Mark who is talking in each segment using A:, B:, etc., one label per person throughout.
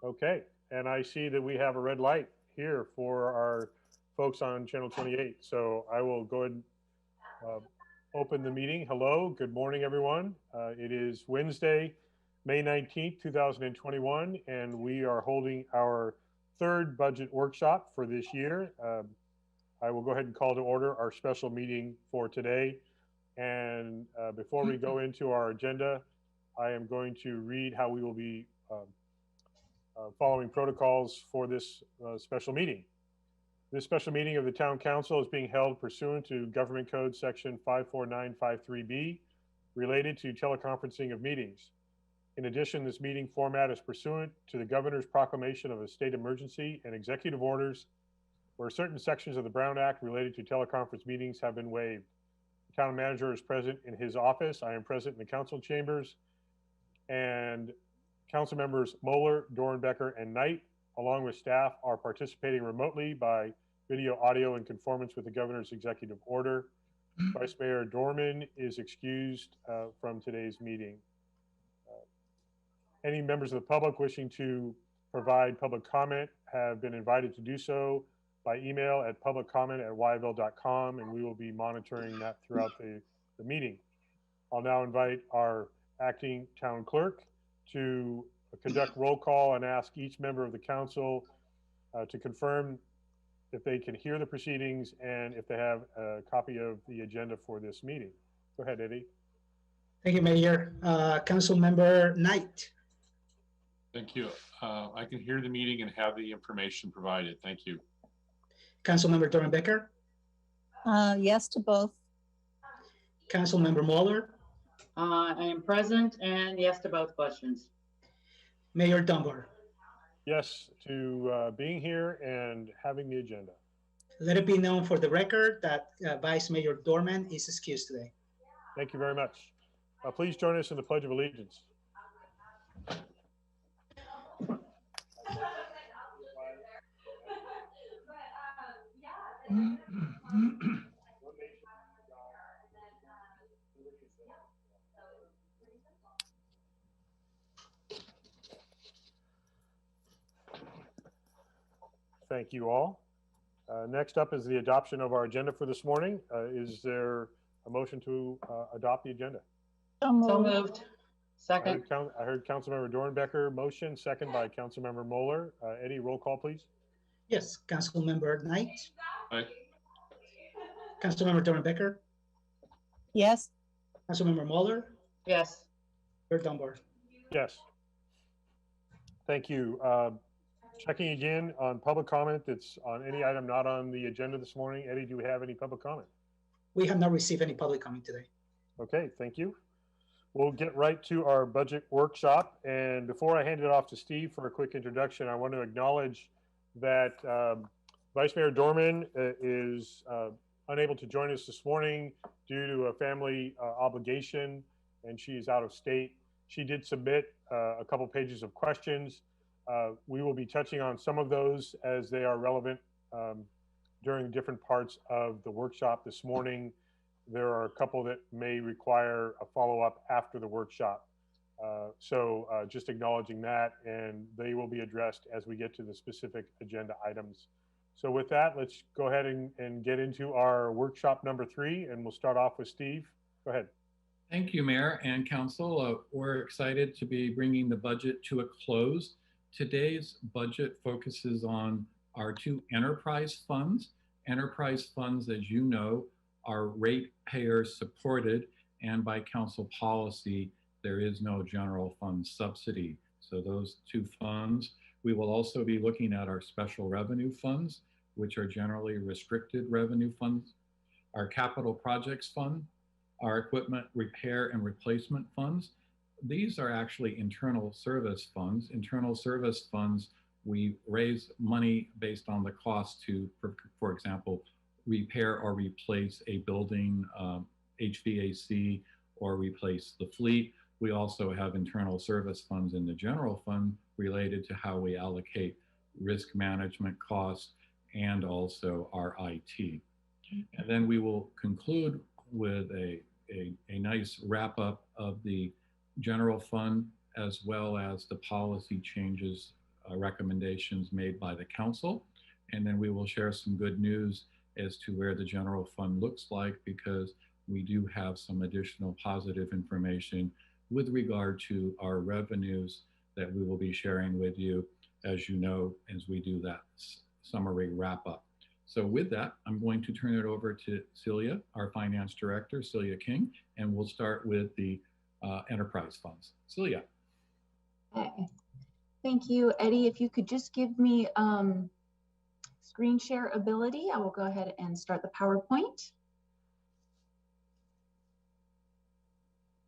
A: Okay, and I see that we have a red light here for our folks on Channel 28. So I will go ahead and uh, open the meeting. Hello, good morning, everyone. It is Wednesday, May 19th, 2021, and we are holding our third budget workshop for this year. I will go ahead and call to order our special meeting for today. And before we go into our agenda, I am going to read how we will be following protocols for this special meeting. This special meeting of the Town Council is being held pursuant to Government Code Section 54953B related to teleconferencing of meetings. In addition, this meeting format is pursuant to the Governor's proclamation of a state emergency and executive orders where certain sections of the Brown Act related to teleconference meetings have been waived. The town manager is present in his office. I am present in the council chambers, and council members Moeller, Dornbecker, and Knight, along with staff, are participating remotely by video, audio, in conformance with the governor's executive order. Vice Mayor Dorman is excused from today's meeting. Any members of the public wishing to provide public comment have been invited to do so by email at publiccomment@wyville.com, and we will be monitoring that throughout the meeting. I'll now invite our acting town clerk to conduct roll call and ask each member of the council to confirm if they can hear the proceedings and if they have a copy of the agenda for this meeting. Go ahead, Eddie.
B: Thank you, Mayor. Council Member Knight.
C: Thank you. I can hear the meeting and have the information provided. Thank you.
B: Council Member Dornbecker.
D: Yes to both.
B: Council Member Moeller.
E: I am present and yes to both questions.
B: Mayor Dunbar.
A: Yes to being here and having the agenda.
B: Let it be known for the record that Vice Mayor Dorman is excused today.
A: Thank you very much. Please join us in the Pledge of Allegiance. Thank you all. Next up is the adoption of our agenda for this morning. Is there a motion to adopt the agenda?
E: So moved. Second.
A: I heard Councilmember Dornbecker motion, second by Councilmember Moeller. Eddie, roll call, please.
B: Yes, Council Member Knight.
C: Aye.
B: Council Member Dornbecker.
D: Yes.
B: Council Member Moeller.
E: Yes.
B: Mayor Dunbar.
A: Yes. Thank you. Checking again on public comment that's on any item not on the agenda this morning. Eddie, do we have any public comment?
B: We have not received any public comment today.
A: Okay, thank you. We'll get right to our budget workshop. And before I hand it off to Steve for a quick introduction, I want to acknowledge that Vice Mayor Dorman is unable to join us this morning due to a family obligation, and she is out of state. She did submit a couple pages of questions. We will be touching on some of those as they are relevant during different parts of the workshop this morning. There are a couple that may require a follow-up after the workshop. So just acknowledging that, and they will be addressed as we get to the specific agenda items. So with that, let's go ahead and get into our workshop number 3, and we'll start off with Steve. Go ahead.
F: Thank you, Mayor and Council. We're excited to be bringing the budget to a close. Today's budget focuses on our 2 enterprise funds. Enterprise funds, as you know, are ratepayer supported, and by council policy, there is no general fund subsidy. So those 2 funds. We will also be looking at our special revenue funds, which are generally restricted revenue funds, our capital projects fund, our equipment repair and replacement funds. These are actually internal service funds. Internal service funds, we raise money based on the cost to, for example, repair or replace a building, HVAC, or replace the fleet. We also have internal service funds in the general fund related to how we allocate risk management costs and also our IT. And then we will conclude with a nice wrap up of the general fund, as well as the policy changes recommendations made by the council. And then we will share some good news as to where the general fund looks like, because we do have some additional positive information with regard to our revenues that we will be sharing with you, as you know, as we do that summary wrap up. So with that, I'm going to turn it over to Celia, our finance director, Celia King, and we'll start with the enterprise funds. Celia.
G: Okay. Thank you, Eddie. If you could just give me screen share ability, I will go ahead and start the PowerPoint.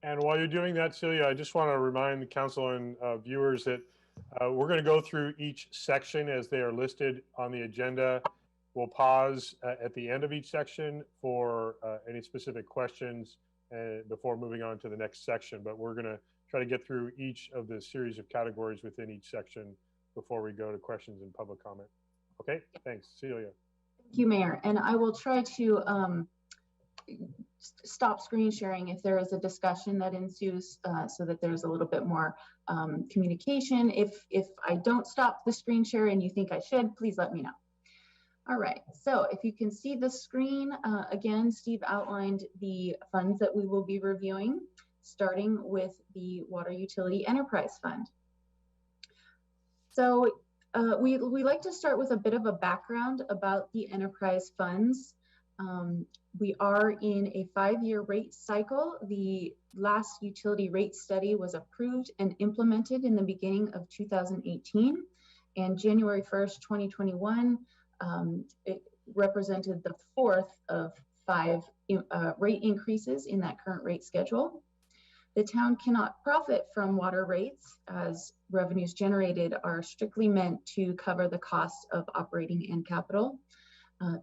A: And while you're doing that, Celia, I just want to remind the council and viewers that we're going to go through each section as they are listed on the agenda. We'll pause at the end of each section for any specific questions before moving on to the next section. But we're going to try to get through each of the series of categories within each section before we go to questions and public comment. Okay, thanks, Celia.
G: Thank you, Mayor. And I will try to stop screen sharing if there is a discussion that ensues so that there's a little bit more communication. If I don't stop the screen share and you think I should, please let me know. All right, so if you can see the screen, again, Steve outlined the funds that we will be reviewing, starting with the Water Utility Enterprise Fund. So we like to start with a bit of a background about the enterprise funds. We are in a 5-year rate cycle. The last utility rate study was approved and implemented in the beginning of 2018, and January 1st, 2021, it represented the 4th of 5 rate increases in that current rate schedule. The town cannot profit from water rates, as revenues generated are strictly meant to cover the costs of operating and capital,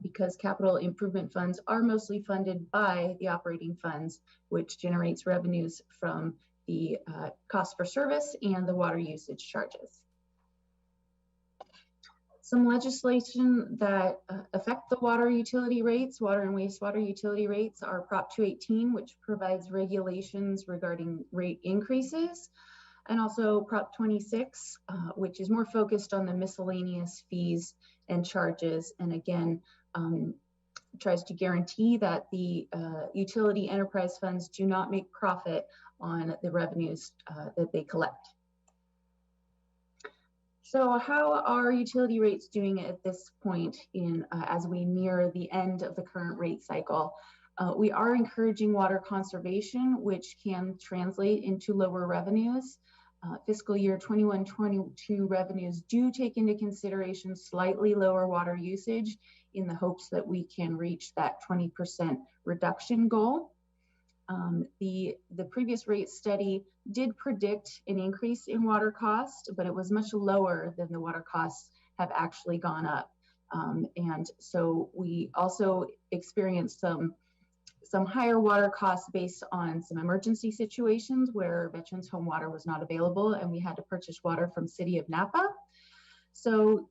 G: because capital improvement funds are mostly funded by the operating funds, which generates revenues from the cost for service and the water usage charges. Some legislation that affect the water utility rates, water and wastewater utility rates, are Prop 218, which provides regulations regarding rate increases, and also Prop 26, which is more focused on the miscellaneous fees and charges, and again, tries to guarantee that the utility enterprise funds do not make profit on the revenues that they collect. So how are utility rates doing at this point in as we near the end of the current rate cycle? We are encouraging water conservation, which can translate into lower revenues. Fiscal year 21-22 revenues do take into consideration slightly lower water usage in the hopes that we can reach that 20% reduction goal. The previous rate study did predict an increase in water cost, but it was much lower than the water costs have actually gone up. And so we also experienced some higher water costs based on some emergency situations where Veterans Home water was not available and we had to purchase water from City of Napa. So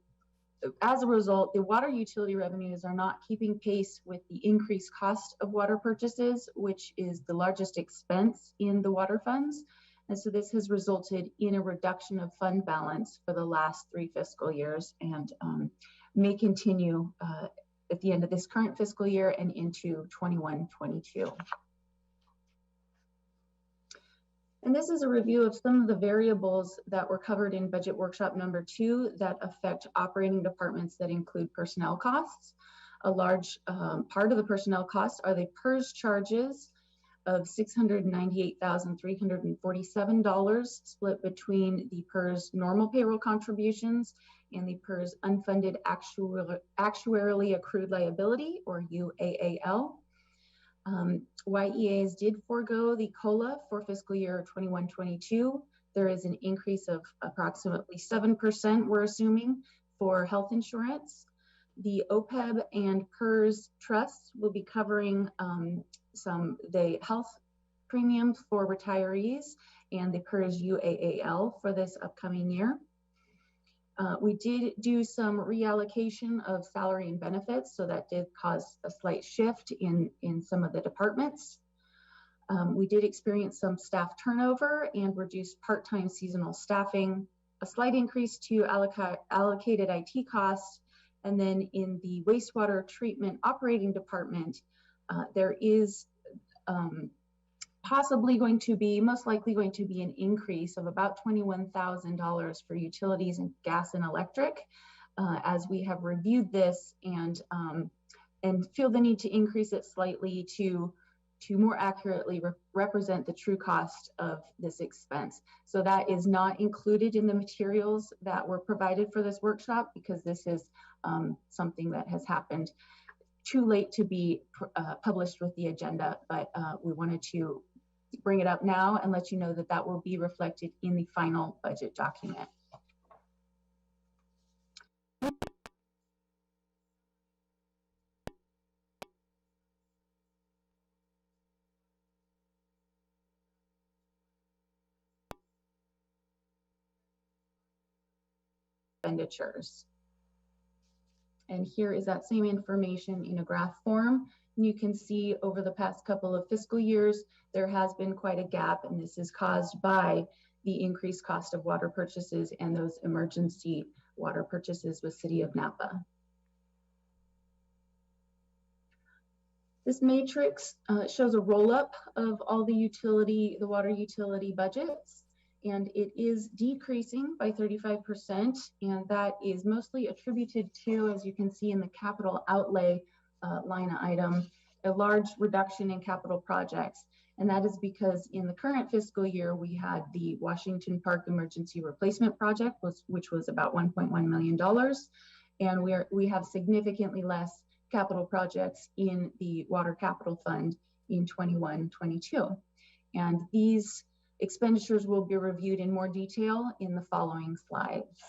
G: as a result, the water utility revenues are not keeping pace with the increased cost of water purchases, which is the largest expense in the water funds. And so this has resulted in a reduction of fund balance for the last 3 fiscal years and may continue at the end of this current fiscal year and into 21-22. And this is a review of some of the variables that were covered in budget workshop number 2 that affect operating departments that include personnel costs. A large part of the personnel costs are the PERS charges of $698,347 split between the PERS normal payroll contributions and the PERS unfunded actuarially accrued liability, or UAAL. YEAs did forego the COLA for fiscal year 21-22. There is an increase of approximately 7%, we're assuming, for health insurance. The OPEB and PERS trusts will be covering the health premiums for retirees and the PERS UAAL for this upcoming year. We did do some reallocation of salary and benefits, so that did cause a slight shift in some of the departments. We did experience some staff turnover and reduced part-time seasonal staffing a slight increase to allocated IT costs. And then in the wastewater treatment operating department, there is most likely going to be an increase of about $21,000 for utilities and gas and electric, as we have reviewed this and feel the need to increase it slightly to more accurately represent the true cost of this expense. So that is not included in the materials that were provided for this workshop, because this is something that has happened too late to be published with the agenda, but we wanted to bring it up now and let you know that that will be reflected in the final budget document. Expenditures. And here is that same information in a graph form. And you can see over the past couple of fiscal years, there has been quite a gap, and this is caused by the increased cost of water purchases and those emergency water purchases with City of Napa. This matrix shows a roll-up of all the water utility budgets, and it is decreasing by 35%, and that is mostly attributed to, as you can see in the capital outlay line item, a large reduction in capital projects. And that is because in the current fiscal year, we had the Washington Park Emergency Replacement Project, which was about $1.1 million. And we have significantly less capital projects in the Water Capital Fund in 21-22. And these expenditures will be reviewed in more detail in the following slides.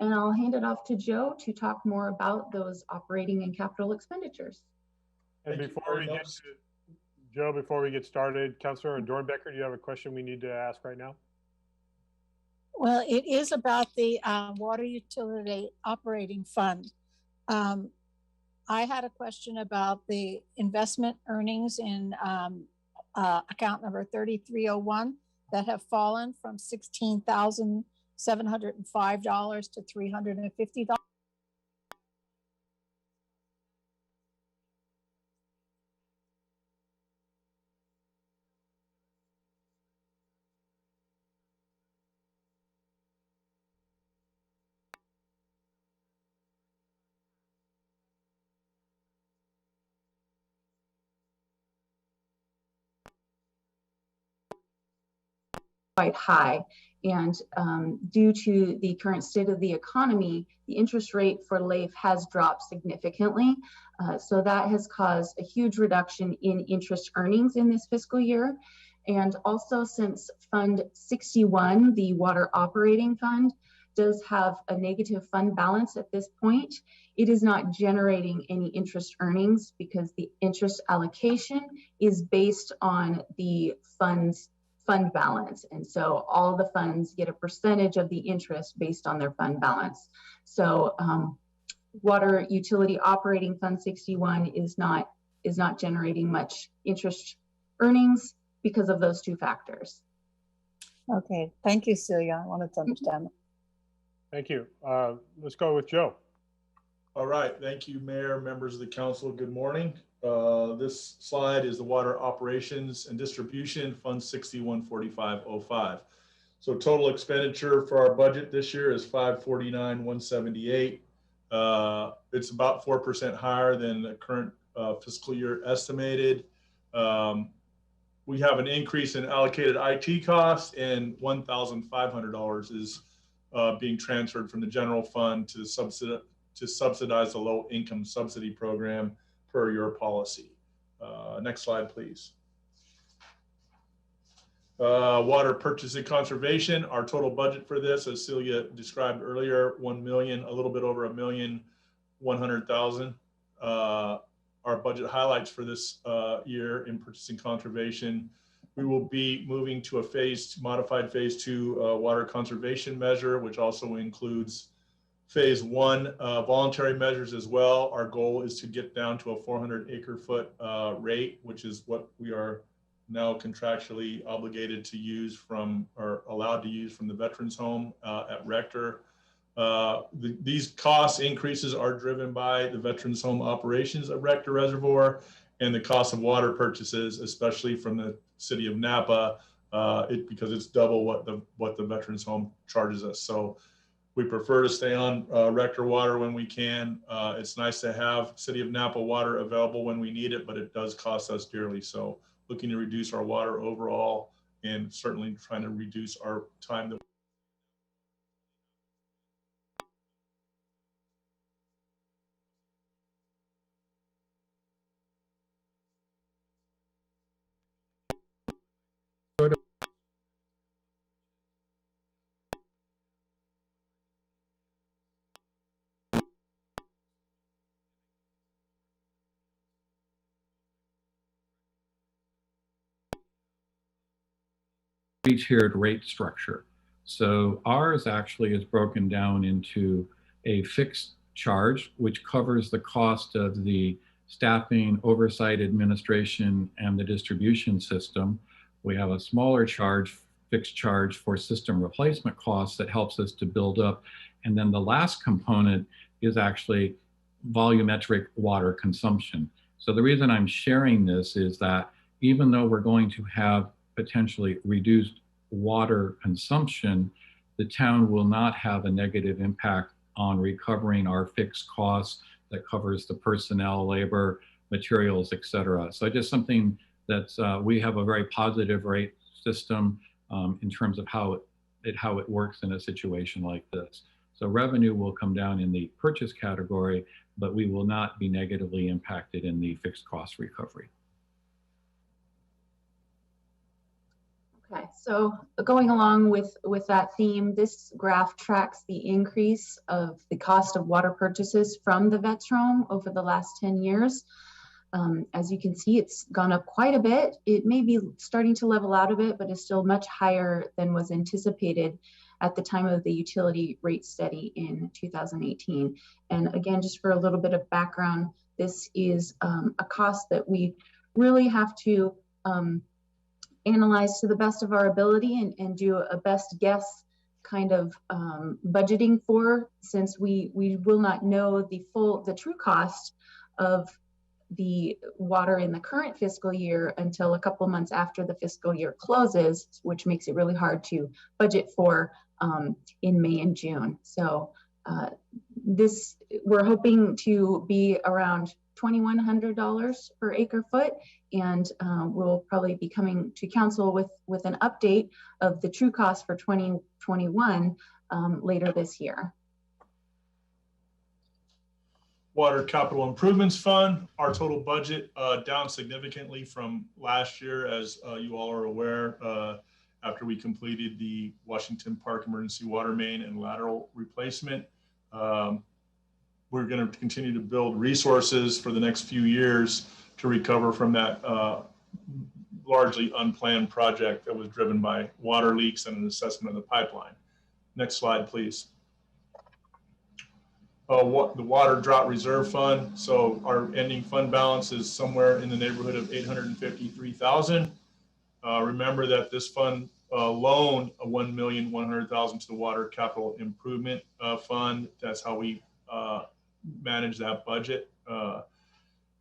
G: And I'll hand it off to Joe to talk more about those operating and capital expenditures.
A: And before we get started, Councilor Dornbecker, do you have a question we need to ask right now?
D: Well, it is about the water utility operating fund. I had a question about the investment earnings in account number 3301 that have fallen from $16,705 to $350.
G: Quite high, and due to the current state of the economy, the interest rate for LAIF has dropped significantly. So that has caused a huge reduction in interest earnings in this fiscal year. And also, since Fund 61, the Water Operating Fund, does have a negative fund balance at this point, it is not generating any interest earnings because the interest allocation is based on the fund's fund balance. And so all the funds get a percentage of the interest based on their fund balance. So Water Utility Operating Fund 61 is not generating much interest earnings because of those two factors.
D: Okay, thank you, Celia. I wanted to understand.
A: Thank you. Let's go with Joe.
H: All right, thank you, Mayor, members of the council. Good morning. This slide is the Water Operations and Distribution Fund 614505. So total expenditure for our budget this year is $549,178. It's about 4% higher than the current fiscal year estimated. We have an increase in allocated IT costs, and $1,500 is being transferred from the general fund to subsidize the low income subsidy program per your policy. Next slide, please. Water purchase and conservation. Our total budget for this, as Celia described earlier, a little bit over $1,100,000. Our budget highlights for this year in purchasing conservation: we will be moving to a modified phase 2 water conservation measure, which also includes phase 1 voluntary measures as well. Our goal is to get down to a 400 acre-foot rate, which is what we are now contractually obligated to use from, or allowed to use from the Veterans Home at Rector. These cost increases are driven by the Veterans Home operations at Rector Reservoir and the cost of water purchases, especially from the city of Napa, because it's double what the Veterans Home charges us. So we prefer to stay on Rector water when we can. It's nice to have city of Napa water available when we need it, but it does cost us dearly. So looking to reduce our water overall and certainly trying to reduce our time that
F: tiered rate structure. So ours actually is broken down into a fixed charge, which covers the cost of the staffing, oversight, administration, and the distribution system. We have a smaller charge, fixed charge for system replacement costs that helps us to build up. And then the last component is actually volumetric water consumption. So the reason I'm sharing this is that even though we're going to have potentially reduced water consumption, the town will not have a negative impact on recovering our fixed costs that covers the personnel, labor, materials, et cetera. So just something that's, we have a very positive rate system in terms of how it works in a situation like this. So revenue will come down in the purchase category, but we will not be negatively impacted in the fixed cost recovery.
G: Okay, so going along with that theme, this graph tracks the increase of the cost of water purchases from the Vets Home over the last 10 years. As you can see, it's gone up quite a bit. It may be starting to level out a bit, but is still much higher than was anticipated at the time of the utility rate study in 2018. And again, just for a little bit of background, this is a cost that we really have to analyze to the best of our ability and do a best guess kind of budgeting for, since we will not know the true cost of the water in the current fiscal year until a couple months after the fiscal year closes, which makes it really hard to budget for in May and June. So we're hoping to be around $2,100 per acre foot, and we'll probably be coming to council with an update of the true cost for 2021 later this year.
H: Water Capital Improvements Fund, our total budget down significantly from last year, as you all are aware, after we completed the Washington Park emergency water main and lateral replacement. We're going to continue to build resources for the next few years to recover from that largely unplanned project that was driven by water leaks and an assessment of the pipeline. Next slide, please. The Water Drought Reserve Fund. So our ending fund balance is somewhere in the neighborhood of $853,000. Remember that this fund loaned $1,100,000 to the Water Capital Improvement Fund. That's how we manage that budget. Our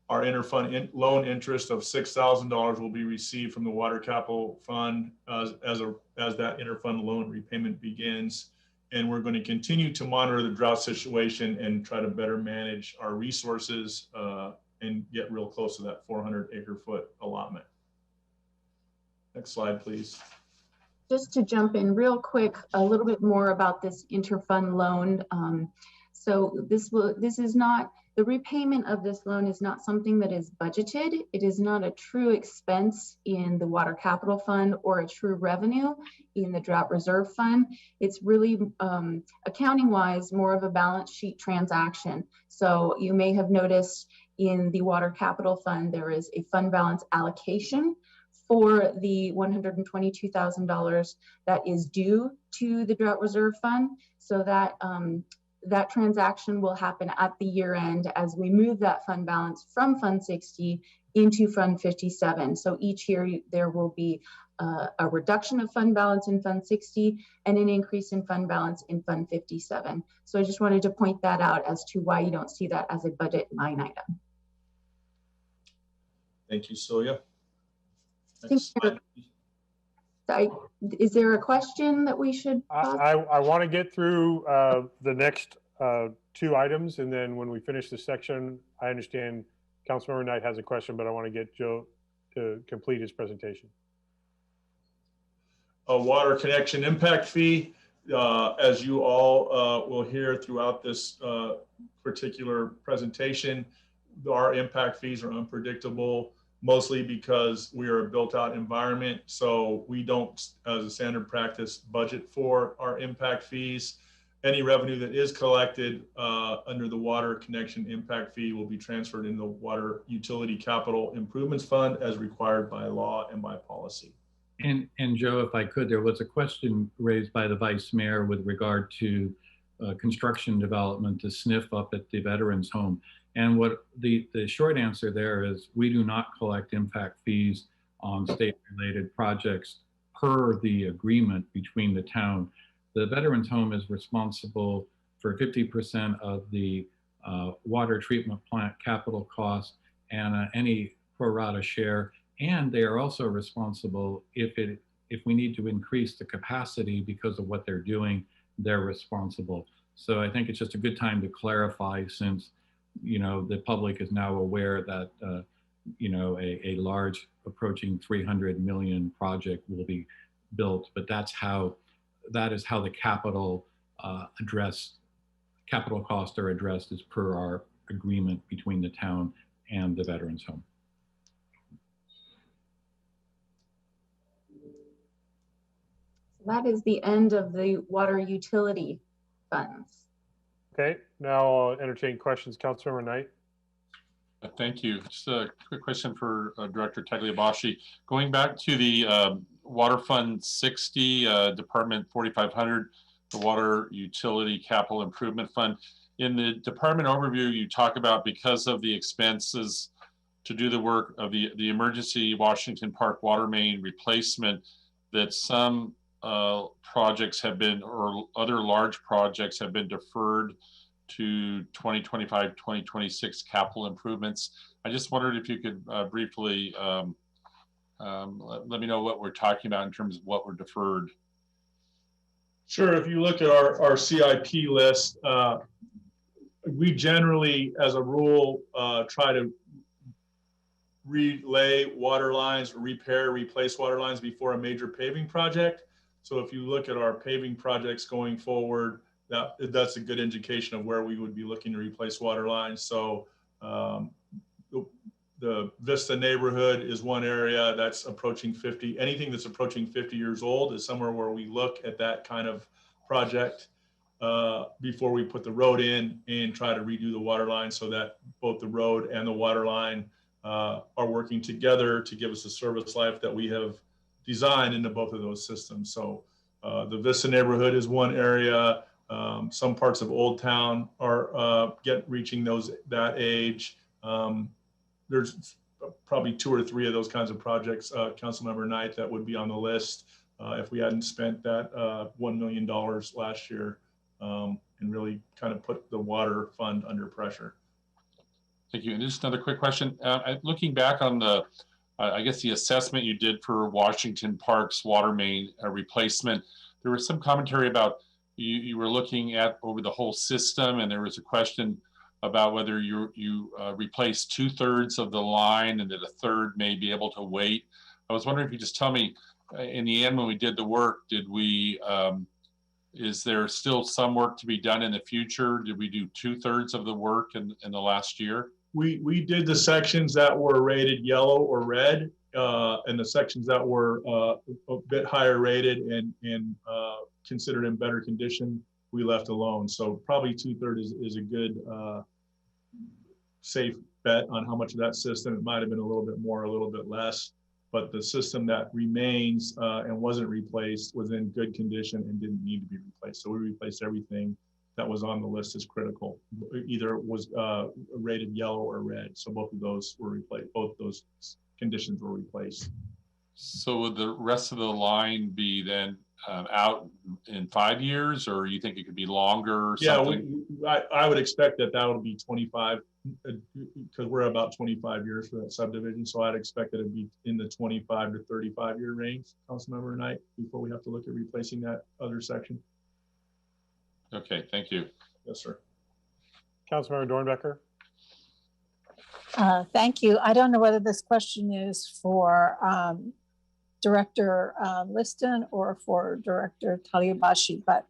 H: interfund loan interest of $6,000 will be received from the Water Capital Fund as that interfund loan repayment begins. And we're going to continue to monitor the drought situation and try to better manage our resources and get real close to that 400 acre foot allotment. Next slide, please.
G: Just to jump in real quick, a little bit more about this interfund loan. So this is not, the repayment of this loan is not something that is budgeted. It is not a true expense in the Water Capital Fund or a true revenue in the Drought Reserve Fund. It's really accounting wise more of a balance sheet transaction. So you may have noticed in the Water Capital Fund, there is a fund balance allocation for the $122,000 that is due to the Drought Reserve Fund. So that that transaction will happen at the year end as we move that fund balance from Fund 60 into Fund 57. So each year there will be a reduction of fund balance in Fund 60 and an increase in fund balance in Fund 57. So I just wanted to point that out as to why you don't see that as a budget line item.
H: Thank you, Celia. Next slide.
G: Is there a question that we should pause?
A: I want to get through the next two items, and then when we finish this section, I understand Councilmember Knight has a question, but I want to get Joe to complete his presentation.
H: A water connection impact fee. As you all will hear throughout this particular presentation, our impact fees are unpredictable, mostly because we are a built-out environment. So we don't, as a standard practice, budget for our impact fees. Any revenue that is collected under the water connection impact fee will be transferred into the Water Utility Capital Improvements Fund as required by law and by policy.
F: And Joe, if I could, there was a question raised by the Vice Mayor with regard to construction development to sniff up at the Veterans Home. And what the short answer there is, we do not collect impact fees on state-related projects per the agreement between the town. The Veterans Home is responsible for 50% of the water treatment plant capital costs and any pro rata share. And they are also responsible if we need to increase the capacity because of what they're doing, they're responsible. So I think it's just a good time to clarify, since the public is now aware that a large approaching 300 million project will be built, but that is how the capital costs are addressed, is per our agreement between the town and the Veterans Home.
G: That is the end of the water utility funds.
A: Okay, now I'll entertain questions. Councilmember Knight.
C: Thank you. Just a quick question for Director Tagliaboschi. Going back to the Water Fund 60, Department 4500, the Water Utility Capital Improvement Fund. In the department overview, you talk about, because of the expenses to do the work of the emergency Washington Park water main replacement, that some projects have been, or other large projects have been deferred to 2025, 2026 capital improvements. I just wondered if you could briefly let me know what we're talking about in terms of what were deferred.
H: Sure. If you look at our CIP list, we generally, as a rule, try to relay water lines, repair, replace water lines before a major paving project. So if you look at our paving projects going forward, that's a good indication of where we would be looking to replace water lines. So the Vista neighborhood is one area that's approaching 50. Anything that's approaching 50 years old is somewhere where we look at that kind of project before we put the road in and try to redo the water line, so that both the road and the water line are working together to give us a service life that we have designed into both of those systems. So the Vista neighborhood is one area. Some parts of Old Town are reaching that age. There's probably 2 or 3 of those kinds of projects, Councilmember Knight, that would be on the list if we hadn't spent that $1 million last year and really kind of put the water fund under pressure.
C: Thank you. And just another quick question. Looking back on the, I guess, the assessment you did for Washington Park's water main replacement, there was some commentary about you were looking at over the whole system, and there was a question about whether you replaced 2/3 of the line and that a third may be able to wait. I was wondering if you just tell me, in the end, when we did the work, did we, is there still some work to be done in the future? Did we do 2/3 of the work in the last year?
H: We did the sections that were rated yellow or red, and the sections that were a bit higher rated and considered in better condition, we left alone. So probably 2/3 is a good safe bet on how much of that system. It might have been a little bit more, a little bit less, but the system that remains and wasn't replaced was in good condition and didn't need to be replaced. So we replaced everything that was on the list as critical. Either it was rated yellow or red. So both of those were replaced. Both those conditions were replaced.
C: So would the rest of the line be then out in 5 years, or you think it could be longer or something?
H: I would expect that would be 25, because we're about 25 years for that subdivision. So I'd expect that it'd be in the 25 to 35 year range, Councilmember Knight, before we have to look at replacing that other section.
C: Okay, thank you.
H: Yes, sir.
A: Councilmember Dornbecker.
D: Thank you. I don't know whether this question is for Director Liston or for Director Taliabashi, but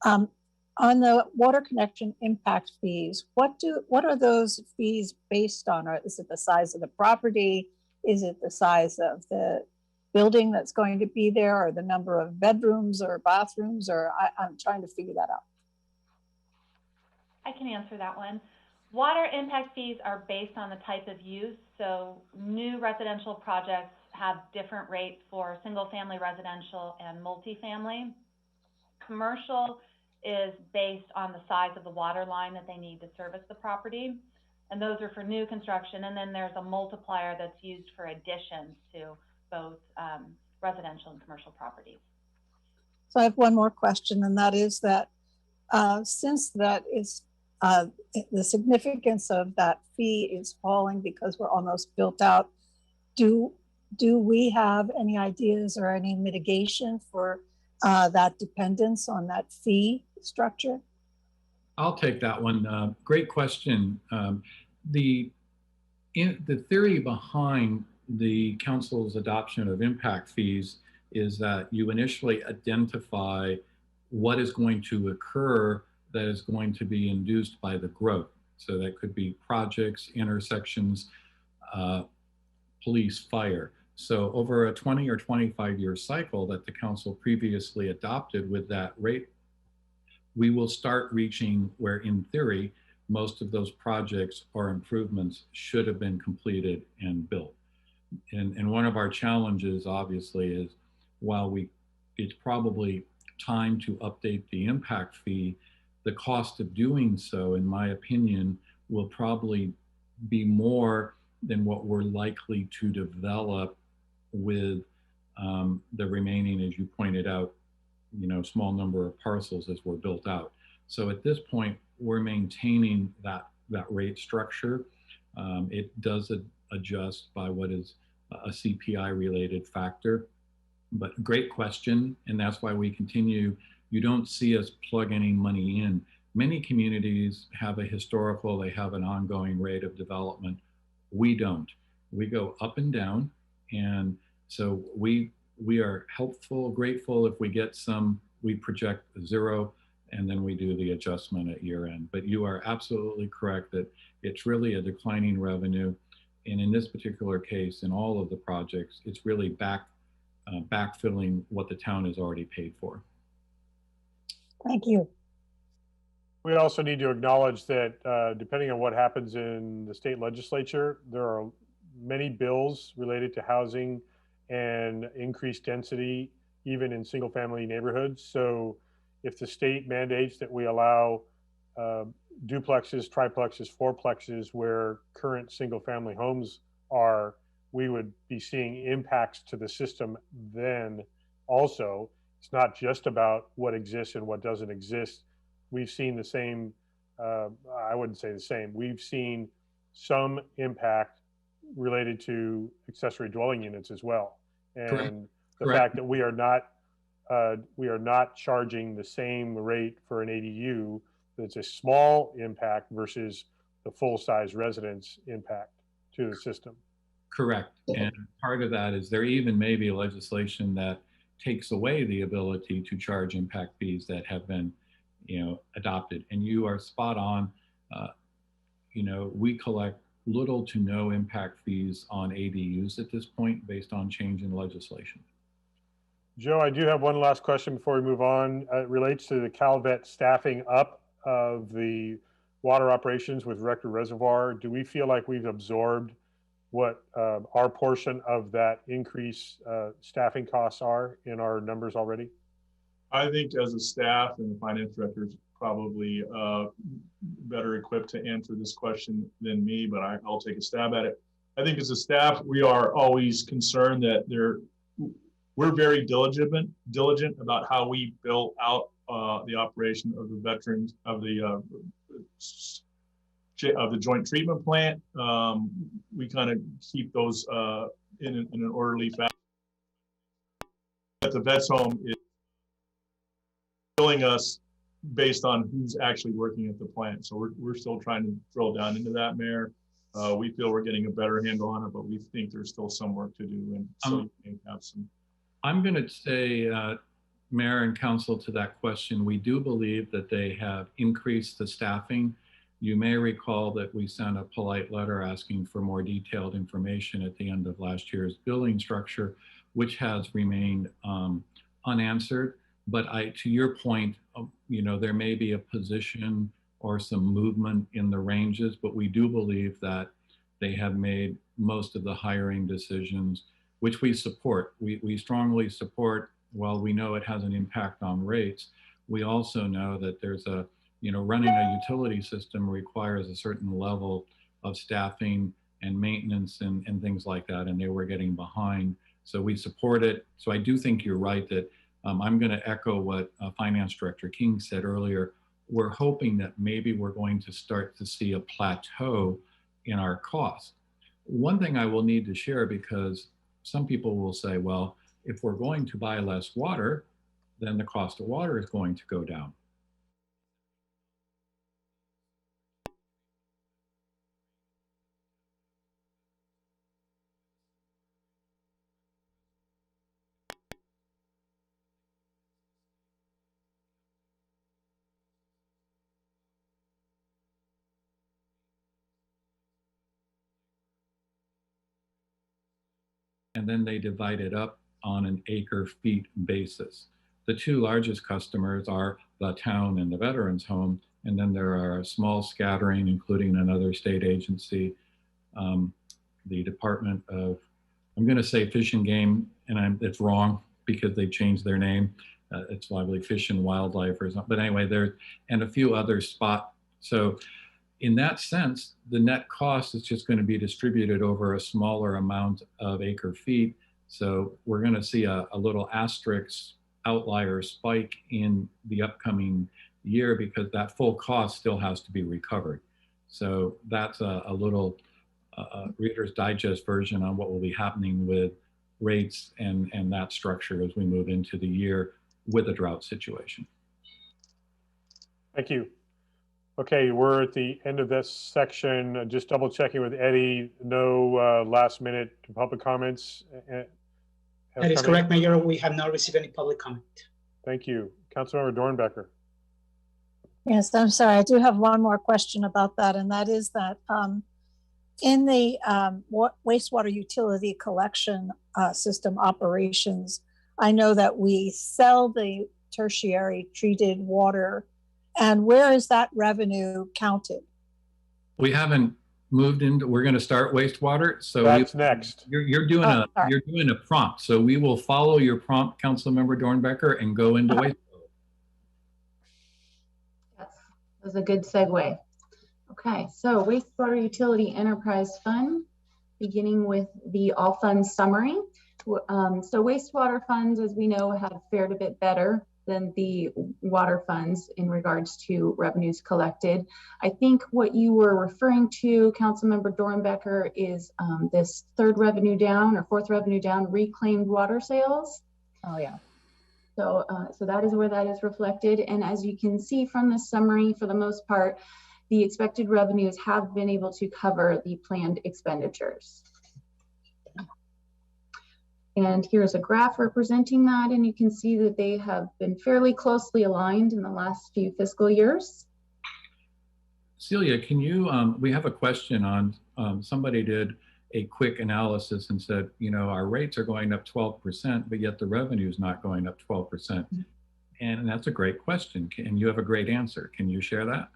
D: on the water connection impact fees, what are those fees based on? Or is it the size of the property? Is it the size of the building that's going to be there, or the number of bedrooms or bathrooms? Or I'm trying to figure that out.
I: I can answer that one. Water impact fees are based on the type of use. So new residential projects have different rates for single family residential and multifamily. Commercial is based on the size of the water line that they need to service the property. And those are for new construction. And then there's a multiplier that's used for additions to both residential and commercial properties.
D: So I have one more question, and that is that since that is the significance of that fee is falling because we're almost built out, do we have any ideas or any mitigation for that dependence on that fee structure?
F: I'll take that one. Great question. The theory behind the council's adoption of impact fees is that you initially identify what is going to occur that is going to be induced by the growth. So that could be projects, intersections, police, fire. So over a 20 or 25 year cycle that the council previously adopted with that rate, we will start reaching where in theory, most of those projects or improvements should have been completed and built. And one of our challenges obviously is while it's probably time to update the impact fee, the cost of doing so, in my opinion, will probably be more than what we're likely to develop with the remaining, as you pointed out, small number of parcels as we're built out. So at this point, we're maintaining that rate structure. It does adjust by what is a CPI related factor, but great question. And that's why we continue. You don't see us plug any money in. Many communities have a historical, they have an ongoing rate of development. We don't. We go up and down. And so we are helpful, grateful if we get some, we project 0, and then we do the adjustment at year end. But you are absolutely correct that it's really a declining revenue. And in this particular case, in all of the projects, it's really backfilling what the town has already paid for.
D: Thank you.
A: We also need to acknowledge that depending on what happens in the state legislature, there are many bills related to housing and increased density, even in single family neighborhoods. So if the state mandates that we allow duplexes, triplexes, fourplexes where current single family homes are, we would be seeing impacts to the system then also. It's not just about what exists and what doesn't exist. We've seen the same, I wouldn't say the same, we've seen some impact related to accessory dwelling units as well. And the fact that we are not charging the same rate for an ADU, that's a small impact versus the full-size residence impact to the system.
F: Correct. And part of that is there even may be legislation that takes away the ability to charge impact fees that have been, adopted. And you are spot on. We collect little to no impact fees on ADUs at this point based on change in legislation.
A: Joe, I do have one last question before we move on. It relates to the Calvet staffing up of the water operations with Rector Reservoir. Do we feel like we've absorbed what our portion of that increase staffing costs are in our numbers already?
H: I think as a staff and the finance director is probably better equipped to answer this question than me, but I'll take a stab at it. I think as a staff, we are always concerned that we're very diligent about how we build out the operation of the veterans of the joint treatment plant. We kind of keep those in an orderly fashion. At the vet's home is billing us based on who's actually working at the plant. So we're still trying to drill down into that, Mayor. We feel we're getting a better handle on it, but we think there's still some work to do, and so you can have some.
F: I'm going to say, Mayor and Council, to that question, we do believe that they have increased the staffing. You may recall that we sent a polite letter asking for more detailed information at the end of last year's billing structure, which has remained unanswered. But to your point, there may be a position or some movement in the ranges, but we do believe that they have made most of the hiring decisions, which we support. We strongly support. While we know it has an impact on rates, we also know that there's running a utility system requires a certain level of staffing and maintenance and things like that, and they were getting behind. So we support it. So I do think you're right that I'm going to echo what Finance Director King said earlier. We're hoping that maybe we're going to start to see a plateau in our costs. One thing I will need to share, because some people will say, well, if we're going to buy less water, then the cost of water is going to go down. And then they divide it up on an acre feet basis. The two largest customers are the town and the veterans home, and then there are a small scattering, including another state agency, the Department of, I'm going to say Fish and Game, and it's wrong because they changed their name. It's probably Fish and Wildlife or something. But anyway, and a few other spot. So in that sense, the net cost is just going to be distributed over a smaller amount of acre feet. So we're going to see a little asterisk outlier spike in the upcoming year because that full cost still has to be recovered. So that's a little Reader's Digest version on what will be happening with rates and that structure as we move into the year with a drought situation.
A: Thank you. Okay, we're at the end of this section. Just double checking with Eddie, no last minute public comments.
B: That is correct, Mayor. We have not received any public comment.
A: Thank you. Councilmember Dornbecker.
D: Yes, I'm sorry. I do have one more question about that, and that is that in the wastewater utility collection system operations, I know that we sell the tertiary treated water. And where is that revenue counted?
F: We haven't moved into, we're going to start wastewater. So
A: that's next.
F: You're doing a prompt. So we will follow your prompt, Councilmember Dornbecker, and go into wastewater.
G: Yes, that was a good segue. Okay, so wastewater utility enterprise fund, beginning with the all funds summary. So wastewater funds, as we know, have fared a bit better than the water funds in regards to revenues collected. I think what you were referring to, Councilmember Dornbecker, is this third revenue down or fourth revenue down, reclaimed water sales.
D: Oh yeah.
G: So, so that is where that is reflected. And as you can see from the summary, for the most part, the expected revenues have been able to cover the planned expenditures. And here's a graph representing that, and you can see that they have been fairly closely aligned in the last few fiscal years.
F: Celia, can you, we have a question on, somebody did a quick analysis and said, you know, our rates are going up 12%, but yet the revenue is not going up 12%. And that's a great question, and you have a great answer. Can you share that?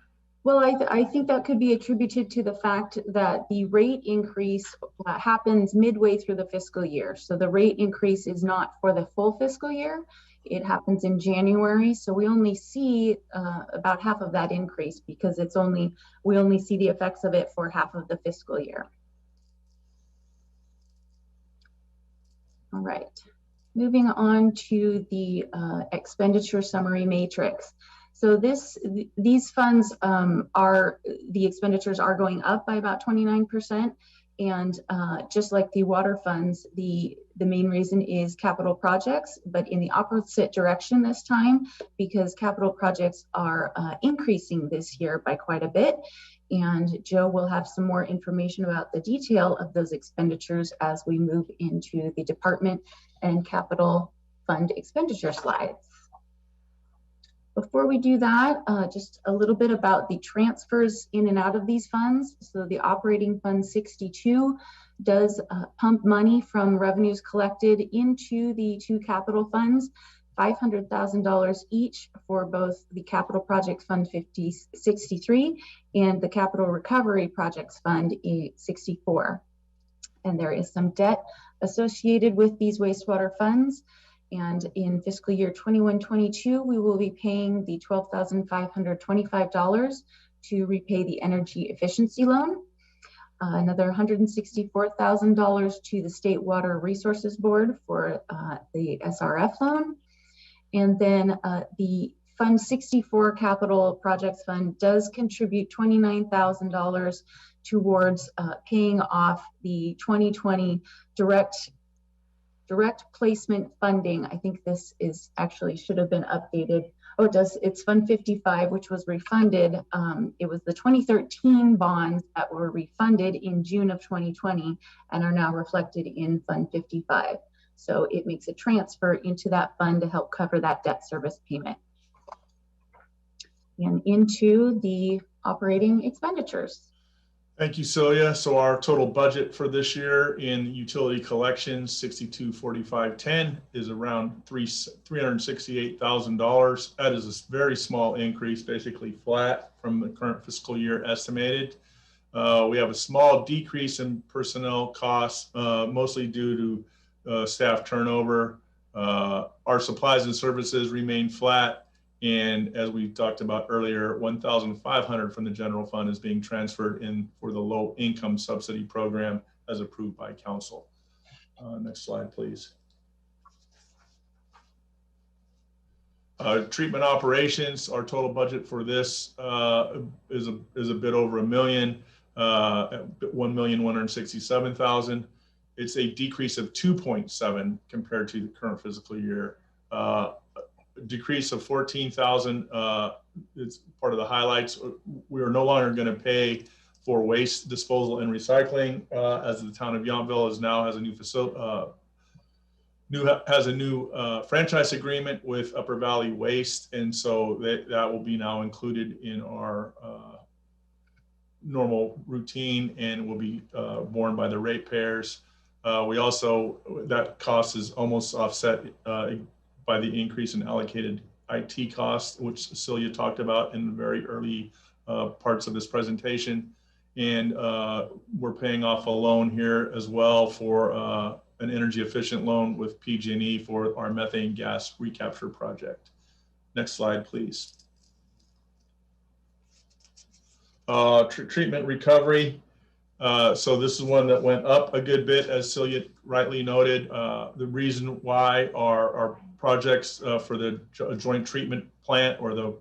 G: Well, I think that could be attributed to the fact that the rate increase happens midway through the fiscal year. So the rate increase is not for the full fiscal year. it happens in January, so we only see about half of that increase because we only see the effects of it for half of the fiscal year. All right, moving on to the expenditure summary matrix. So these funds the expenditures are going up by about 29%. And just like the water funds, the main reason is capital projects, but in the opposite direction this time, because capital projects are increasing this year by quite a bit. And Joe will have some more information about the detail of those expenditures as we move into the department and capital fund expenditure slides. Before we do that, just a little bit about the transfers in and out of these funds. So the operating fund 62 does pump money from revenues collected into the two capital funds, $500,000 each for both the capital projects fund 63 and the capital recovery projects fund 64. And there is some debt associated with these wastewater funds. And in fiscal year 21-22, we will be paying the $12,525 to repay the energy efficiency loan, another $164,000 to the State Water Resources Board for the SRF loan. And then the Fund 64 Capital Projects Fund does contribute $29,000 towards paying off the 2020 direct placement funding. I think this is actually should have been updated. Oh, it does. It's Fund 55, which was refunded. It was the 2013 bonds that were refunded in June of 2020 and are now reflected in Fund 55. So it makes a transfer into that fund to help cover that debt service payment. And into the operating expenditures.
H: Thank you, Celia. So our total budget for this year in utility collections, 624510, is around $368,000. That is a very small increase, basically flat from the current fiscal year estimated. We have a small decrease in personnel costs, mostly due to staff turnover. Our supplies and services remain flat. And as we talked about earlier, $1,500 from the general fund is being transferred in for the low income subsidy program as approved by council. Next slide, please. Treatment operations, our total budget for this is a bit over $1 million, $1,167,000. It's a decrease of 2.7 compared to the current fiscal year. Decrease of 14,000. It's part of the highlights. We are no longer going to pay for waste disposal and recycling, as the town of Yountville is now has a new facility, has a new franchise agreement with Upper Valley Waste, and so that will be now included in our normal routine and will be borne by the ratepayers. We also, that cost is almost offset by the increase in allocated IT costs, which Celia talked about in the very early parts of this presentation. And we're paying off a loan here as well for an energy efficient loan with PG&E for our methane gas recapture project. Next slide, please. Treatment recovery. So this is one that went up a good bit, as Celia rightly noted. The reason why our projects for the joint treatment plant or the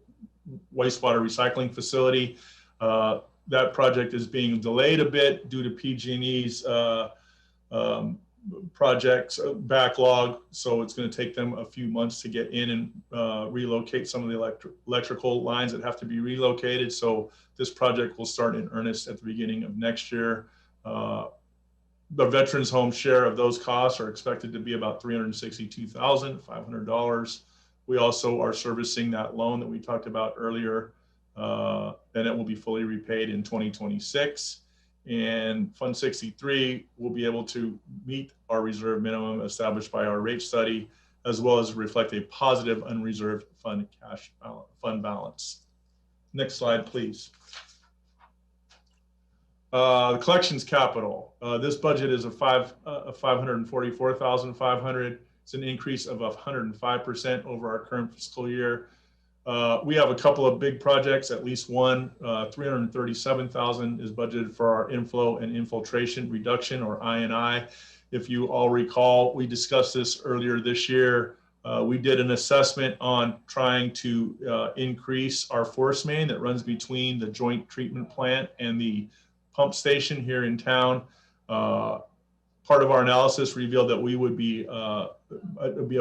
H: wastewater recycling facility, that project is being delayed a bit due to PG&E's projects backlog. So it's going to take them a few months to get in and relocate some of the electrical lines that have to be relocated. So this project will start in earnest at the beginning of next year. The Veterans Home share of those costs are expected to be about $362,500. We also are servicing that loan that we talked about earlier, and it will be fully repaid in 2026. And Fund 63 will be able to meet our reserve minimum established by our rate study, as well as reflect a positive unreserved fund balance. Next slide, please. The collections capital. This budget is $544,500. It's an increase of 105% over our current fiscal year. We have a couple of big projects, at least one, 337,000 is budgeted for our inflow and infiltration reduction, or I&I. If you all recall, we discussed this earlier this year. We did an assessment on trying to increase our force main that runs between the joint treatment plant and the pump station here in town. Part of our analysis revealed that we would be a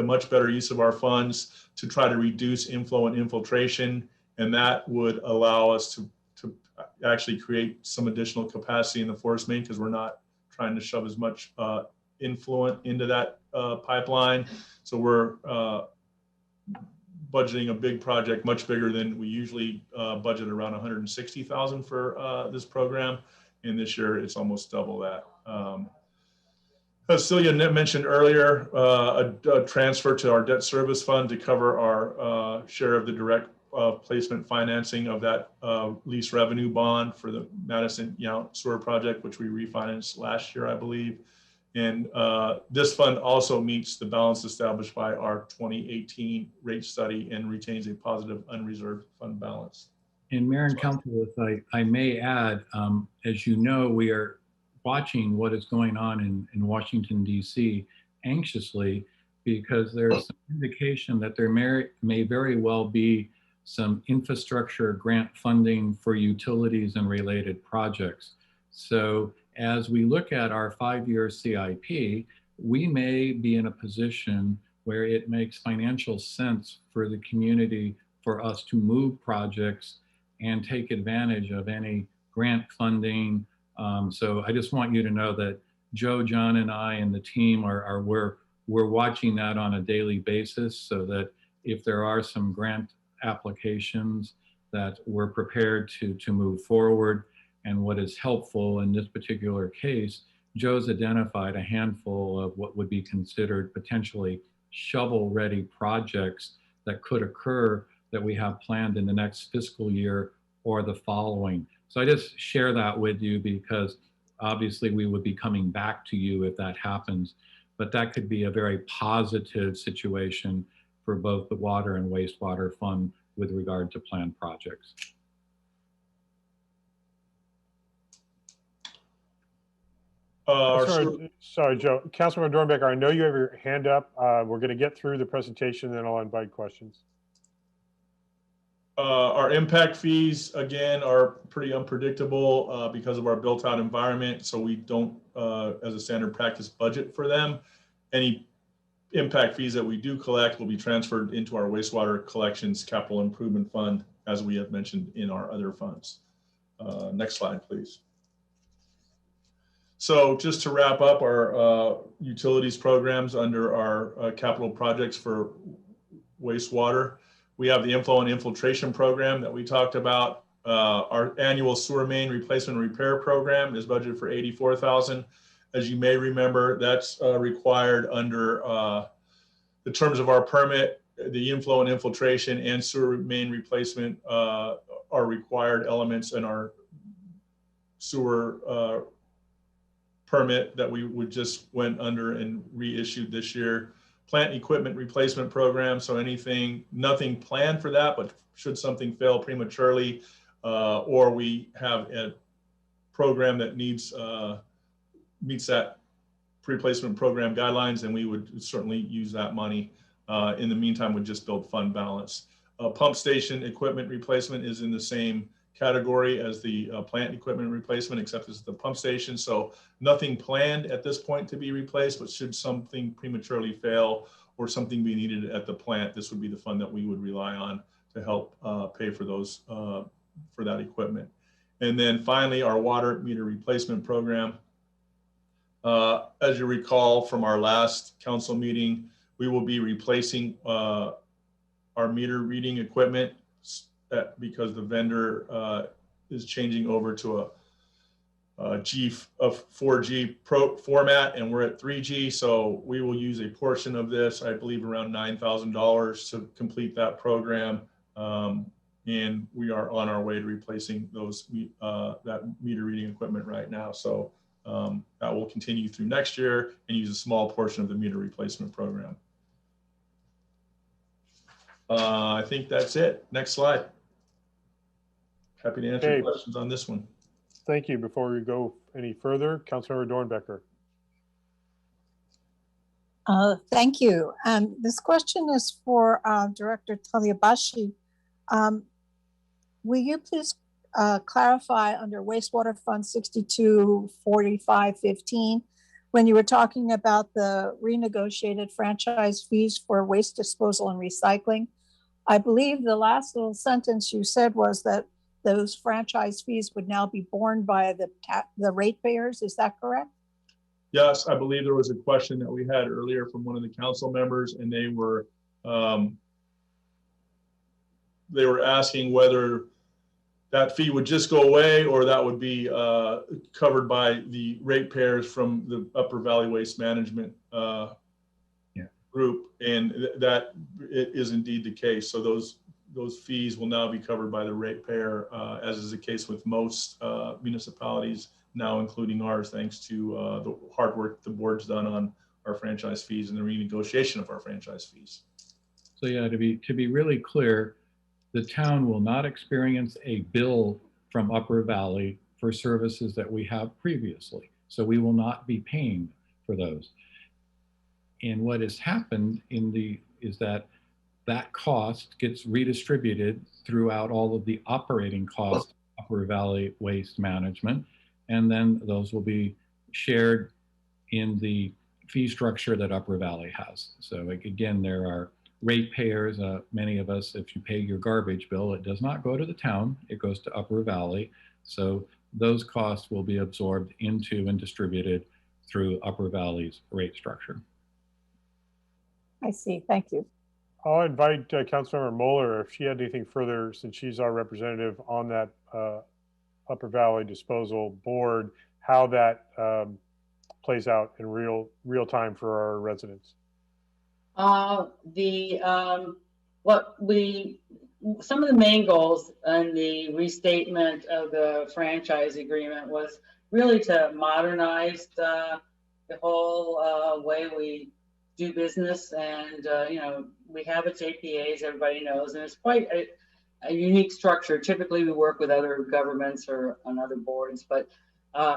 H: much better use of our funds to try to reduce inflow and infiltration, and that would allow us to actually create some additional capacity in the force main, because we're not trying to shove as much influent into that pipeline. So we're budgeting a big project, much bigger than we usually budget, around 160,000 for this program, and this year it's almost double that. As Celia mentioned earlier, a transfer to our debt service fund to cover our share of the direct placement financing of that lease revenue bond for the Madison Yount sewer project, which we refinanced last year, I believe. And this fund also meets the balance established by our 2018 rate study and retains a positive unreserved fund balance.
F: And Mayor and Council, if I may add, as you know, we are watching what is going on in Washington, D.C. anxiously, because there's some indication that there may very well be some infrastructure grant funding for utilities and related projects. So as we look at our 5-year CIP, we may be in a position where it makes financial sense for the community for us to move projects and take advantage of any grant funding. So I just want you to know that Joe, John, and I and the team we're watching that on a daily basis, so that if there are some grant applications, that we're prepared to move forward. And what is helpful in this particular case, Joe's identified a handful of what would be considered potentially shovel-ready projects that could occur that we have planned in the next fiscal year or the following. So I just share that with you because obviously we would be coming back to you if that happens, but that could be a very positive situation for both the water and wastewater fund with regard to planned projects.
A: Sorry, Joe. Councilman Dornbecker, I know you have your hand up. We're going to get through the presentation, then I'll invite questions.
H: Our impact fees, again, are pretty unpredictable because of our built-out environment. So we don't, as a standard practice, budget for them. Any impact fees that we do collect will be transferred into our wastewater collections capital improvement fund, as we have mentioned in our other funds. Next slide, please. So just to wrap up our utilities programs under our capital projects for wastewater, we have the inflow and infiltration program that we talked about. Our annual sewer main replacement and repair program is budgeted for $84,000. As you may remember, that's required under the terms of our permit. The inflow and infiltration and sewer main replacement are required elements in our sewer permit that we would just went under and reissued this year. Plant equipment replacement program, so nothing planned for that, but should something fail prematurely, or we have a program that meets that replacement program guidelines, then we would certainly use that money. In the meantime, we'd just build fund balance. Pump station equipment replacement is in the same category as the plant equipment replacement, except it's the pump station. So nothing planned at this point to be replaced, but should something prematurely fail or something be needed at the plant, this would be the fund that we would rely on to help pay for those, for that equipment. And then finally, our water meter replacement program. As you recall from our last council meeting, we will be replacing our meter reading equipment because the vendor is changing over to a 4G format, and we're at 3G. So we will use a portion of this, I believe around $9,000 to complete that program. And we are on our way to replacing those that meter reading equipment right now. So that will continue through next year and use a small portion of the meter replacement program. I think that's it. Next slide. Happy to answer
A: Okay.
H: questions on this one.
A: Thank you. Before we go any further, Councilmember Dornbecker.
D: Thank you. This question is for Director Taliabashi. Will you please clarify under wastewater fund 624515, when you were talking about the renegotiated franchise fees for waste disposal and recycling? I believe the last little sentence you said was that those franchise fees would now be borne by the ratepayers. Is that correct?
H: Yes, I believe there was a question that we had earlier from one of the council members, and they were asking whether that fee would just go away or that would be covered by the ratepayers from the Upper Valley Waste Management group, and that is indeed the case. So those fees will now be covered by the ratepayer, as is the case with most municipalities now, including ours, thanks to the hard work the board's done on our franchise fees and the renegotiation of our franchise fees.
F: So yeah, to be really clear, the town will not experience a bill from Upper Valley for services that we have previously. So we will not be paying for those. And what has happened is that cost gets redistributed throughout all of the operating costs of Upper Valley Waste Management. And then those will be shared in the fee structure that Upper Valley has. So again, there are ratepayers, many of us, if you pay your garbage bill, it does not go to the town, it goes to Upper Valley. So those costs will be absorbed into and distributed through Upper Valley's rate structure.
D: I see, thank you.
A: I'll invite Councilmember Moeller if she had anything further, since she's our representative on that Upper Valley Disposal Board, how that plays out in real time for our residents.
E: Some of the main goals in the restatement of the franchise agreement was really to modernize the whole way we do business. And, you know, we have a JPA, as everybody knows, and it's quite a unique structure. Typically, we work with other governments or on other boards, but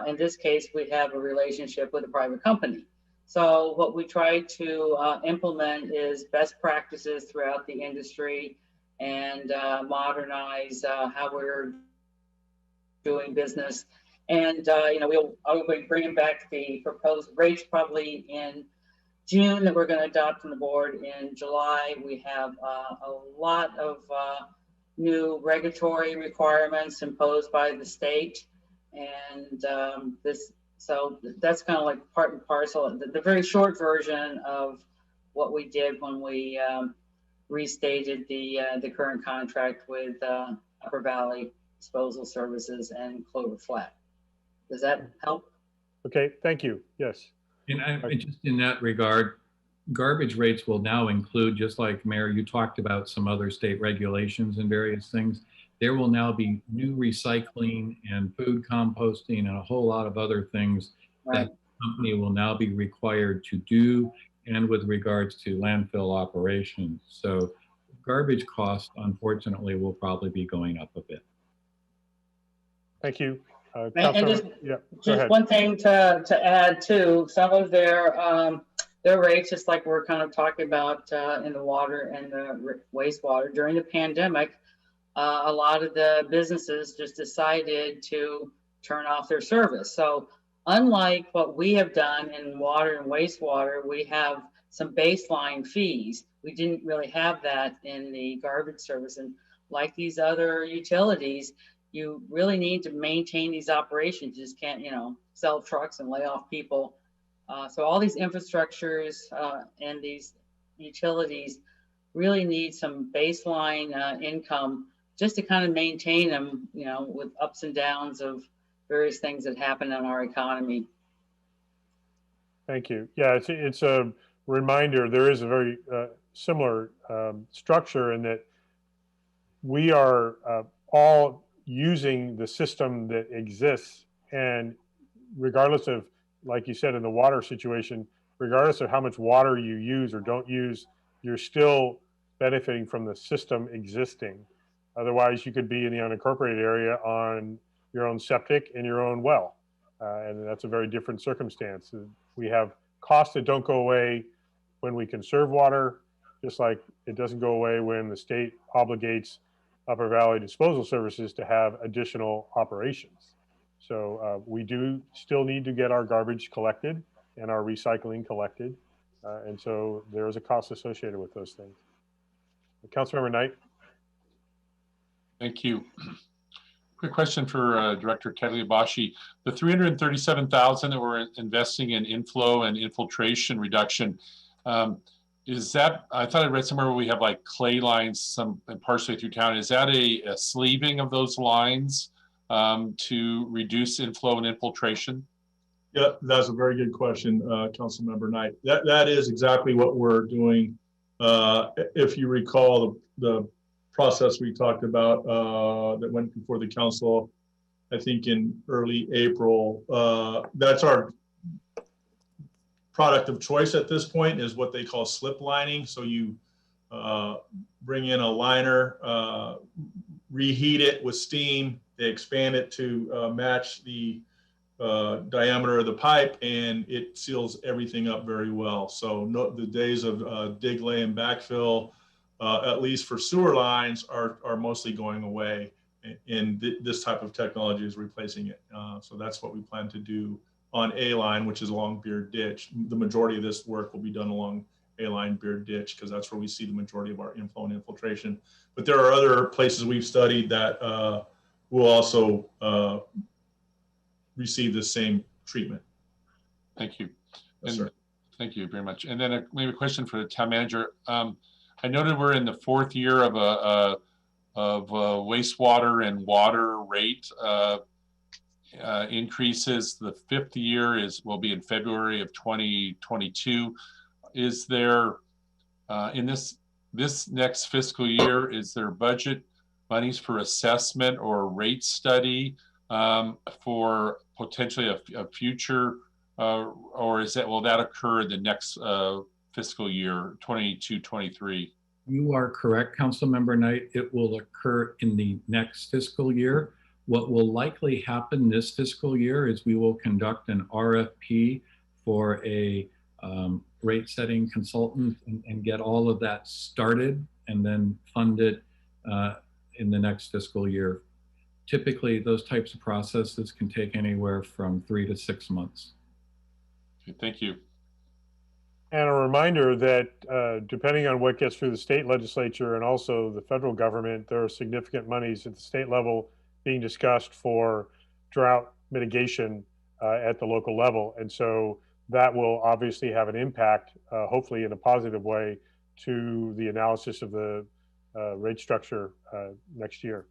E: in this case, we have a relationship with a private company. So what we try to implement is best practices throughout the industry and modernize how we're doing business. And you know, I'll be bringing back the proposed rates probably in June that we're going to adopt on the board. In July, we have a lot of new regulatory requirements imposed by the state, and so that's kind of like part and parcel. The very short version of what we did when we restated the current contract with Upper Valley Disposal Services and Clover Flat. Does that help?
A: Okay, thank you. Yes.
F: And just in that regard, garbage rates will now include, just like Mayor, you talked about some other state regulations and various things. There will now be new recycling and food composting and a whole lot of other things that the company will now be required to do, and with regards to landfill operations. So garbage costs, unfortunately, will probably be going up a bit.
A: Thank you.
E: And just
A: just
E: one thing to add too, some of their rates, just like we're kind of talking about in the water and the wastewater during the pandemic, a lot of the businesses just decided to turn off their service. So unlike what we have done in water and wastewater, we have some baseline fees. We didn't really have that in the garbage service. And like these other utilities, you really need to maintain these operations. You just can't, you know, sell trucks and lay off people. So all these infrastructures and these utilities really need some baseline income just to kind of maintain them, you know, with ups and downs of various things that happen in our economy.
A: Thank you. Yeah, it's a reminder. There is a very similar structure in that we are all using the system that exists, and regardless of, like you said, in the water situation, regardless of how much water you use or don't use, you're still benefiting from the system existing. Otherwise, you could be in the unincorporated area on your own septic and your own well. And that's a very different circumstance. We have costs that don't go away when we conserve water, just like it doesn't go away when the state obligates Upper Valley Disposal Services to have additional operations. So we do still need to get our garbage collected and our recycling collected. And so there is a cost associated with those things. Councilmember Knight.
C: Thank you. Quick question for Director Tagliabashi. The $337,000 that we're investing in inflow and infiltration reduction, is that, I thought I read somewhere where we have like clay lines partially through town. Is that a sleeving of those lines to reduce inflow and infiltration?
H: Yeah, that's a very good question, Councilmember Knight. That is exactly what we're doing. If you recall the process we talked about that went before the council, I think in early April, that's our product of choice at this point, is what they call slip lining. So you bring in a liner, reheat it with steam, they expand it to match the diameter of the pipe, and it seals everything up very well. So the days of dig, lay, and backfill, at least for sewer lines, are mostly going away, and this type of technology is replacing it. So that's what we plan to do on A line, which is along Beard Ditch. The majority of this work will be done along A line, Beard Ditch, because that's where we see the majority of our inflow and infiltration. But there are other places we've studied that will also receive the same treatment.
C: Thank you.
H: Yes, sir.
C: Thank you very much. And then maybe a question for the town manager. I noted we're in the 4th year of a wastewater and water rate increases. The 5th year will be in February of 2022. Is there in this next fiscal year, is there budget monies for assessment or rate study for potentially a future, or will that occur the next fiscal year, 22-23?
F: You are correct, Councilmember Knight. It will occur in the next fiscal year. What will likely happen this fiscal year is we will conduct an RFP for a rate setting consultant and get all of that started and then fund it in the next fiscal year. Typically, those types of processes can take anywhere from 3 to 6 months.
C: Okay, thank you.
A: And a reminder that depending on what gets through the state legislature and also the federal government, there are significant monies at the state level being discussed for drought mitigation at the local level. And so that will obviously have an impact, hopefully in a positive way, to the analysis of the rate structure next year.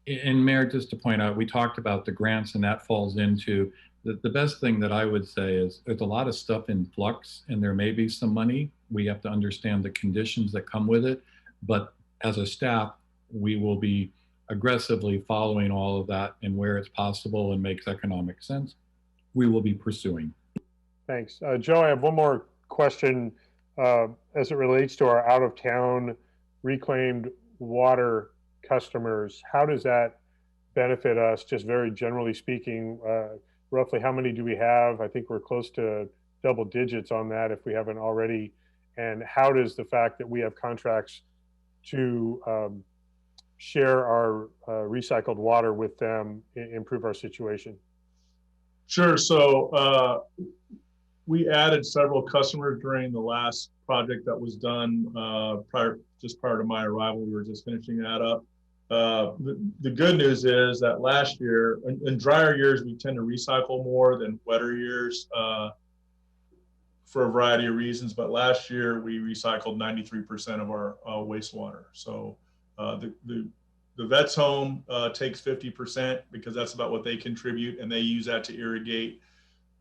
F: And Mayor, just to point out, we talked about the grants, and that falls into the best thing that I would say is there's a lot of stuff in flux, and there may be some money. We have to understand the conditions that come with it. But as a staff, we will be aggressively following all of that, and where it's possible and makes economic sense, we will be pursuing.
A: Thanks. Joe, I have one more question as it relates to our out-of-town reclaimed water customers. How does that benefit us, just very generally speaking? Roughly how many do we have? I think we're close to double digits on that if we haven't already. And how does the fact that we have contracts to share our recycled water with them improve our situation?
H: Sure. So we added several customers during the last project that was done prior to my arrival. We were just finishing that up. The good news is that last year, in drier years, we tend to recycle more than wetter years for a variety of reasons. But last year, we recycled 93% of our wastewater. So the vet's home takes 50% because that's about what they contribute, and they use that to irrigate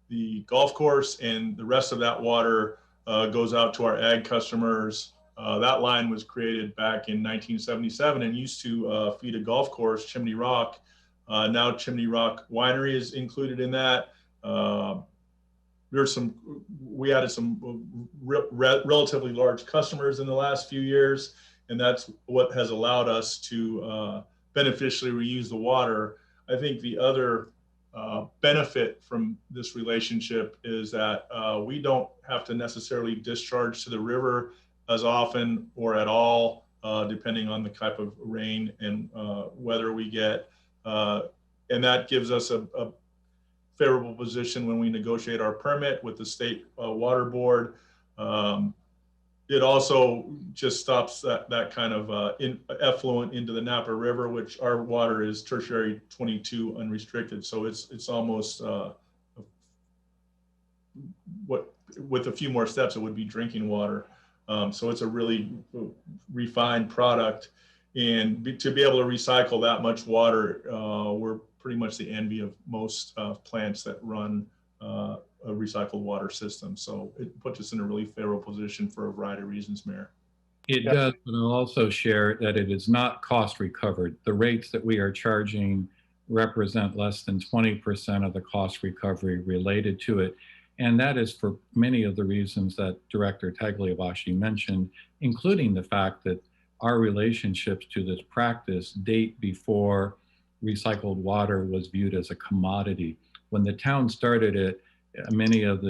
H: the golf course, and the rest of that water goes out to our ag customers. That line was created back in 1977 and used to feed a golf course, Chimney Rock. Now Chimney Rock Winery is included in that. We added some relatively large customers in the last few years, and that's what has allowed us to beneficially reuse the water. I think the other benefit from this relationship is that we don't have to necessarily discharge to the river as often or at all, depending on the type of rain and weather we get. And that gives us a favorable position when we negotiate our permit with the state water board. It also just stops that kind of effluent into the Napa River, which our water is tertiary 22 unrestricted. So it's almost what, with a few more steps, it would be drinking water. So it's a really refined product. And to be able to recycle that much water, we're pretty much the envy of most plants that run a recycled water system. So it puts us in a really favorable position for a variety of reasons, Mayor.
F: It does, but I'll also share that it is not cost recovered. The rates that we are charging represent less than 20% of the cost recovery related to it. And that is for many of the reasons that Director Tagliabashi mentioned, including the fact that our relationships to this practice date before recycled water was viewed as a commodity. When the town started it, many of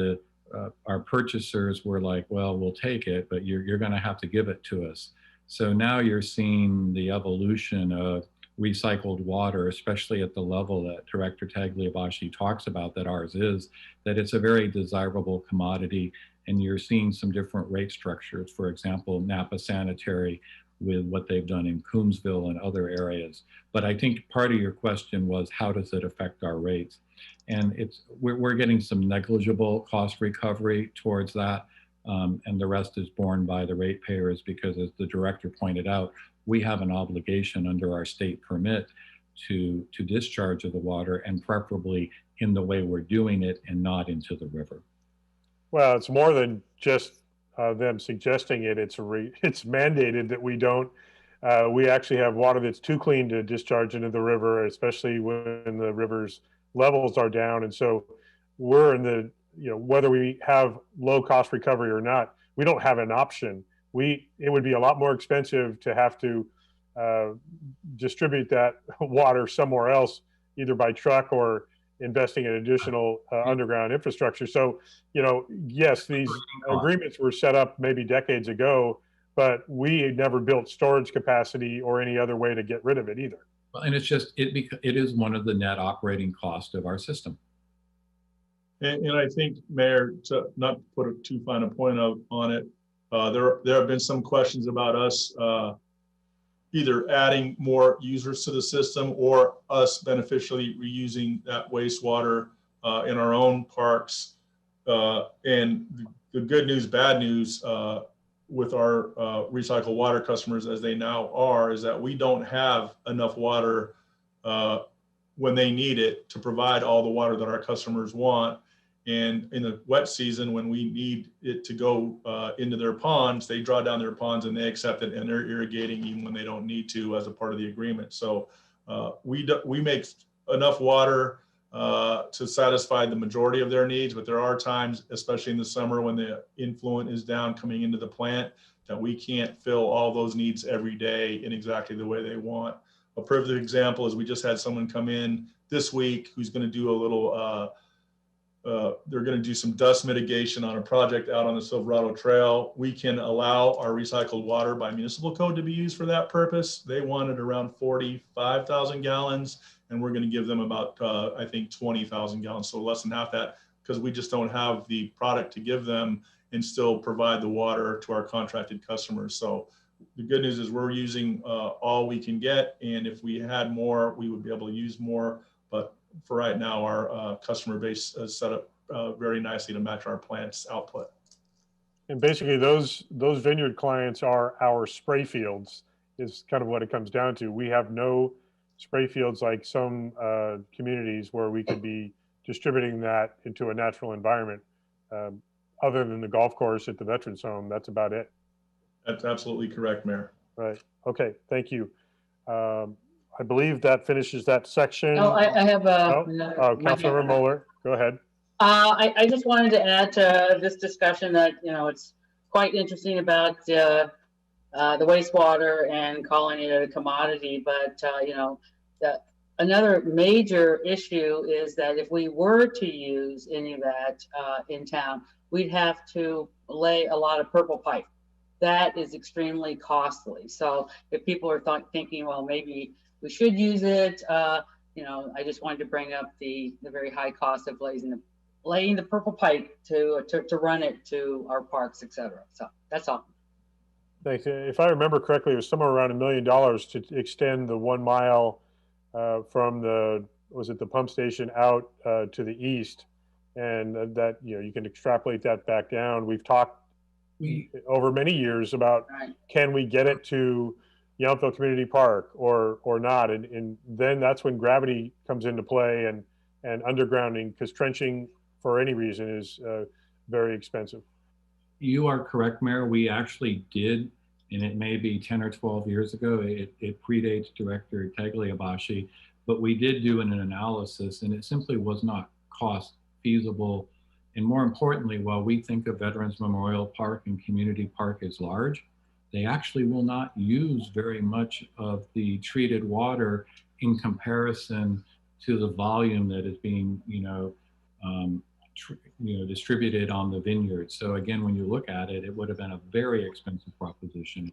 F: our purchasers were like, well, we'll take it, but you're going to have to give it to us. So now you're seeing the evolution of recycled water, especially at the level that Director Tagliabashi talks about that ours is, that it's a very desirable commodity. And you're seeing some different rate structures. For example, Napa Sanitary with what they've done in Coombsville and other areas. But I think part of your question was, how does it affect our rates? And we're getting some negligible cost recovery towards that. And the rest is borne by the ratepayers because, as the director pointed out, we have an obligation under our state permit to discharge of the water, and preferably in the way we're doing it and not into the river.
A: Well, it's more than just them suggesting it. It's mandated that we don't. We actually have water that's too clean to discharge into the river, especially when the river's levels are down. And so we're in the, whether we have low cost recovery or not, we don't have an option. It would be a lot more expensive to have to distribute that water somewhere else, either by truck or investing in additional underground infrastructure. So, yes, these agreements were set up maybe decades ago, but we had never built storage capacity or any other way to get rid of it either.
F: Well, and it is one of the net operating costs of our system.
H: And I think, Mayor, to not put a too fine a point on it, there have been some questions about us either adding more users to the system or us beneficially reusing that wastewater in our own parks. And the good news, bad news with our recycled water customers, as they now are, is that we don't have enough water when they need it to provide all the water that our customers want. And in the wet season, when we need it to go into their ponds, they draw down their ponds and they accept it, and they're irrigating even when they don't need to as a part of the agreement. So we make enough water to satisfy the majority of their needs, but there are times, especially in the summer when the influent is down coming into the plant, that we can't fill all those needs every day in exactly the way they want. A perfect example is we just had someone come in this week who's going to do a little they're going to do some dust mitigation on a project out on the Silverado Trail. We can allow our recycled water by municipal code to be used for that purpose. They wanted around 45,000 gallons, and we're going to give them about, I think, 20,000 gallons, so less than half that, because we just don't have the product to give them and still provide the water to our contracted customers. So the good news is we're using all we can get, and if we had more, we would be able to use more. But for right now, our customer base is set up very nicely to match our plant's output.
A: And basically those vineyard clients are our spray fields is kind of what it comes down to. We have no spray fields like some communities where we could be distributing that into a natural environment. Other than the golf course at the Veterans Home, that's about it.
H: That's absolutely correct, Mayor.
A: Right. Okay. Thank you. I believe that finishes that section.
E: Oh, I have a.
A: Councilmember Mueller, go ahead.
E: I just wanted to add to this discussion that, it's quite interesting about the wastewater and calling it a commodity. But, you know, another major issue is that if we were to use any of that in town, we'd have to lay a lot of purple pipe. That is extremely costly. So if people are thinking, well, maybe we should use it, you know, I just wanted to bring up the very high cost of laying the purple pipe to run it to our parks, et cetera. So that's all.
A: Thanks. If I remember correctly, it was somewhere around $1 million to extend the 1 mile from the pump station out to the east, and that, you know, you can extrapolate that back down. We've talked over many years about can we get it to Yountville Community Park or not, and then that's when gravity comes into play and undergrounding, because trenching for any reason is very expensive.
F: You are correct, Mayor. We actually did, and it may be 10 or 12 years ago. It predates Director Tagliabashi, but we did do an analysis, and it simply was not cost feasible. And more importantly, while we think of Veterans Memorial Park and Community Park as large, they actually will not use very much of the treated water in comparison to the volume that is being, distributed on the vineyard. So again, when you look at it, it would have been a very expensive proposition.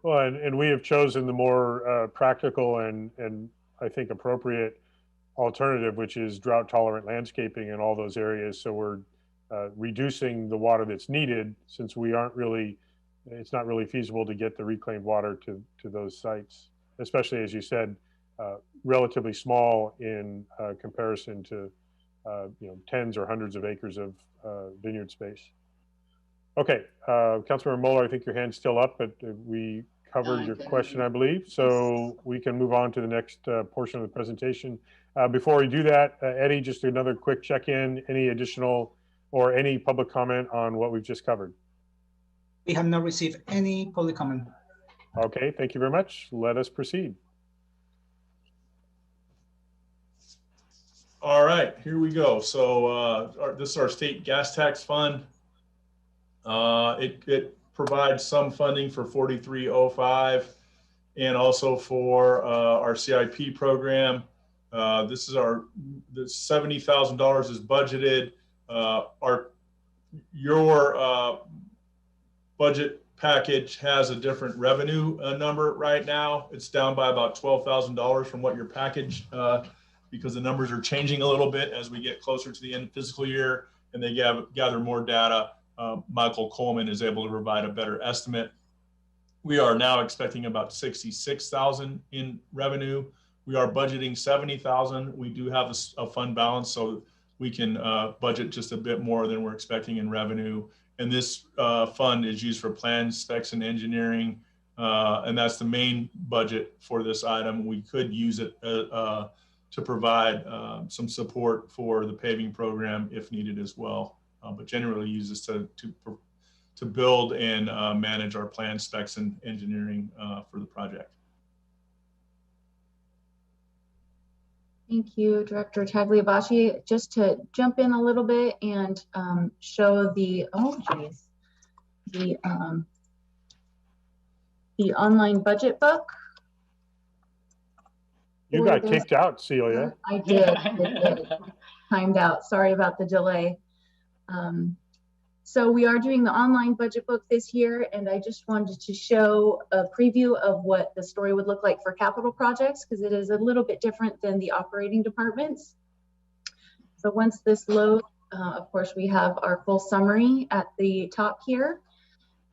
A: Well, and we have chosen the more practical and I think appropriate alternative, which is drought tolerant landscaping in all those areas. So we're reducing the water that's needed, since it's not really feasible to get the reclaimed water to those sites, especially, as you said, relatively small in comparison to tens or hundreds of acres of vineyard space. Okay, Councilmember Mueller, I think your hand's still up, but we covered your question, I believe. So we can move on to the next portion of the presentation. Before we do that, Eddie, just another quick check-in, any additional or any public comment on what we've just covered?
B: We have not received any public comment.
A: Okay, thank you very much. Let us proceed.
H: All right, here we go. So this is our state gas tax fund. It provides some funding for 4305 and also for our CIP program. This is the $70,000 is budgeted. Your budget package has a different revenue number right now. It's down by about $12,000 from what your package, because the numbers are changing a little bit as we get closer to the end of the fiscal year and they gather more data. Michael Coleman is able to provide a better estimate. We are now expecting about 66,000 in revenue. We are budgeting 70,000. We do have a fund balance, so we can budget just a bit more than we're expecting in revenue. And this fund is used for plan, specs, and engineering, and that's the main budget for this item. We could use it to provide some support for the paving program if needed as well, but generally use this to build and manage our plan, specs, and engineering for the project.
G: Thank you, Director Tagliabashi. Just to jump in a little bit and show the online budget book.
A: You got kicked out, Celia.
G: I did. Timed out. Sorry about the delay. So we are doing the online budget book this year, and I just wanted to show a preview of what the story would look like for capital projects, because it is a little bit different than the operating departments. So once this loads, of course, we have our full summary at the top here,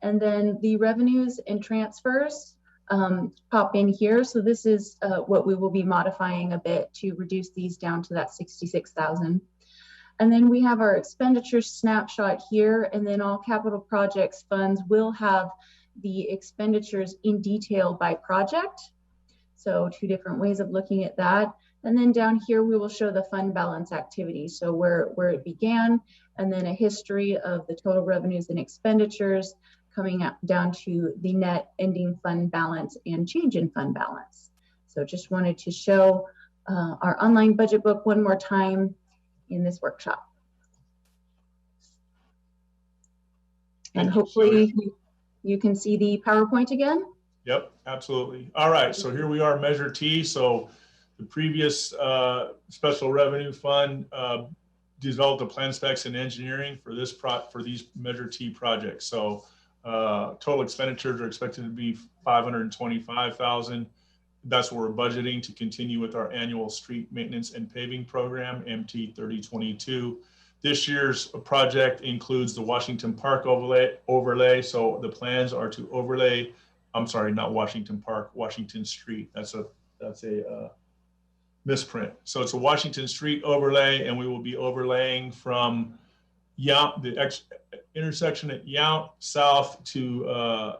G: and then the revenues and transfers pop in here. So this is what we will be modifying a bit to reduce these down to that 66,000. And then we have our expenditure snapshot here, and then all capital projects funds will have the expenditures in detail by project. So two different ways of looking at that. And then down here, we will show the fund balance activity. So where it began, and then a history of the total revenues and expenditures coming up down to the net ending fund balance and change in fund balance. So just wanted to show our online budget book one more time in this workshop. And hopefully You can see the PowerPoint again.
H: Yep, absolutely. All right, so here we are, Measure T. So the previous special revenue fund developed a plan, specs, and engineering for this for these Measure T projects. So total expenditures are expected to be $525,000. That's what we're budgeting to continue with our annual street maintenance and paving program, MT 3022. This year's project includes the Washington Park overlay. So the plans are to overlay, I'm sorry, not Washington Park, Washington Street. That's a misprint. So it's a Washington Street overlay, and we will be overlaying from Yount, the intersection at Yount south to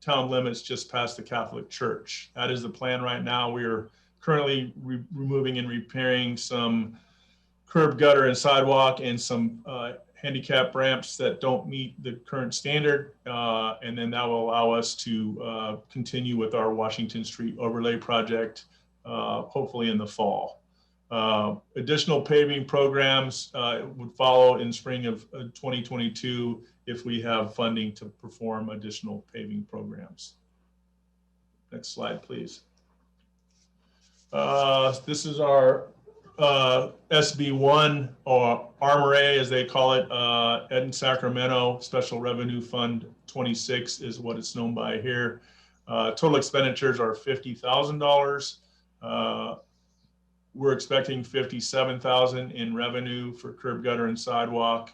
H: town limits just past the Catholic Church. That is the plan right now. We are currently removing and repairing some curb, gutter, and sidewalk, and some handicap ramps that don't meet the current standard. And then that will allow us to continue with our Washington Street overlay project, hopefully in the fall. Additional paving programs would follow in spring of 2022 if we have funding to perform additional paving programs. Next slide, please. This is our SB1, or Armor A, as they call it, in Sacramento, Special Revenue Fund 26 is what it's known by here. Total expenditures are $50,000. We're expecting $57,000 in revenue for curb, gutter, and sidewalk.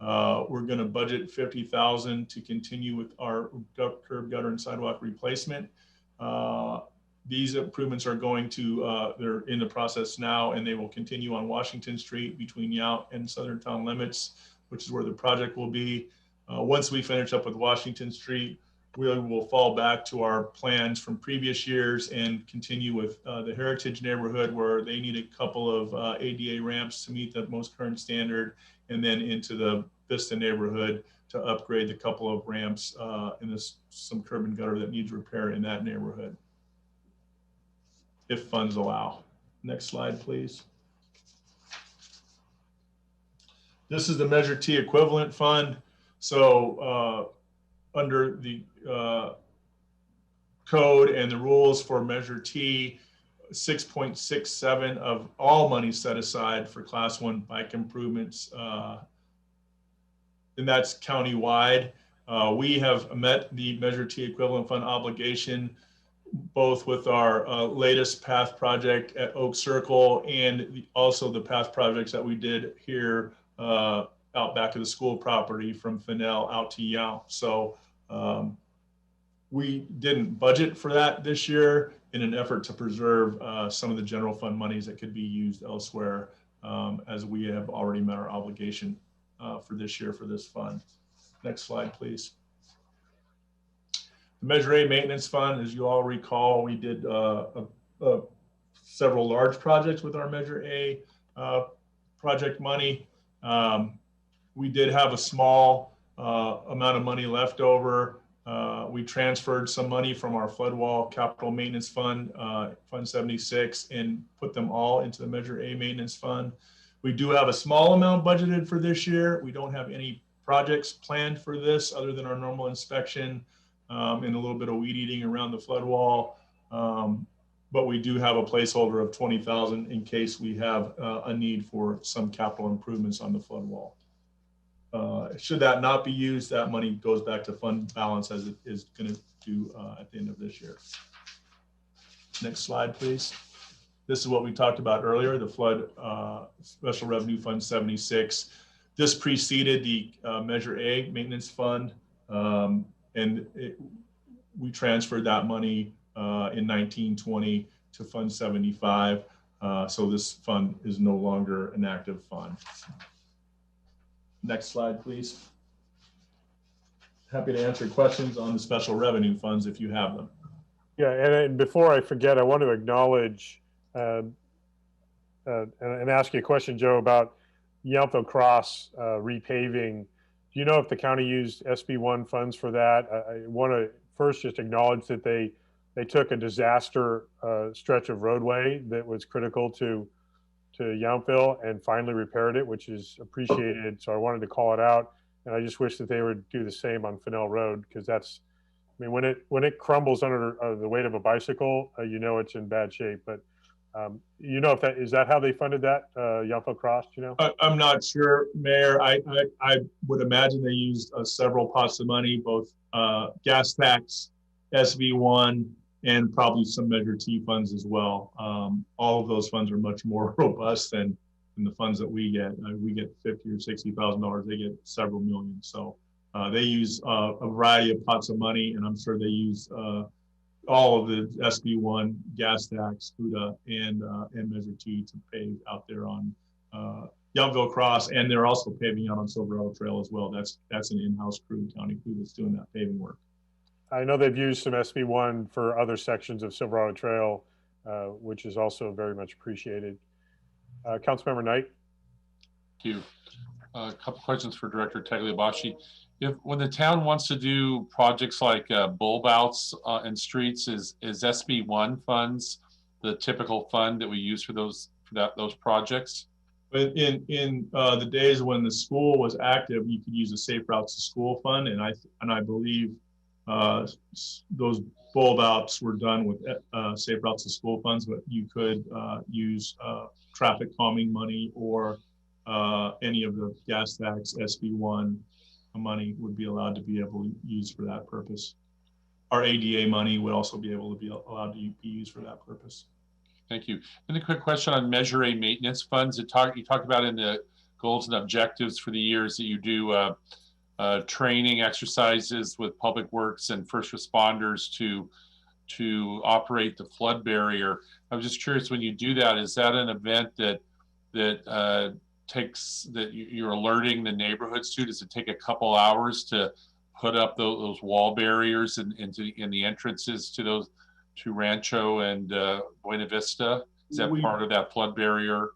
H: We're going to budget $50,000 to continue with our curb, gutter, and sidewalk replacement. These improvements are going to, they're in the process now, and they will continue on Washington Street between Yount and Southern Town Limits, which is where the project will be. Once we finish up with Washington Street, we will fall back to our plans from previous years and continue with the Heritage neighborhood, where they need a couple of ADA ramps to meet the most current standard, and then into the Vista neighborhood to upgrade the couple of ramps and some curb and gutter that needs repair in that neighborhood, if funds allow. Next slide, please. This is the Measure T equivalent fund. So under the code and the rules for Measure T, 6.67 of all money set aside for Class 1 bike improvements, and that's countywide. We have met the Measure T equivalent fund obligation, both with our latest path project at Oak Circle and also the path projects that we did here out back of the school property from Fennell out to Yount. So we didn't budget for that this year in an effort to preserve some of the general fund monies that could be used elsewhere, as we have already met our obligation for this year for this fund. Next slide, please. The Measure A maintenance fund, as you all recall, we did several large projects with our Measure A project money. We did have a small amount of money left over. We transferred some money from our flood wall capital maintenance fund, Fund 76, and put them all into the Measure A maintenance fund. We do have a small amount budgeted for this year. We don't have any projects planned for this other than our normal inspection and a little bit of weed eating around the flood wall. But we do have a placeholder of $20,000 in case we have a need for some capital improvements on the flood wall. Should that not be used, that money goes back to fund balance, as it is going to do at the end of this year. Next slide, please. This is what we talked about earlier, the flood special revenue fund 76. This preceded the Measure A maintenance fund, and we transferred that money in 1920 to Fund 75. So this fund is no longer an active fund. Next slide, please. Happy to answer questions on the special revenue funds if you have them.
A: Yeah, and before I forget, I want to acknowledge and ask you a question, Joe, about Yountville Cross repaving. Do you know if the county used SB1 funds for that? I want to first just acknowledge that they took a disaster stretch of roadway that was critical to Yountville and finally repaired it, which is appreciated. So I wanted to call it out, and I just wish that they would do the same on Fennell Road, because that's mean, when it crumbles under the weight of a bicycle, you know it's in bad shape. But you know, if that is that how they funded that Yountville Cross? You know,
H: I'm not sure, Mayor. I would imagine they used several pots of money, both gas tax, SV1, and probably some Measure T funds as well. All of those funds are much more robust than the funds that we get. We get $50,000 or $60,000. They get several million. So they use a variety of pots of money, and I'm sure they use all of the SB1, gas tax, FUTA, and Measure T to pave out there on Yountville Cross, and they're also paving out on Silverado Trail as well. That's an in-house crew, county crew, that's doing that paving work.
A: I know they've used some SB1 for other sections of Silverado Trail, which is also very much appreciated. Councilmember Knight.
C: Thank you. A couple questions for Director Tagliabashi. When the town wants to do projects like bulb outs and streets, is SB1 funds the typical fund that we use for those projects?
H: But in the days when the school was active, you could use a Safe Routes to School fund, and I believe those bulb outs were done with Safe Routes to School funds, but you could use traffic calming money or any of the gas tax SB1 money would be allowed to be able to use for that purpose. Our ADA money would also be able to be allowed to be used for that purpose.
C: Thank you. And a quick question on Measure A maintenance funds. You talked about in the goals and objectives for the years that you do training exercises with public works and first responders to operate the flood barrier. I was just curious, when you do that, is that an event that you're alerting the neighborhoods to? Does it take a couple hours to put up those wall barriers in the entrances to Rancho and Buena Vista? Is that part of that flood barrier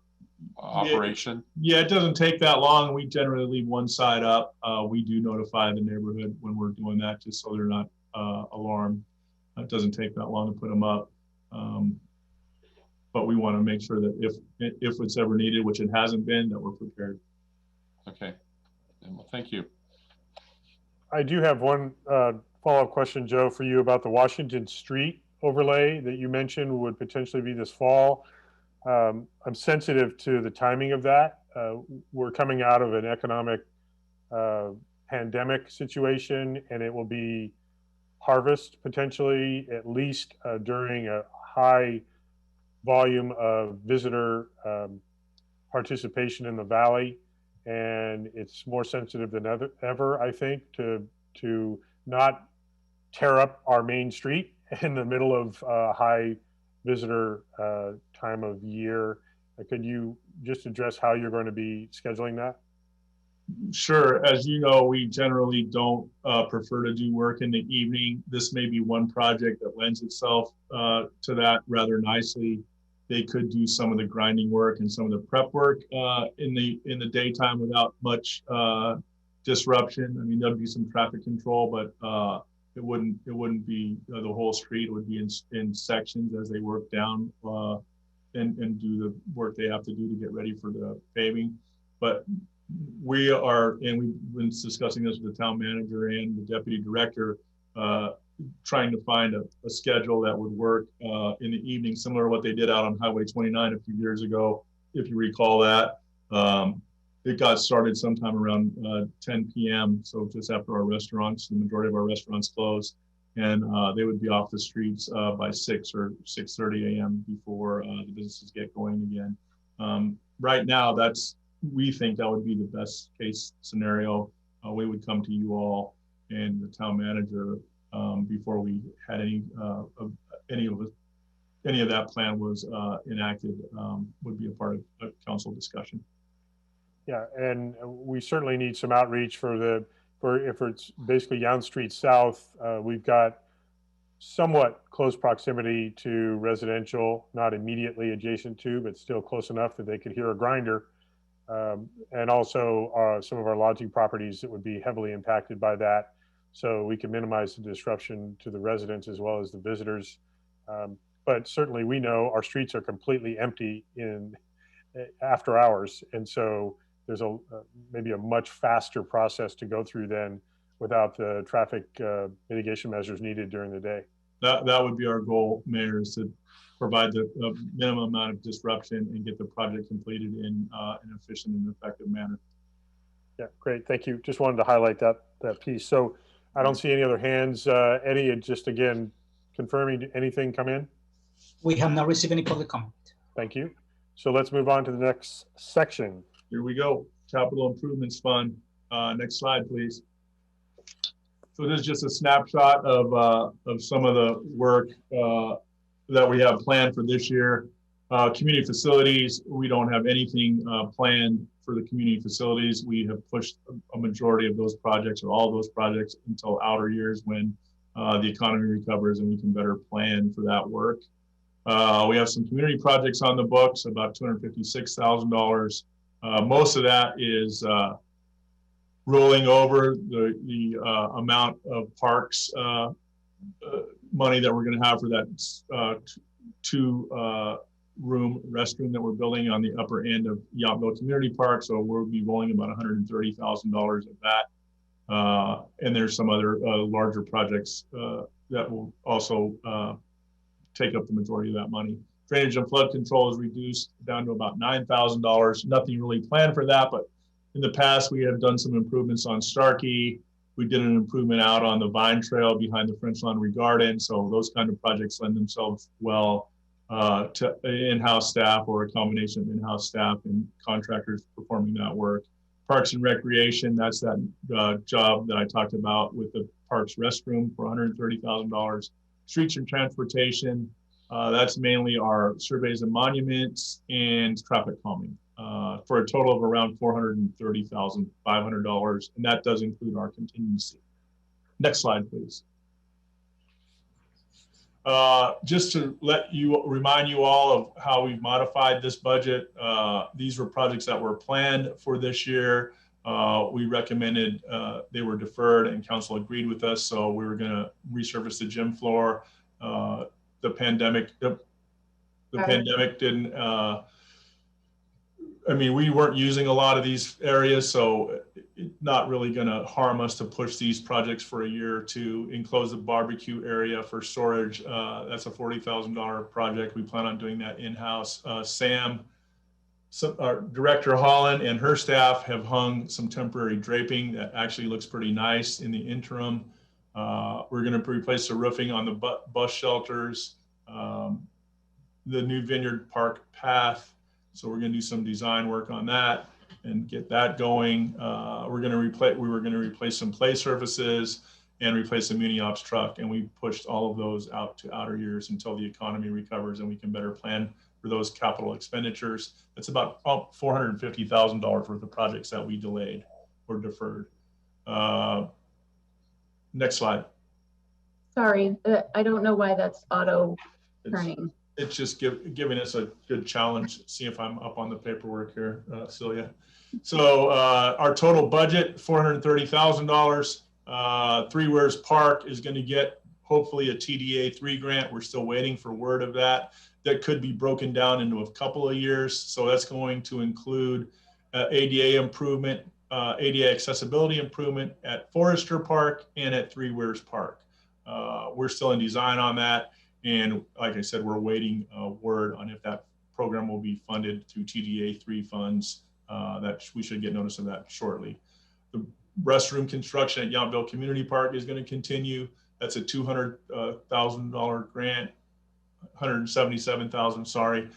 C: operation?
H: Yeah, it doesn't take that long. We generally leave one side up. We do notify the neighborhood when we're doing that, just so they're not alarmed. It doesn't take that long to put them up. But we want to make sure that if it's ever needed, which it hasn't been, that we're prepared.
C: Okay. Well, thank you.
A: I do have one follow-up question, Joe, for you about the Washington Street overlay that you mentioned would potentially be this fall. I'm sensitive to the timing of that. We're coming out of an economic pandemic situation, and it will be harvest potentially, at least during a high volume of visitor participation in the valley, and it's more sensitive than ever, I think, to not tear up our main street in the middle of high visitor time of year. Could you just address how you're going to be scheduling that?
H: Sure. As you know, we generally don't prefer to do work in the evening. This may be one project that lends itself to that rather nicely. They could do some of the grinding work and some of the prep work in the daytime without much disruption. I mean, there'd be some traffic control, but it wouldn't be the whole street. It would be in sections as they work down and do the work they have to do to get ready for the paving. But we've been discussing this with the town manager and the deputy director, trying to find a schedule that would work in the evening, similar to what they did out on Highway 29 a few years ago, if you recall that. It got started sometime around 10 p.m., so just after our restaurants, the majority of our restaurants closed, and they would be off the streets by 6 or 6:30 a.m. before the businesses get going again. Right now, we think that would be the best case scenario. We would come to you all and the town manager before we had any of that plan was enacted, would be a part of council discussion.
A: Yeah, and we certainly need some outreach for if it's basically Younts Street South. We've got somewhat close proximity to residential, not immediately adjacent to, but still close enough that they could hear a grinder. And also some of our lodging properties that would be heavily impacted by that. So we can minimize the disruption to the residents as well as the visitors. But certainly we know our streets are completely empty after hours. And so there's maybe a much faster process to go through then without the traffic mitigation measures needed during the day.
H: That would be our goal, Mayor, is to provide the minimum amount of disruption and get the project completed in an efficient and effective manner.
A: Yeah, great. Thank you. Just wanted to highlight that piece. So I don't see any other hands. Eddie, just again, confirming, anything come in?
B: We have not received any public comment.
A: Thank you. So let's move on to the next section.
H: Here we go. Capital Improvements Fund. Next slide, please. So this is just a snapshot of some of the work that we have planned for this year. Community facilities, we don't have anything planned for the community facilities. We have pushed a majority of those projects, or all of those projects, until outer years when the economy recovers and we can better plan for that work. We have some community projects on the books, about $256,000. Most of that is rolling over the amount of parks money that we're going to have for that two-room restroom that we're building on the upper end of Yountville Community Park. So we'll be rolling about $130,000 of that. And there's some other larger projects that will also take up the majority of that money. Drainage and flood control is reduced down to about $9,000. Nothing really planned for that, but in the past we have done some improvements on Starkey. We did an improvement out on the Vine Trail behind the French Laundry Garden. So those kind of projects lend themselves well to in-house staff, or a combination of in-house staff and contractors performing that work. Parks and Recreation, that's that job that I talked about with the parks restroom for $130,000. Streets and Transportation, that's mainly our surveys and monuments and traffic calming, for a total of around $430,500, and that does include our contingency. Next slide, please. Just to remind you all of how we've modified this budget. These were projects that were planned for this year. We recommended they were deferred, and council agreed with us, so we were going to resurface the gym floor. The pandemic didn't, I mean, we weren't using a lot of these areas, so it's not really going to harm us to push these projects for a year or two. Enclose the barbecue area for storage. That's a $40,000 project. We plan on doing that in-house. Our Director Holland and her staff have hung some temporary draping that actually looks pretty nice in the interim. We're going to replace the roofing on the bus shelters, the new Vineyard Park path. So we're going to do some design work on that and get that going. We were going to replace some play surfaces and replace the muni ops truck. And we pushed all of those out to outer years until the economy recovers and we can better plan for those capital expenditures. That's about $450,000 worth of projects that we delayed or deferred. Next slide.
G: Sorry, I don't know why that's auto turning.
H: It's just giving us a good challenge. See if I'm up on the paperwork here, Celia. So our total budget, $430,000. Three Wares Park is going to get hopefully a TDA 3 grant. We're still waiting for word of that. That could be broken down into a couple of years. So that's going to include ADA improvement, ADA accessibility improvement at Forester Park and at Three Wares Park. We're still in design on that. And like I said, we're waiting word on if that program will be funded through TDA 3 funds. That we should get notice of that shortly. The restroom construction at Yountville Community Park is going to continue. That's a $200,000 grant, $177,000, sorry.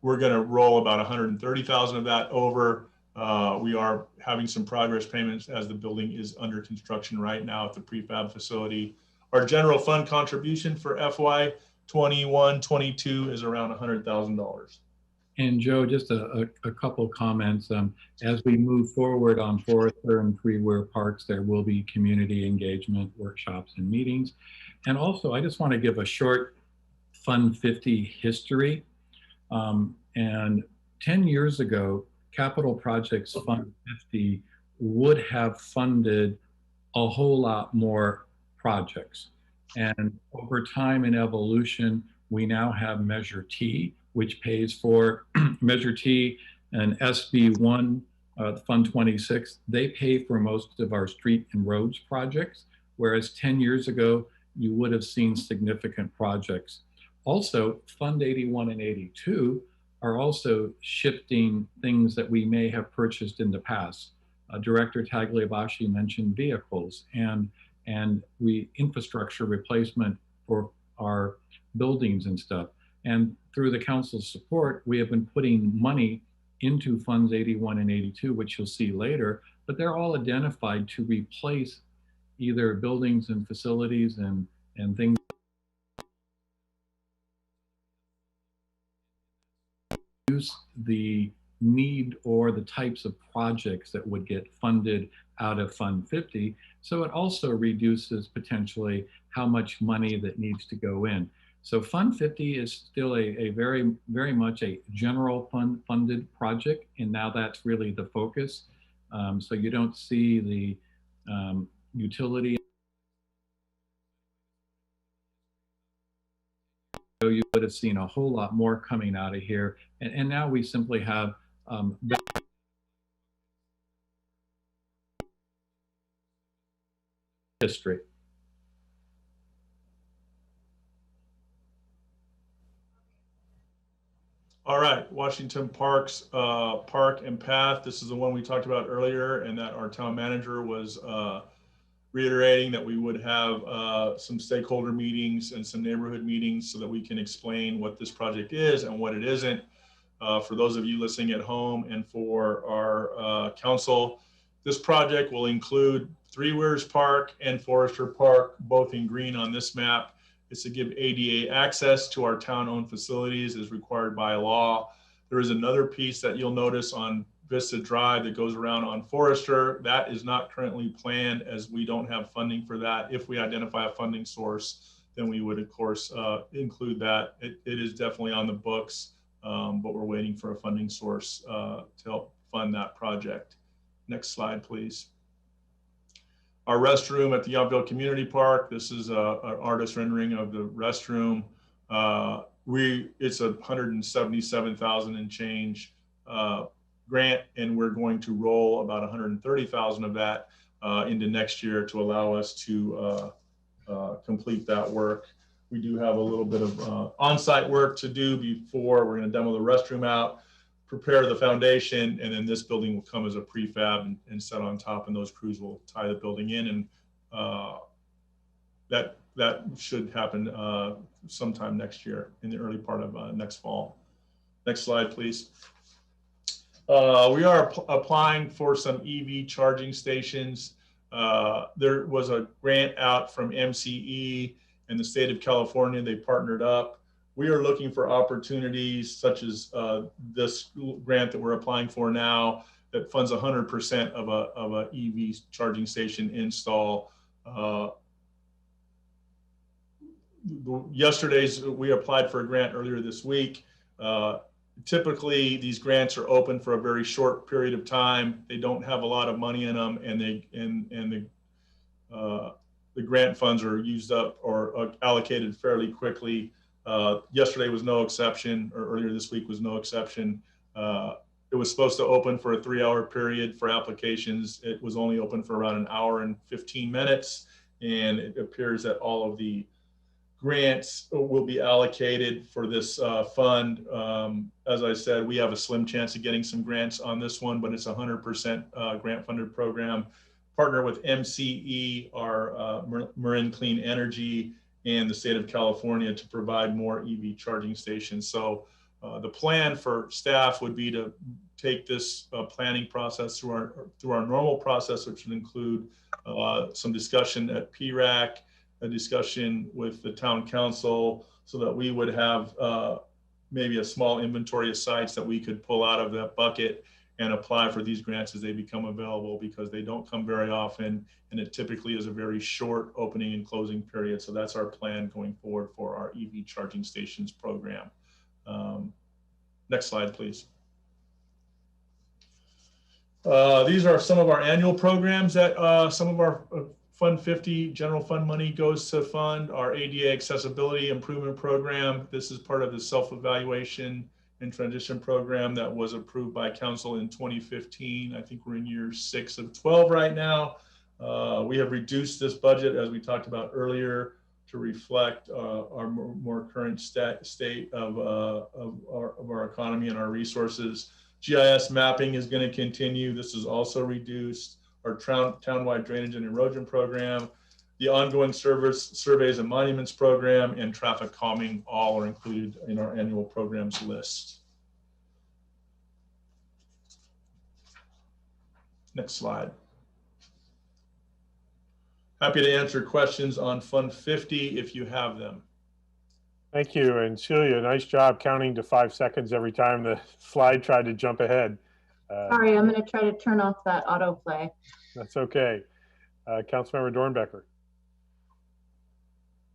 H: We're going to roll about $130,000 of that over. We are having some progress payments as the building is under construction right now at the prefab facility. Our general fund contribution for FY 21-22 is around $100,000.
F: And Joe, just a couple comments. As we move forward on Forester and Three Wares Parks, there will be community engagement workshops and meetings. And also, I just want to give a short Fund 50 history. And 10 years ago, Capital Projects Fund 50 would have funded a whole lot more projects. And over time and evolution, we now have Measure T, which pays for Measure T and SB1 Fund 26, they pay for most of our street and roads projects, whereas 10 years ago, you would have seen significant projects. Also, Fund 81 and 82 are also shifting things that we may have purchased in the past. Director Tagliabashi mentioned vehicles and infrastructure replacement for our buildings and stuff. And through the council's support, we have been putting money into Funds 81 and 82, which you'll see later, but they're all identified to replace either buildings and facilities and things. Use the need or the types of projects that would get funded out of Fund 50. So it also reduces potentially how much money that needs to go in. So Fund 50 is still a very, very much a general funded project, and now that's really the focus. So you don't see the utility. You would have seen a whole lot more coming out of here, and now we simply have history.
H: All right, Washington Parks, Park and Path. This is the one we talked about earlier, and that our town manager was reiterating that we would have some stakeholder meetings and some neighborhood meetings so that we can explain what this project is and what it isn't. For those of you listening at home and for our council, this project will include Three Weirs Park and Forester Park, both in green on this map. It's to give ADA access to our town-owned facilities as required by law. There is another piece that you'll notice on Vista Drive that goes around on Forester. That is not currently planned, as we don't have funding for that. If we identify a funding source, then we would of course include that. It is definitely on the books, but we're waiting for a funding source to help fund that project. Next slide, please. Our restroom at the Yountville Community Park. This is an artist rendering of the restroom. It's a $177,000 and change grant, and we're going to roll about 130,000 of that into next year to allow us to complete that work. We do have a little bit of on-site work to do before we're going to demo the restroom out, prepare the foundation, and then this building will come as a prefab and set on top, and those crews will tie the building in, and that should happen sometime next year, in the early part of next fall. Next slide, please. We are applying for some EV charging stations. There was a grant out from MCE and the state of California. They partnered up. We are looking for opportunities such as this grant that we're applying for now that funds 100% of a EV charging station install. We applied for a grant earlier this week. Typically, these grants are open for a very short period of time. They don't have a lot of money in them, and the grant funds are used up or allocated fairly quickly. Yesterday was no exception, or earlier this week was no exception. It was supposed to open for a 3-hour period for applications. It was only open for around an hour and 15 minutes, and it appears that all of the grants will be allocated for this fund. As I said, we have a slim chance of getting some grants on this one, but it's a 100% grant funded program. Partner with MCE, our Marin Clean Energy, and the state of California to provide more EV charging stations. So the plan for staff would be to take this planning process through our normal process, which would include some discussion at PRAC, a discussion with the town council, so that we would have maybe a small inventory of sites that we could pull out of that bucket and apply for these grants as they become available, because they don't come very often, and it typically is a very short opening and closing period. So that's our plan going forward for our EV charging stations program. Next slide, please. These are some of our annual programs that some of our Fund 50 general fund money goes to fund. Our ADA accessibility improvement program. This is part of the self-evaluation and Transition Program that was approved by council in 2015. I think we're in year 6 of 12 right now. We have reduced this budget, as we talked about earlier, to reflect our more current state of our economy and our resources. GIS mapping is going to continue. This is also reduced. Our townwide drainage and erosion program, the ongoing surveys and monuments program, and traffic calming all are included in our annual programs list. Next slide. Happy to answer questions on Fund 50 if you have them.
A: Thank you. And Celia, nice job counting to 5 seconds every time the slide tried to jump ahead.
G: Sorry, I'm going to try to turn off that autoplay.
A: That's okay. Councilmember Dornbecker.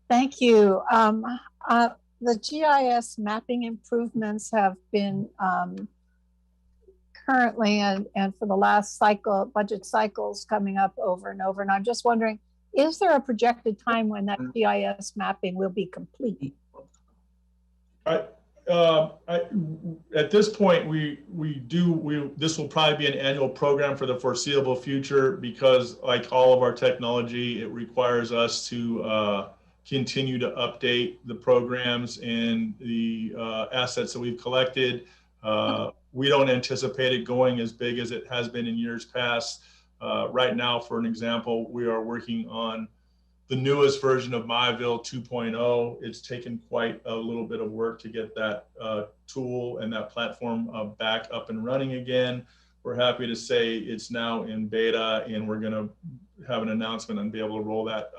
D: Thank you. The GIS mapping improvements have been currently and for the last cycle, budget cycles coming up over and over. And I'm just wondering, is there a projected time when that GIS mapping will be complete?
H: At this point, this will probably be an annual program for the foreseeable future because, like all of our technology, it requires us to continue to update the programs and the assets that we've collected. We don't anticipate it going as big as it has been in years past. Right now, for an example, we are working on the newest version of Myville 2.0. It's taken quite a little bit of work to get that tool and that platform back up and running again. We're happy to say it's now in beta, and we're going to have an announcement and be able to roll that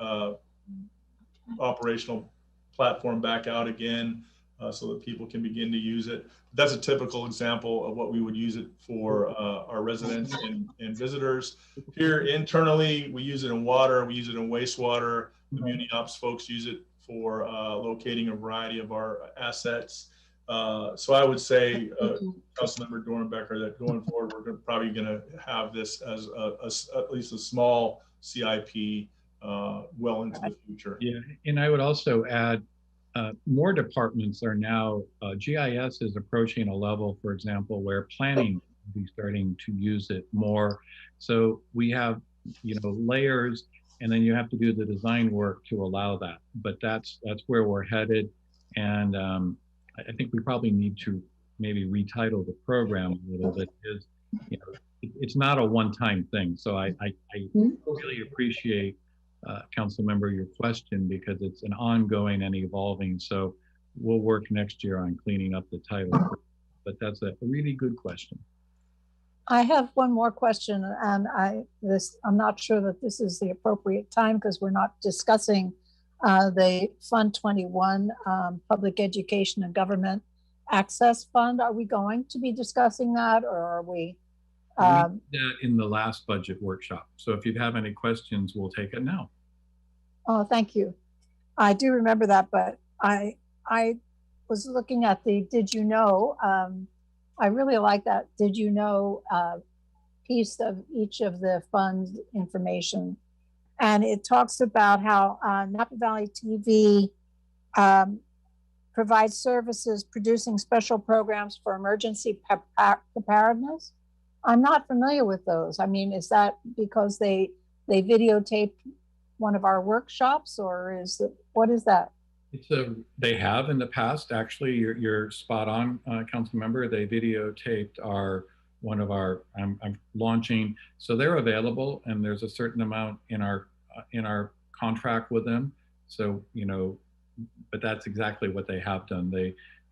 H: operational platform back out again so that people can begin to use it. That's a typical example of what we would use it for our residents and visitors. Here internally, we use it in water, we use it in wastewater. The Community Ops folks use it for locating a variety of our assets. So I would say, Councilmember Dornbecker, that going forward, we're probably going to have this as at least a small CIP well into the future.
F: Yeah, and I would also add, more departments are now, GIS is approaching a level, for example, where planning will be starting to use it more. So we have, layers, and then you have to do the design work to allow that. But that's where we're headed. And I think we probably need to maybe retitle the program a little bit. It's not a one-time thing. So I really appreciate Council Member, your question, because it's an ongoing and evolving. So we'll work next year on cleaning up the title, but that's a really good question.
D: I have one more question, and I'm not sure that this is the appropriate time because we're not discussing the Fund 21 Public Education and Government Access Fund. Are we going to be discussing that, or are we?
F: We did that in the last budget workshop. So if you have any questions, we'll take it now.
D: Oh, thank you. I do remember that, but I was looking at the Did You Know? I really like that Did You Know piece of each of the fund information. And it talks about how Napa Valley TV provides services producing special programs for emergency preparedness. I'm not familiar with those. I mean, is that because they videotaped one of our workshops, or what is that?
F: They have in the past. Actually, you're spot on, Council Member. They videotaped one of our I'm launching, so they're available, and there's a certain amount in our contract with them. So but that's exactly what they have done.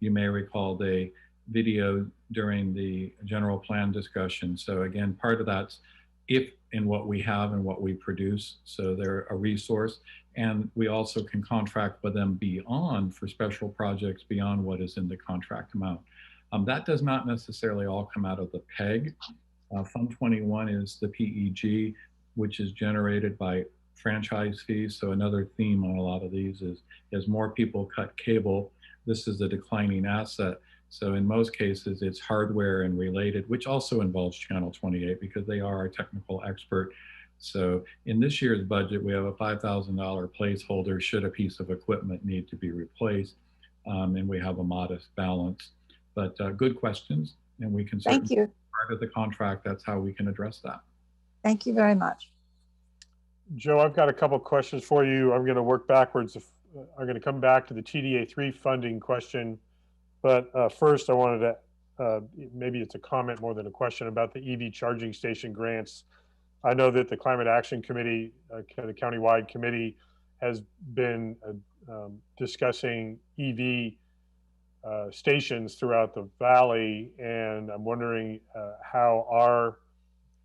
F: You may recall they video during the general plan discussion. So again, part of that's if in what we have and what we produce. So they're a resource, and we also can contract with them beyond for special projects beyond what is in the contract amount. That does not necessarily all come out of the PEG. Fund 21 is the PEG, which is generated by franchise fees. So another theme on a lot of these is as more people cut cable, this is a declining asset. So in most cases, it's hardware and related, which also involves Channel 28 because they are our technical expert. So in this year's budget, we have a $5,000 placeholder should a piece of equipment need to be replaced, and we have a modest balance. But good questions, and we can
D: Thank
F: certainly,
D: you.
F: part of the contract, that's how we can address that.
D: Thank you very much.
A: Joe, I've got a couple questions for you. I'm going to work backwards. I'm going to come back to the TDA3 funding question. But first, I wanted to, maybe it's a comment more than a question about the EV charging station grants. I know that the Climate Action Committee, the countywide committee, has been discussing EV stations throughout the valley. And I'm wondering how our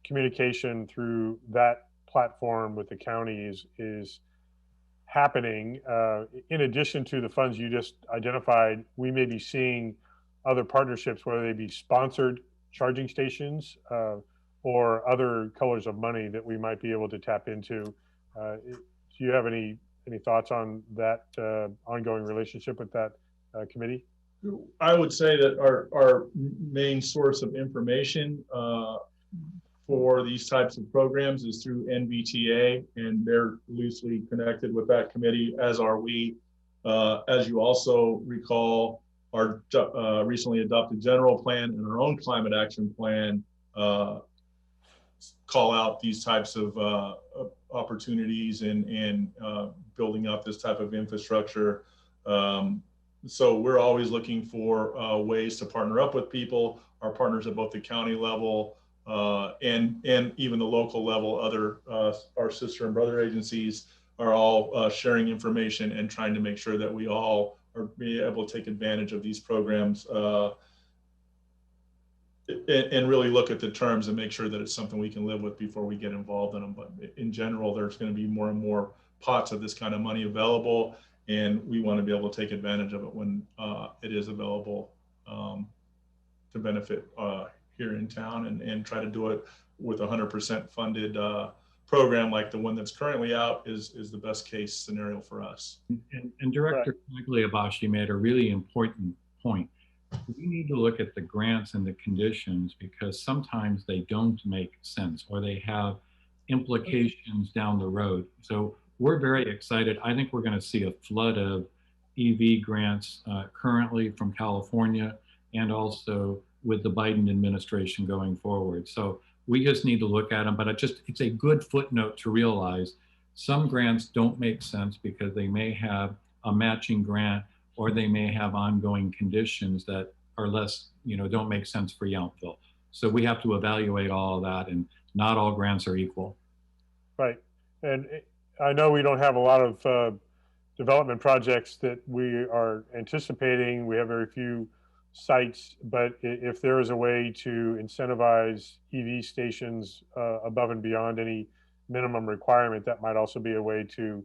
A: communication through that platform with the county is happening. In addition to the funds you just identified, we may be seeing other partnerships, whether they be sponsored charging stations or other colors of money that we might be able to tap into. Do you have any thoughts on that ongoing relationship with that committee?
H: I would say that our main source of information for these types of programs is through NVTA, and they're loosely connected with that committee, as are we. As you also recall, our recently adopted general plan and our own climate action plan call out these types of opportunities and building up this type of infrastructure. So we're always looking for ways to partner up with people, our partners at both the county level, and even the local level. Other our sister and brother agencies are all sharing information and trying to make sure that we all are be able to take advantage of these programs and really look at the terms and make sure that it's something we can live with before we get involved in them. But in general, there's going to be more and more pots of this kind of money available, and we want to be able to take advantage of it when it is available to benefit here in town, and try to do it with 100% funded program like the one that's currently out is the best case scenario for us.
F: And Director Tagliabashi made a really important point. We need to look at the grants and the conditions, because sometimes they don't make sense or they have implications down the road. So we're very excited. I think we're going to see a flood of EV grants currently from California, and also with the Biden administration going forward. So we just need to look at them, but it's a good footnote to realize some grants don't make sense because they may have a matching grant, or they may have ongoing conditions that are less, don't make sense for Yountville. So we have to evaluate all of that, and not all grants are equal.
A: Right. And I know we don't have a lot of development projects that we are anticipating. We have very few sites, but if there is a way to incentivize EV stations above and beyond any minimum requirement, that might also be a way to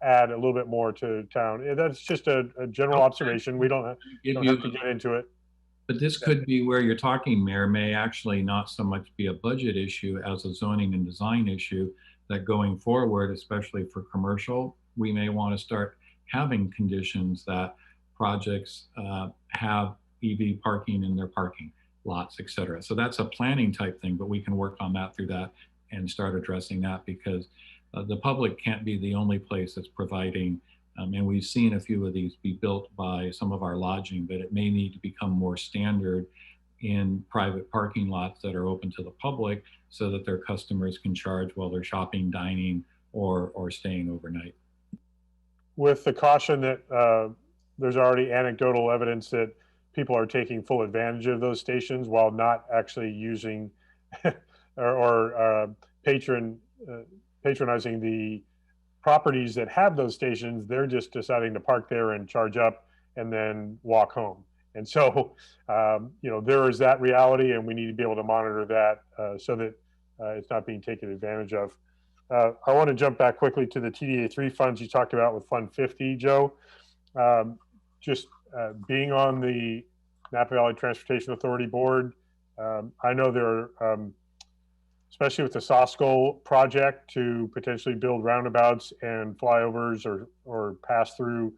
A: add a little bit more to town. That's just a general observation. We don't have to get into it.
F: But this could be where you're talking, Mayor, may actually not so much be a budget issue as a zoning and design issue, that going forward, especially for commercial, we may want to start having conditions that projects have EV parking in their parking lots, et cetera. So that's a planning type thing, but we can work on that through that and start addressing that, because the public can't be the only place that's providing, and we've seen a few of these be built by some of our lodging, but it may need to become more standard in private parking lots that are open to the public, so that their customers can charge while they're shopping, dining, or staying overnight. With
A: the caution that there's already anecdotal evidence that people are taking full advantage of those stations while not actually using or patronizing the properties that have those stations. They're just deciding to park there and charge up and then walk home. And so, there is that reality, and we need to be able to monitor that so that it's not being taken advantage of. I want to jump back quickly to the TDA3 funds you talked about with Fund 50, Joe. Being on the Napa Valley Transportation Authority Board, I know there are, especially with the Sosco project, to potentially build roundabouts and flyovers or pass through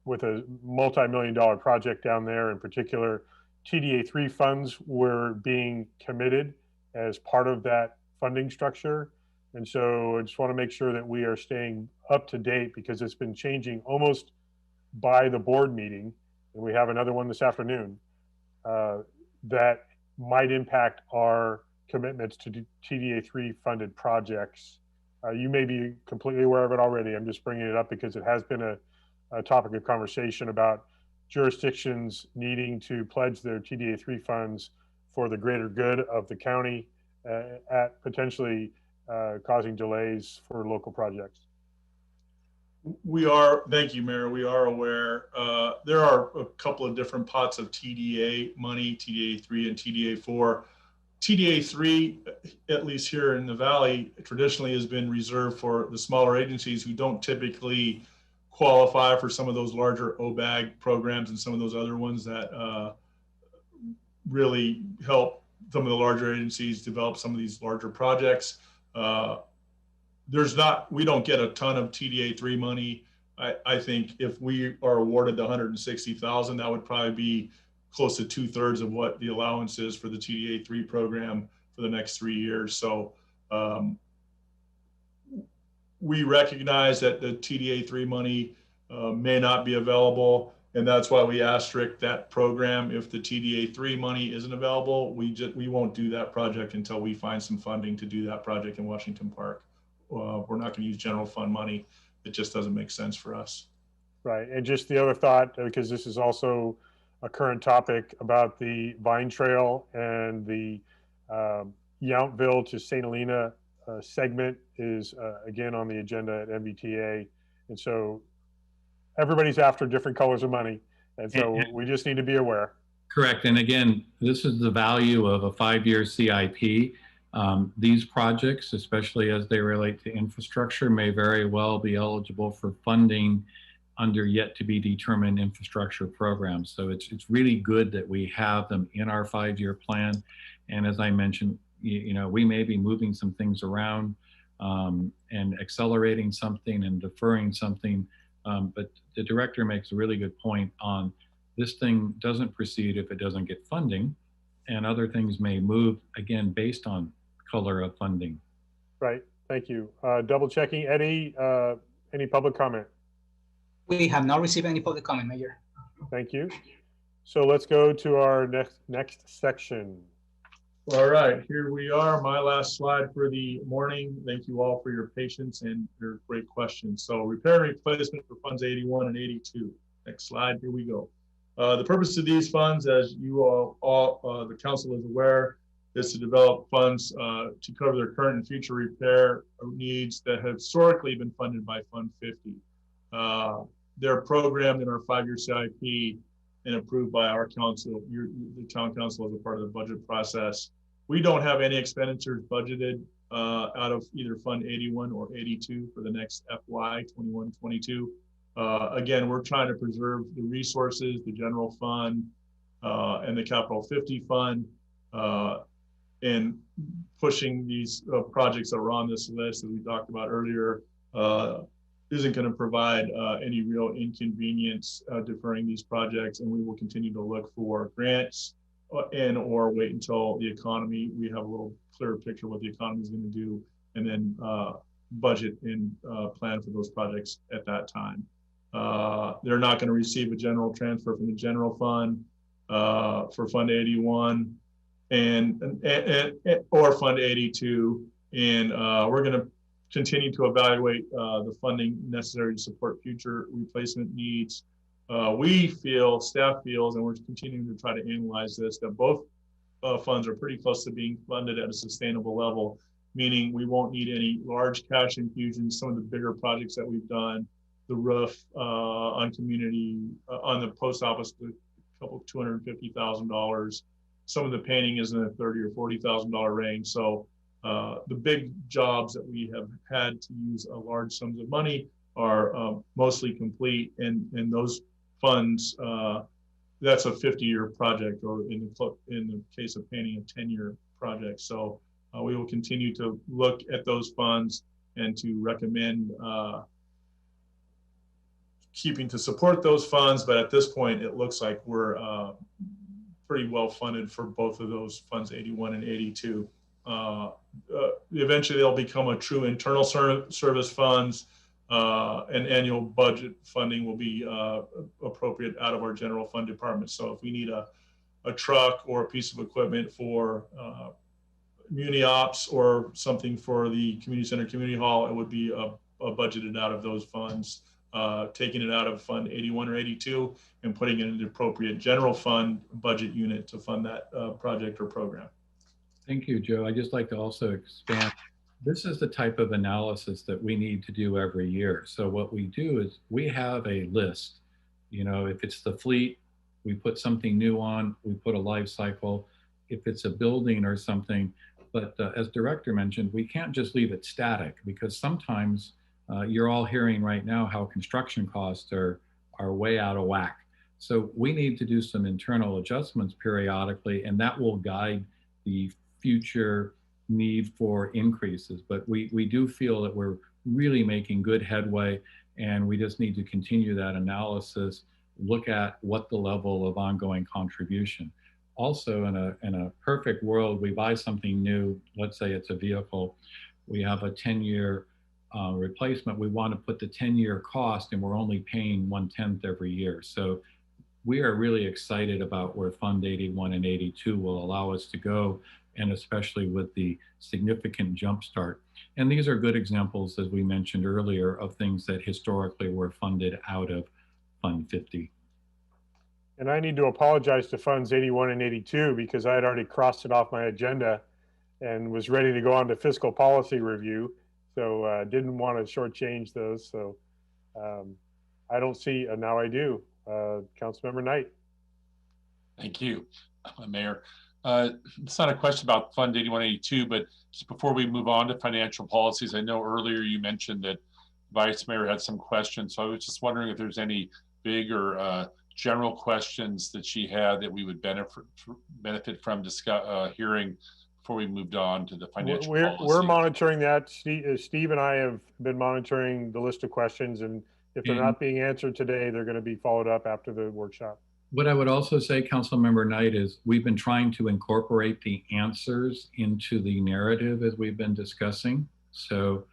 A: with a multi-million-dollar project down there. In particular, TDA3 funds were being committed as part of that funding structure. And so I just want to make sure that we are staying up to date, because it's been changing almost by the board meeting. and we have another one this afternoon, that might impact our commitments to TDA3 funded projects. You may be completely aware of it already. I'm just bringing it up because it has been a topic of conversation about jurisdictions needing to pledge their TDA3 funds for the greater good of the county at potentially causing delays for local projects.
H: We are, thank you, Mayor. We are aware. There are a couple of different pots of TDA money, TDA3 and TDA4. TDA3, at least here in the Valley, traditionally has been reserved for the smaller agencies who don't typically qualify for some of those larger OBAG programs and some of those other ones that really help some of the larger agencies develop some of these larger projects. We don't get a ton of TDA3 money. I think if we are awarded the 160,000, that would probably be close to 2/3 of what the allowance is for the TDA3 program for the next 3 years. So we recognize that the TDA3 money may not be available, and that's why we asterisk that program. If the TDA3 money isn't available, we won't do that project until we find some funding to do that project in Washington Park. We're not going to use general fund money. It just doesn't make sense for us.
A: Right, and just the other thought, because this is also a current topic about the Vine Trail and the Yountville to St. Helena segment is again on the agenda at MBTA. And so everybody's after different colors of money. And so we just need to be aware.
F: Correct. And again, this is the value of a 5-year CIP. These projects, especially as they relate to infrastructure, may very well be eligible for funding under yet to be determined infrastructure programs. So it's really good that we have them in our 5-year plan. And as I mentioned, we may be moving some things around and accelerating something and deferring something. But the director makes a really good point on this thing doesn't proceed if it doesn't get funding, and other things may move again based on color of funding.
A: Right. Thank you. Double checking. Eddie, any public comment?
B: We have not received any public comment, Mayor.
A: Thank you. So let's go to our next section.
H: All right, here we are. My last slide for the morning. Thank you all for your patience and your great questions. So repair and replacement for funds 81 and 82. Next slide, here we go. The purpose of these funds, as you all the council is aware, is to develop funds to cover their current and future repair needs that have historically been funded by Fund 50. They're programmed in our 5-year CIP and approved by our council, the town council, as a part of the budget process. We don't have any expenditures budgeted out of either Fund 81 or 82 for the next FY 21-22. Again, we're trying to preserve the resources, the general fund and the Capital 50 fund, and pushing these projects that are on this list that we talked about earlier isn't going to provide any real inconvenience deferring these projects, and we will continue to look for grants and or wait until the economy, we have a little clearer picture of what the economy is going to do, and then budget and plan for those projects at that time. They're not going to receive a general transfer from the general fund for Fund 81 or Fund 82, and we're going to continue to evaluate the funding necessary to support future replacement needs. We feel, staff feels, and we're continuing to try to analyze this, that both funds are pretty close to being funded at a sustainable level, meaning we won't need any large cash infusions. Some of the bigger projects that we've done, the roof on community, on the post office, a couple $250,000. Some of the painting is in the $30,000 or $40,000 range. So the big jobs that we have had to use large sums of money are mostly complete, and those funds, that's a 50-year project, or in the case of painting, a 10-year project. So we will continue to look at those funds and to recommend keeping to support those funds. But at this point, it looks like we're pretty well funded for both of those funds, 81 and 82. Eventually they'll become a true internal service funds. and annual budget funding will be appropriate out of our general fund department. So if we need a truck or a piece of equipment for Muni Ops or something for the community center, community hall, it would be budgeted out of those funds, taking it out of Fund 81 or 82 and putting it in the appropriate general fund budget unit to fund that project or program.
F: Thank you, Joe. I'd just like to also expand. This is the type of analysis that we need to do every year. So what we do is we have a list. You know, if it's the fleet, we put something new on, we put a life cycle. If it's a building or something, but as Director mentioned, we can't just leave it static, because sometimes you're all hearing right now how construction costs are way out of whack. So we need to do some internal adjustments periodically, and that will guide the future need for increases. But we do feel that we're really making good headway, and we just need to continue that analysis, look at what the level of ongoing contribution. Also, in a perfect world, we buy something new, let's say it's a vehicle, we have a 10-year replacement, we want to put the 10-year cost, and we're only paying 1/10 every year. So we are really excited about where Fund 81 and 82 will allow us to go, and especially with the significant jumpstart. And these are good examples, as we mentioned earlier, of things that historically were funded out of Fund 50.
A: And I need to apologize to Funds 81 and 82 because I had already crossed it off my agenda and was ready to go on to fiscal policy review. So didn't want to shortchange those. So I don't see, now I do. Councilmember Knight.
C: Thank you, Mayor. It's not a question about Fund 8182, but just before we move on to financial policies, I know earlier you mentioned that Vice Mayor had some questions. So I was just wondering if there's any big or general questions that she had that we would benefit from hearing before we moved on to the financial policy.
A: We're monitoring that. Steve and I have been monitoring the list of questions, and if they're not being answered today, they're going to be followed up after the workshop.
F: What I would also say, Councilmember Knight, is we've been trying to incorporate the answers into the narrative as we've been discussing. So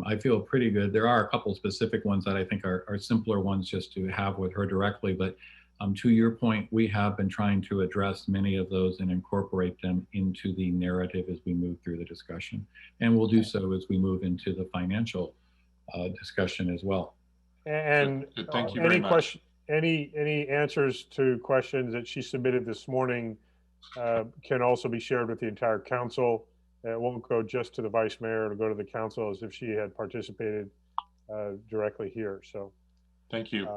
F: I feel pretty good. There are a couple specific ones that I think are simpler ones just to have with her directly. But to your point, we have been trying to address many of those and incorporate them into the narrative as we move through the discussion. And we'll do so as we move into the financial discussion as well.
A: And
C: good. Thank you very much.
A: Any answers to questions that she submitted this morning can also be shared with the entire council. It won't go just to the Vice Mayor, it'll go to the council as if she had participated directly here. So
C: thank you.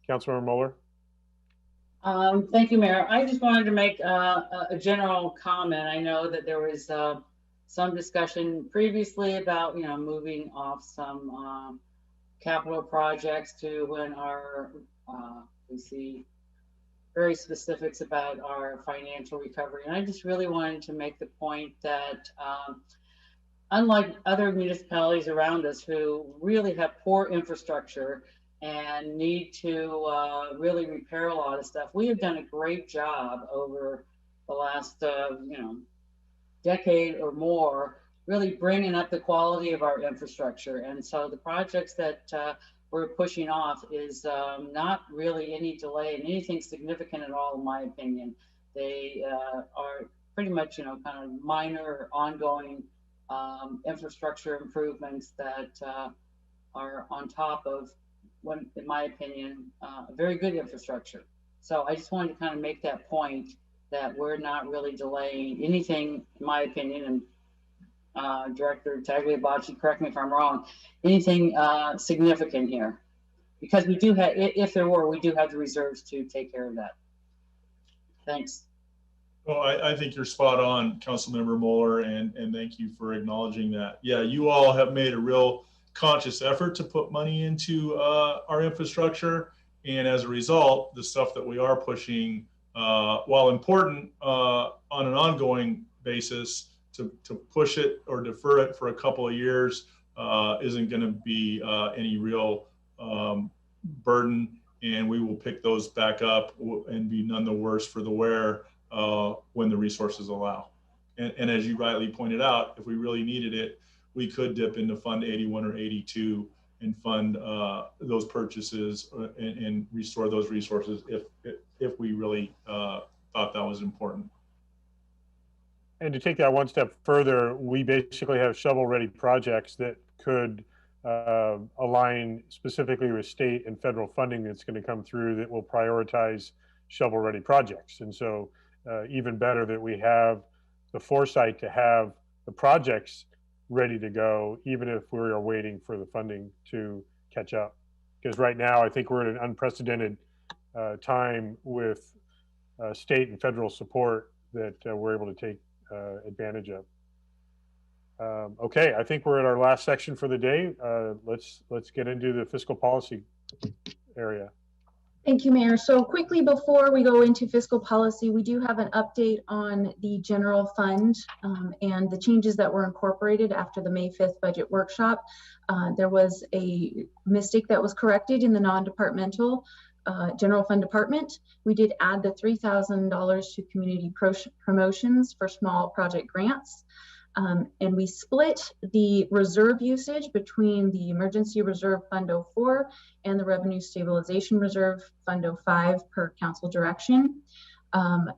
A: Councilmember Mueller.
E: Thank you, Mayor. I just wanted to make a general comment. I know that there was some discussion previously about, moving off some capital projects to when we see very specifics about our financial recovery. And I just really wanted to make the point that unlike other municipalities around us who really have poor infrastructure and need to really repair a lot of stuff, we have done a great job over the last decade or more, really bringing up the quality of our infrastructure. And so the projects that we're pushing off is not really any delay in anything significant at all, in my opinion. They are pretty much, kind of minor ongoing infrastructure improvements that are on top of, in my opinion, a very good infrastructure. So I just wanted to kind of make that point that we're not really delaying anything, in my opinion, and Director Tagliabacci, correct me if I'm wrong, anything significant here. Because we do have, if there were, we do have the reserves to take care of that. Thanks.
H: Well, I think you're spot on, Councilmember Mueller, and thank you for acknowledging that. Yeah, you all have made a real conscious effort to put money into our infrastructure. And as a result, the stuff that we are pushing, while important on an ongoing basis, to push it or defer it for a couple of years isn't going to be any real burden, and we will pick those back up and be none the worse for the wear when the resources allow. And as you rightly pointed out, if we really needed it, we could dip into Fund 81 or 82 and fund those purchases and restore those resources if we really thought that was important.
A: And to take that one step further, we basically have shovel-ready projects that could align specifically with state and federal funding that's going to come through that will prioritize shovel-ready projects. And so even better that we have the foresight to have the projects ready to go, even if we are waiting for the funding to catch up. Because right now, I think we're at an unprecedented time with state and federal support that we're able to take advantage of. Okay, I think we're at our last section for the day. Let's get into the fiscal policy area.
G: Thank you, Mayor. So quickly before we go into fiscal policy, we do have an update on the general fund and the changes that were incorporated after the May 5th budget workshop. There was a mistake that was corrected in the non-departmental general fund department. We did add the $3,000 to community promotions for small project grants. And we split the reserve usage between the Emergency Reserve Fund 04 and the Revenue Stabilization Reserve Fund 05 per council direction.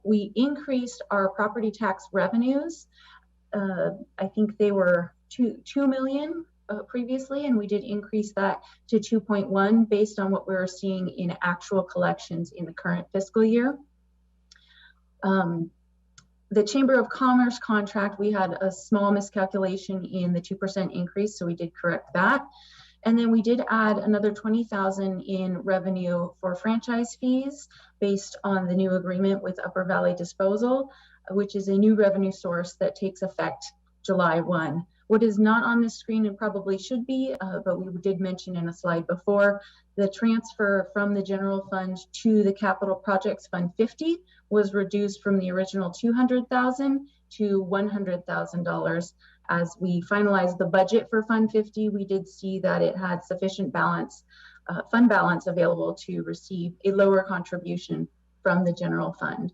G: We increased our property tax revenues. I think they were 2 million previously, and we did increase that to 2.1 based on what we were seeing in actual collections in the current fiscal year. The Chamber of Commerce contract, we had a small miscalculation in the 2% increase, so we did correct that. And then we did add another 20,000 in revenue for franchise fees based on the new agreement with Upper Valley Disposal, which is a new revenue source that takes effect July 1. What is not on this screen and probably should be, but we did mention in a slide before, the transfer from the general fund to the capital projects fund 50 was reduced from the original $200,000 to $100,000. As we finalized the budget for Fund 50, we did see that it had sufficient balance, fund balance available to receive a lower contribution from the general fund.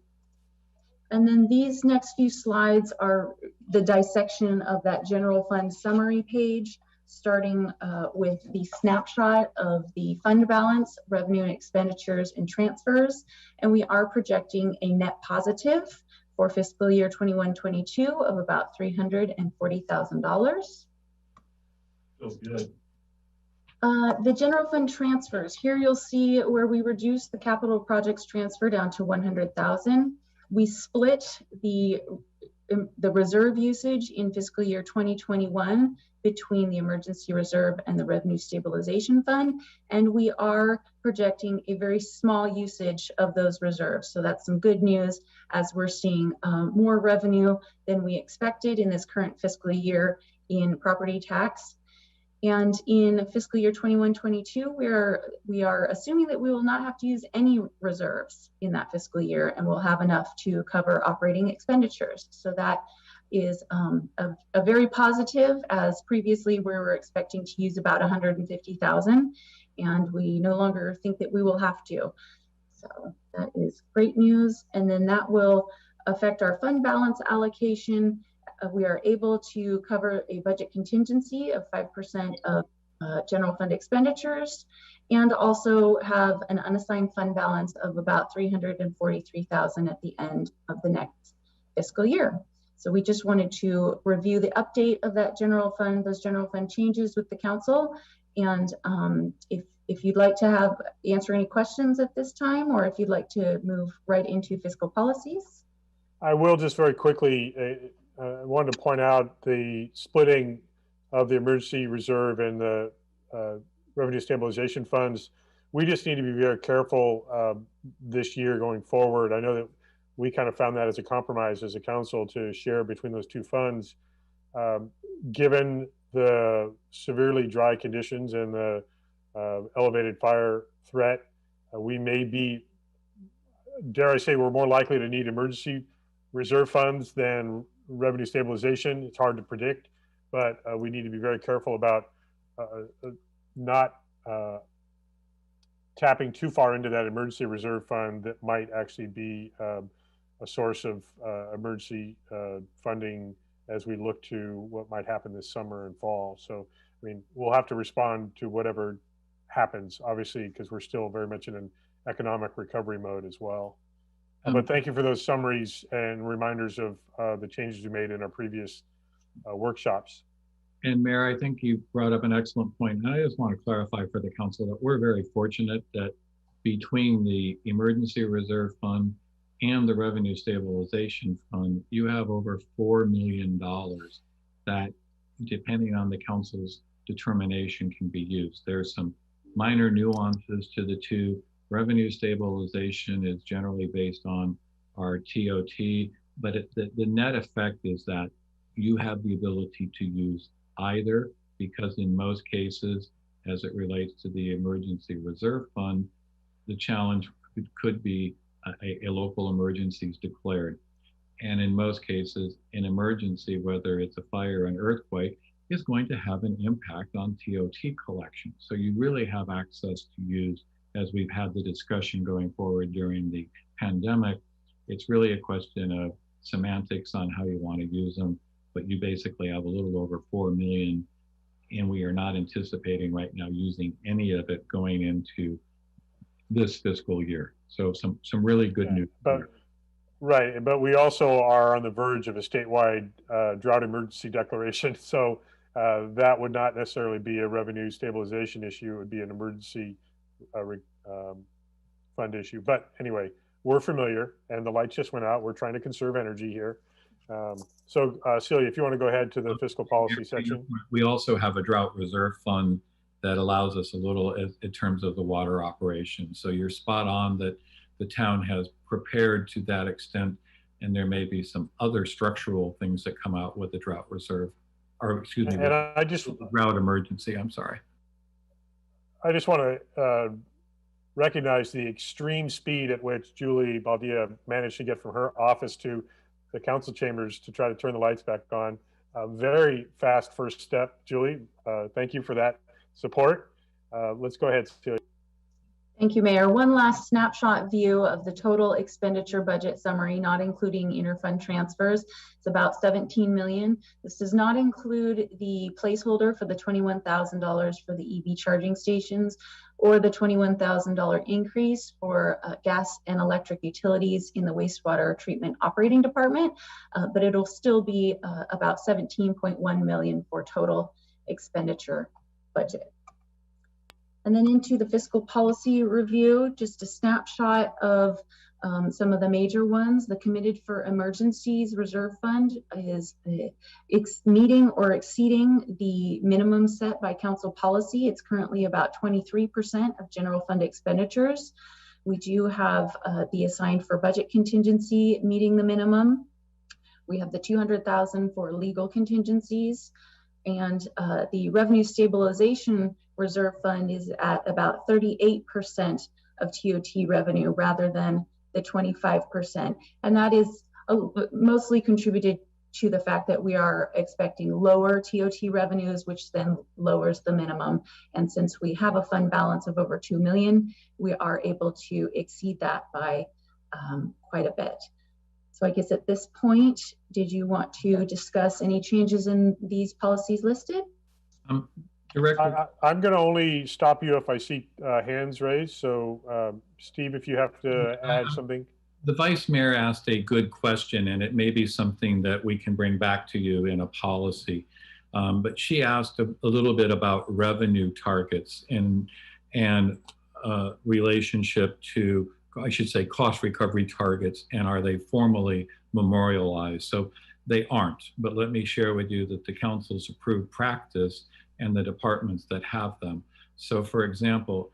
G: And then these next few slides are the dissection of that general fund summary page, starting with the snapshot of the fund balance, revenue and expenditures and transfers. And we are projecting a net positive for fiscal year 21-22 of about $340,000.
H: Feels good.
G: The general fund transfers. Here you'll see where we reduced the capital projects transfer down to 100,000. We split the reserve usage in fiscal year 2021 between the emergency reserve and the revenue stabilization fund. And we are projecting a very small usage of those reserves. So that's some good news as we're seeing more revenue than we expected in this current fiscal year in property tax. And in fiscal year 21-22, we are assuming that we will not have to use any reserves in that fiscal year, and we'll have enough to cover operating expenditures. So that is a very positive, as previously we were expecting to use about 150,000, and we no longer think that we will have to. So that is great news. And then that will affect our fund balance allocation. We are able to cover a budget contingency of 5% of general fund expenditures, and also have an unassigned fund balance of about 343,000 at the end of the next fiscal year. So we just wanted to review the update of that general fund, those general fund changes with the council. And if you'd like to answer any questions at this time, or if you'd like to move right into fiscal policies.
A: I will just very quickly, I wanted to point out the splitting of the emergency reserve and the revenue stabilization funds. We just need to be very careful this year going forward. I know that we kind of found that as a compromise as a council to share between those two funds. Given the severely dry conditions and the elevated fire threat, we may be, dare I say, we're more likely to need emergency reserve funds than revenue stabilization. It's hard to predict, but we need to be very careful about not tapping too far into that emergency reserve fund that might actually be a source of emergency funding as we look to what might happen this summer and fall. So I mean, we'll have to respond to whatever happens, obviously, because we're still very much in an economic recovery mode as well. But thank you for those summaries and reminders of the changes we made in our previous workshops.
F: And Mayor, I think you brought up an excellent point. And I just want to clarify for the council that we're very fortunate that between the Emergency Reserve Fund and the Revenue Stabilization Fund, you have over $4 million that, depending on the council's determination, can be used. There's some minor nuances to the two. Revenue stabilization is generally based on our TOT, but the net effect is that you have the ability to use either, because in most cases, as it relates to the Emergency Reserve Fund, the challenge could be a local emergency is declared. And in most cases, an emergency, whether it's a fire or an earthquake, is going to have an impact on TOT collection. So you really have access to use, as we've had the discussion going forward during the pandemic. It's really a question of semantics on how you want to use them, but you basically have a little over 4 million, and we are not anticipating right now using any of it going into this fiscal year. So some really good news.
A: Right, but we also are on the verge of a statewide drought emergency declaration. So that would not necessarily be a revenue stabilization issue. It would be an emergency fund issue. But anyway, we're familiar, and the lights just went out. We're trying to conserve energy here. So Celia, if you want to go ahead to the fiscal policy section.
F: We also have a drought reserve fund that allows us a little in terms of the water operation. So you're spot on that the town has prepared to that extent, and there may be some other structural things that come out with the drought reserve, or excuse me,
A: and I just
F: drought emergency. I'm sorry.
A: I just want to recognize the extreme speed at which Julie Baldia managed to get from her office to the council chambers to try to turn the lights back on. Very fast first step, Julie. Thank you for that support. Let's go ahead, Celia.
G: Thank you, Mayor. One last snapshot view of the total expenditure budget summary, not including interfund transfers. It's about 17 million. This does not include the placeholder for the $21,000 for the EV charging stations, or the $21,000 increase for gas and electric utilities in the wastewater treatment operating department, but it'll still be about 17.1 million for total expenditure budget. And then into the fiscal policy review, just a snapshot of some of the major ones. The Committed for Emergencies Reserve Fund is meeting or exceeding the minimum set by council policy. It's currently about 23% of general fund expenditures. We do have the assigned for budget contingency meeting the minimum. We have the 200,000 for legal contingencies, and the Revenue Stabilization Reserve Fund is at about 38% of TOT revenue rather than the 25%. And that is mostly contributed to the fact that we are expecting lower TOT revenues, which then lowers the minimum. And since we have a fund balance of over 2 million, we are able to exceed that by quite a bit. So I guess at this point, did you want to discuss any changes in these policies listed?
F: Director,
A: I'm going to only stop you if I see hands raised. So Steve, if you have to add something.
F: The Vice Mayor asked a good question, and it may be something that we can bring back to you in a policy. But she asked a little bit about revenue targets and relationship to, I should say, cost recovery targets, and are they formally memorialized? So they aren't, but let me share with you that the council's approved practice and the departments that have them. So for example,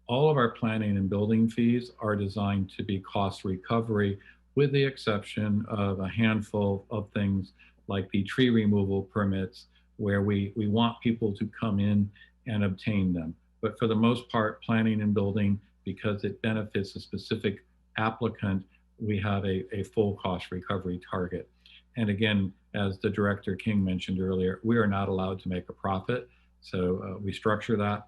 F: all of our planning and building fees are designed to be cost recovery, with the exception of a handful of things like the tree removal permits, where we want people to come in and obtain them. But for the most part, planning and building, because it benefits a specific applicant, we have a full cost recovery target. And again, as the Director King mentioned earlier, we are not allowed to make a profit, so we structure that.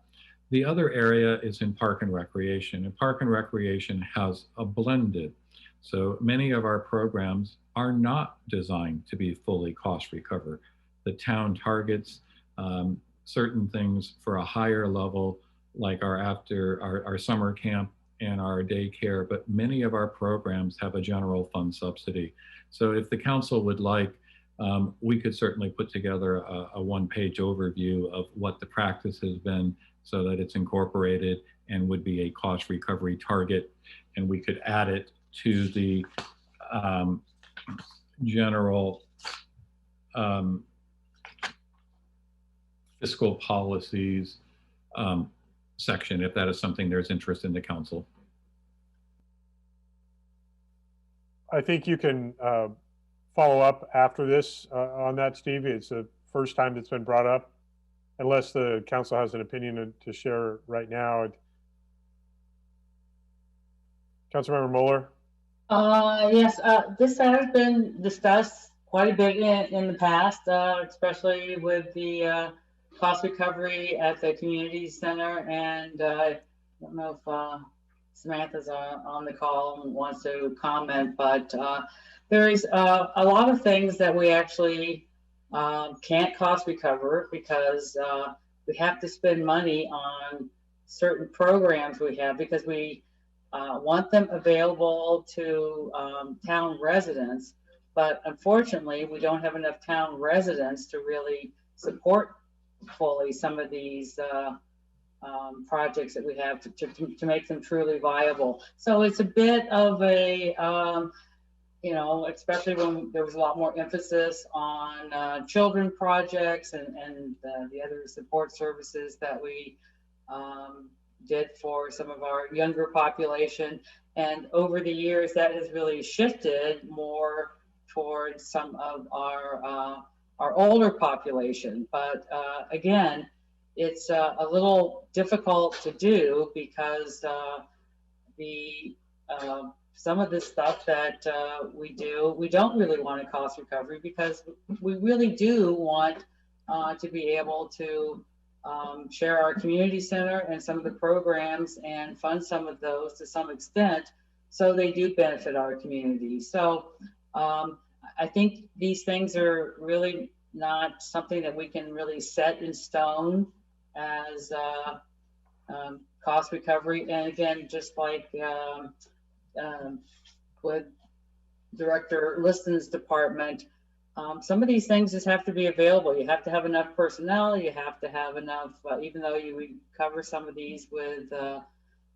F: The other area is in park and recreation, and park and recreation has a blended. So many of our programs are not designed to be fully cost recover. The town targets certain things for a higher level, like our summer camp and our daycare, but many of our programs have a general fund subsidy. So if the council would like, we could certainly put together a one-page overview of what the practice has been so that it's incorporated and would be a cost recovery target. And we could add it to the general fiscal policies section, if that is something there's interest in the council.
A: I think you can follow up after this on that, Steve. It's the first time that's been brought up, unless the council has an opinion to share right now. Councilmember Mueller?
E: Yes, this has been discussed quite a bit in the past, especially with the cost recovery at the community center. And I don't know if Samantha's on the call and wants to comment, but there is a lot of things that we actually can't cost recover because we have to spend money on certain programs we have because we want them available to town residents, but unfortunately we don't have enough town residents to really support fully some of these projects that we have to make them truly viable. So it's a bit of a, you know, especially when there was a lot more emphasis on children projects and the other support services that we did for some of our younger population. And over the years, that has really shifted more towards some of our older population. But again, it's a little difficult to do because some of this stuff that we do, we don't really want a cost recovery because we really do want to be able to share our community center and some of the programs and fund some of those to some extent so they do benefit our community. So I think these things are really not something that we can really set in stone as cost recovery. And again, just like with Director Liston's department, some of these things just have to be available. You have to have enough personnel. You have to have enough, even though you recover some of these with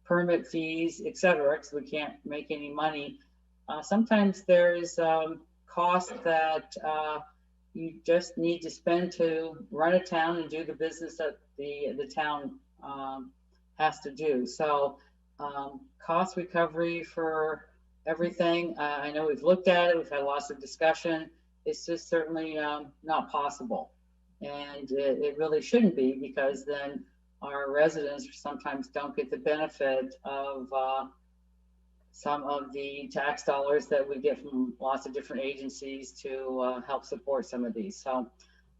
E: permit fees, et cetera, because we can't make any money. Sometimes there's cost that you just need to spend to run a town and do the business that the town has to do. So cost recovery for everything. I know we've looked at it. We've had lots of discussion. It's just certainly not possible. And it really shouldn't be because then our residents sometimes don't get the benefit of some of the tax dollars that we get from lots of different agencies to help support some of these. So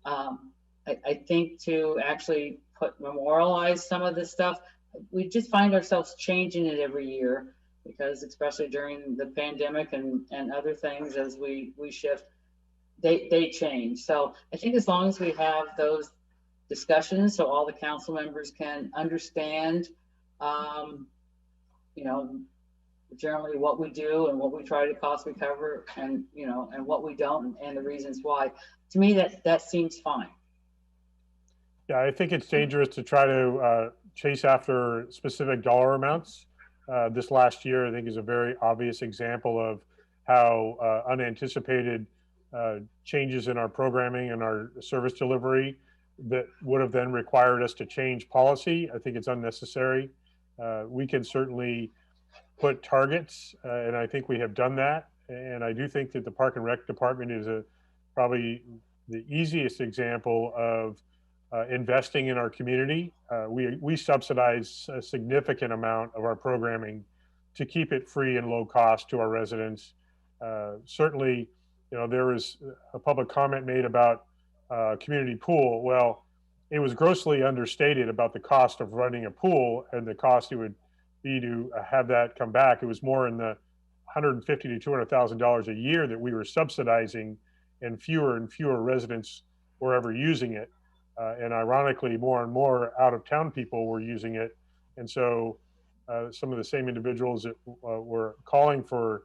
E: I think to actually memorialize some of this stuff, we just find ourselves changing it every year because especially during the pandemic and other things as we shift, they change. So I think as long as we have those discussions so all the council members can understand, you know, generally what we do and what we try to cost recover and, you know, and what we don't and the reasons why, to me, that seems fine.
A: Yeah, I think it's dangerous to try to chase after specific dollar amounts. This last year, I think, is a very obvious example of how unanticipated changes in our programming and our service delivery that would have then required us to change policy. I think it's unnecessary. We can certainly put targets, and I think we have done that. And I do think that the Park and Rec Department is probably the easiest example of investing in our community. We subsidize a significant amount of our programming to keep it free and low cost to our residents. Certainly, you know, there was a public comment made about community pool. Well, it was grossly understated about the cost of running a pool and the cost it would be to have that come back. It was more in the $150,000 to $200,000 a year that we were subsidizing, and fewer residents were ever using it. And ironically, more and more out-of-town people were using it. And so some of the same individuals that were calling for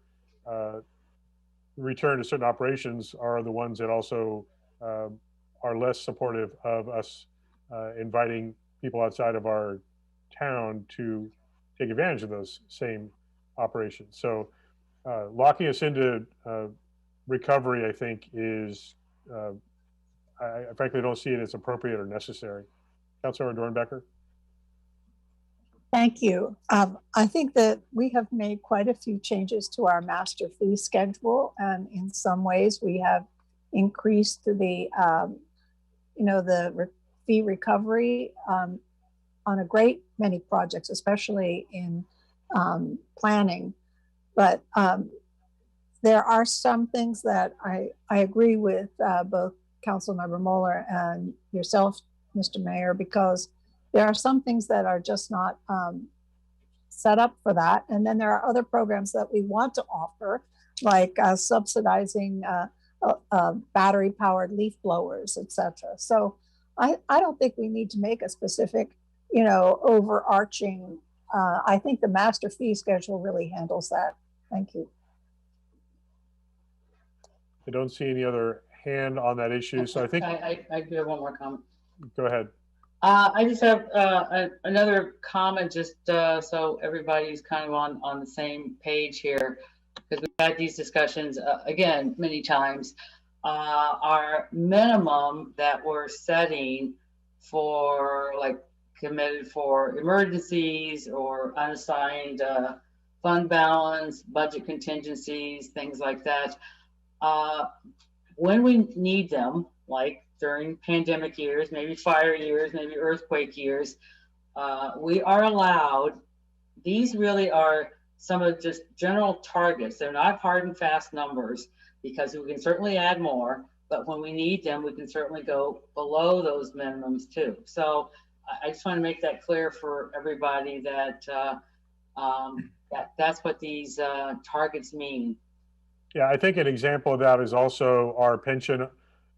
A: return to certain operations are the ones that also are less supportive of us inviting people outside of our town to take advantage of those same operations. So locking us into recovery, I think, is, I frankly don't see it as appropriate or necessary. Councilor Dornbecker?
D: Thank you. I think that we have made quite a few changes to our master fee schedule, and in some ways we have increased the, fee recovery on a great many projects, especially in planning. But there are some things that I agree with both Councilmember Moeller and yourself, Mr. Mayor, because there are some things that are just not set up for that. And then there are other programs that we want to offer, like subsidizing battery powered leaf blowers, et cetera. So I don't think we need to make a specific, overarching, I think the master fee schedule really handles that. Thank you.
A: I don't see any other hand on that issue. So I think
E: I do have one more comment.
A: Go ahead.
E: I just have another comment, just so everybody's kind of on the same page here, because we've had these discussions again many times. Our minimum that we're setting for, like, committed for emergencies or unassigned fund balance, budget contingencies, things like that. When we need them, like during pandemic years, maybe fire years, maybe earthquake years, we are allowed, these really are some of just general targets. They're not hard and fast numbers, because we can certainly add more, but when we need them, we can certainly go below those minimums too. So I just want to make that clear for everybody that that's what these targets mean.
A: Yeah, I think an example of that is also our pension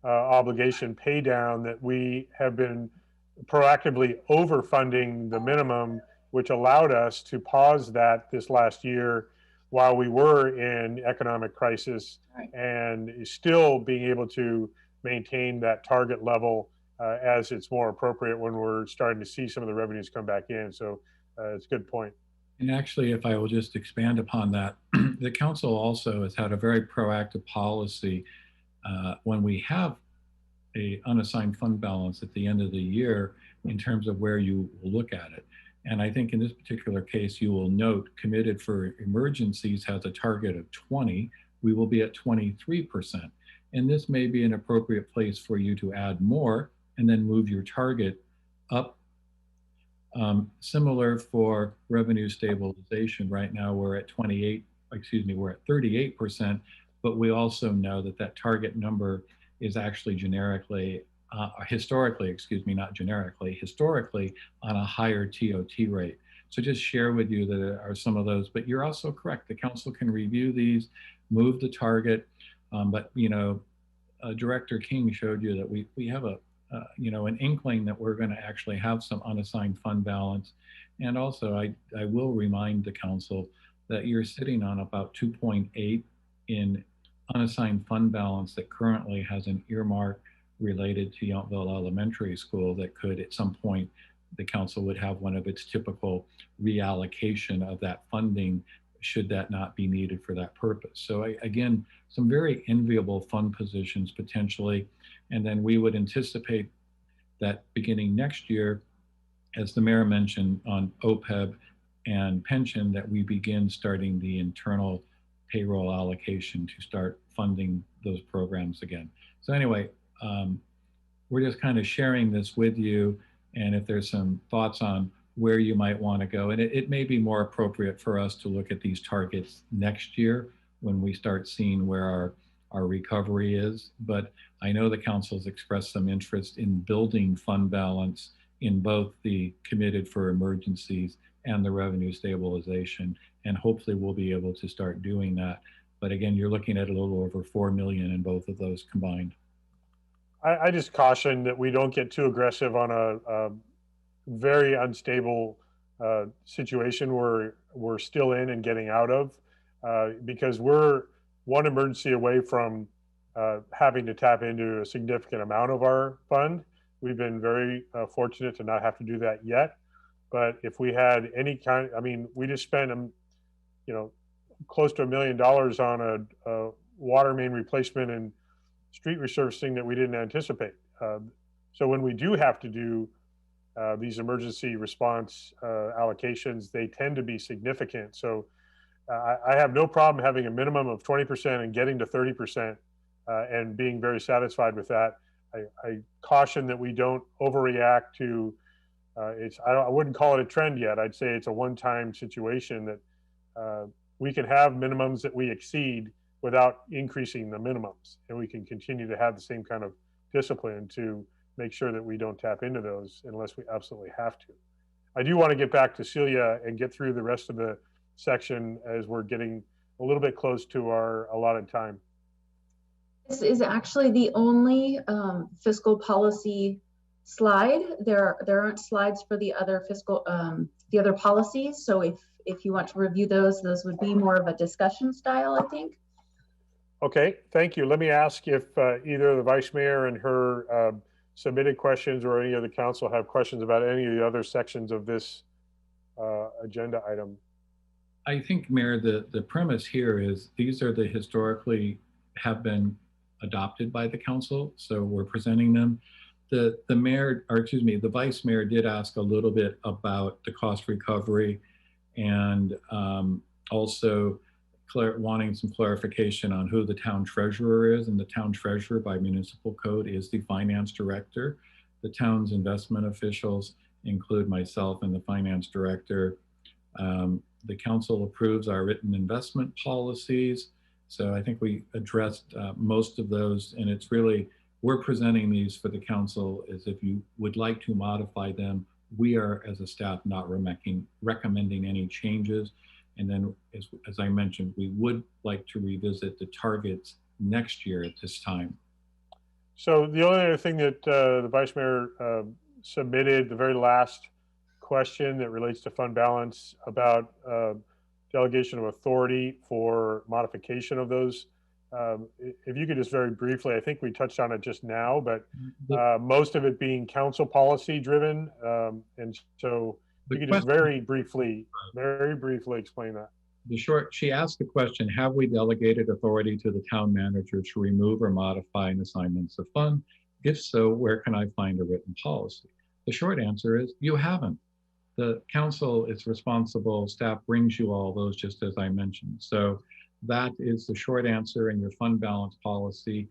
A: obligation pay down, that we have been proactively overfunding the minimum, which allowed us to pause that this last year while we were in economic crisis,
E: right,
A: and still being able to maintain that target level as it's more appropriate when we're starting to see some of the revenues come back in. So it's a good point.
F: And actually, if I will just expand upon that, the council also has had a very proactive policy when we have a unassigned fund balance at the end of the year in terms of where you will look at it. And I think in this particular case, you will note committed for emergencies has a target of 20. We will be at 23%. And this may be an appropriate place for you to add more and then move your target up. Similar for revenue stabilization. Right now we're at 38%, but we also know that that target number is actually historically on a higher TOT rate. So just share with you that there are some of those, but you're also correct. The council can review these, move the target, but Director King showed you that we have an inkling that we're going to actually have some unassigned fund balance. And also I will remind the council that you're sitting on about 2.8 in unassigned fund balance that currently has an earmark related to Yountville Elementary School that could, at some point, the council would have one of its typical reallocation of that funding should that not be needed for that purpose. So again, some very enviable fund positions potentially. And then we would anticipate that beginning next year, as the mayor mentioned on OPEB and pension, that we begin starting the internal payroll allocation to start funding those programs again. So anyway, we're just kind of sharing this with you. And if there's some thoughts on where you might want to go, and it may be more appropriate for us to look at these targets next year when we start seeing where our recovery is. But I know the council's expressed some interest in building fund balance in both the committed for emergencies and the revenue stabilization. And hopefully we'll be able to start doing that. But again, you're looking at a little over 4 million in both of those combined.
A: I just caution that we don't get too aggressive on a very unstable situation we're still in and getting out of, because we're one emergency away from having to tap into a significant amount of our fund. We've been very fortunate to not have to do that yet. But if we had any kind, I mean, we just spent, close to $1 million on a water main replacement and street resurfacing that we didn't anticipate. So when we do have to do these emergency response allocations, they tend to be significant. So I have no problem having a minimum of 20% and getting to 30% and being very satisfied with that. I caution that we don't overreact to I wouldn't call it a trend yet. I'd say it's a one-time situation that we can have minimums that we exceed without increasing the minimums, and we can continue to have the same kind of discipline to make sure that we don't tap into those unless we absolutely have to. I do want to get back to Celia and get through the rest of the section as we're getting a little bit close to our allotted time.
G: This is actually the only fiscal policy slide. There aren't slides for the other fiscal, the other policies. So if you want to review those would be more of a discussion style, I think.
A: Okay, thank you. Let me ask if either the Vice Mayor and her submitted questions or any of the council have questions about any of the other sections of this agenda item.
F: I think, Mayor, the premise here is these are the historically have been adopted by the council, so we're presenting them. The mayor, or excuse me, the vice mayor did ask a little bit about the cost recovery and also wanting some clarification on who the town treasurer is. And the town treasurer by municipal code is the finance director. The town's investment officials include myself and the finance director. The council approves our written investment policies. So I think we addressed most of those, and it's really, we're presenting these for the council as if you would like to modify them. We are, as a staff, not recommending any changes. And then, as I mentioned, we would like to revisit the targets next year at this time.
A: So the only other thing that the Vice Mayor submitted, the very last question that relates to fund balance about delegation of authority for modification of those. If you could just very briefly, I think we touched on it just now, but most of it being council policy driven. And so you could just very briefly explain that.
F: She asked the question, have we delegated authority to the town manager to remove or modify an assignments of fund? If so, where can I find a written policy? The short answer is you haven't. The council is responsible, staff brings you all those, just as I mentioned. So that is the short answer in your fund balance policy.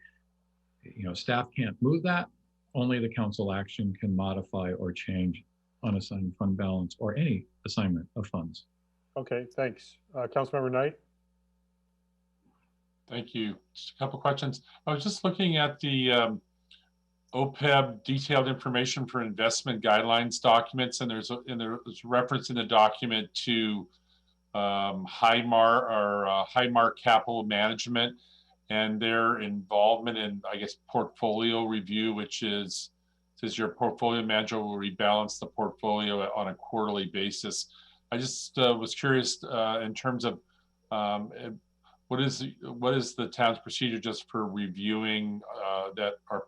F: You know, staff can't move that. Only the council action can modify or change unassigned fund balance or any assignment of funds.
A: Okay, thanks. Councilmember Knight.
C: Thank you. Just a couple questions. I was just looking at the OPEB detailed information for investment guidelines documents, and there's reference in the document to Highmark Capital Management and their involvement in, I guess, portfolio review, which is, says your portfolio manager will rebalance the portfolio on a quarterly basis. I just was curious in terms of what is the town's procedure just for reviewing that our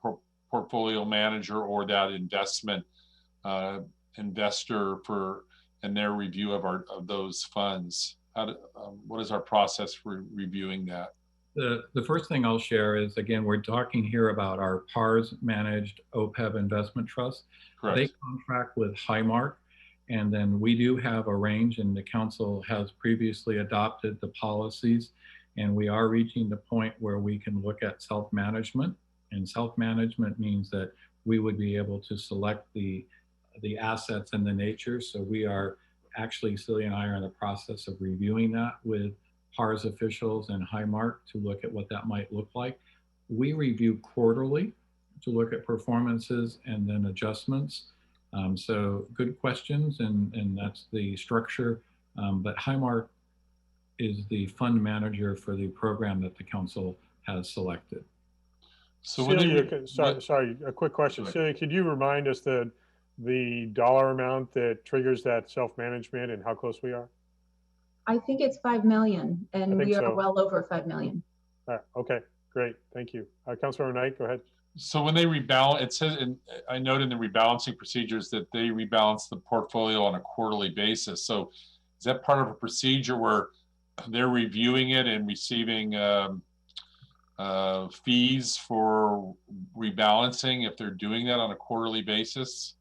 C: portfolio manager or that investment investor in their review of those funds? What is our process for reviewing that?
F: The first thing I'll share is, again, we're talking here about our PARS managed OPEB investment trust.
C: Correct.
F: They contract with Highmark, and then we do have a range, and the council has previously adopted the policies, and we are reaching the point where we can look at self-management. And self-management means that we would be able to select the assets and the nature. So we are actually, Celia and I are in the process of reviewing that with PARS officials and Highmark to look at what that might look like. We review quarterly to look at performances and then adjustments. So good questions, and that's the structure. But Highmark is the fund manager for the program that the council has selected.
C: So when they,
A: Celia, sorry, a quick question.
C: Go ahead.
A: Celia, could you remind us the dollar amount that triggers that self-management and how close we are?
G: I think it's 5 million, and we are
A: so.
G: well over 5 million.
A: All right, okay, great, thank you. Councilmember Knight, go ahead.
C: So when they rebalance, it says, and I note in the rebalancing procedures that they rebalance the portfolio on a quarterly basis. So is that part of a procedure where they're reviewing it and receiving fees for rebalancing if they're doing that on a quarterly basis?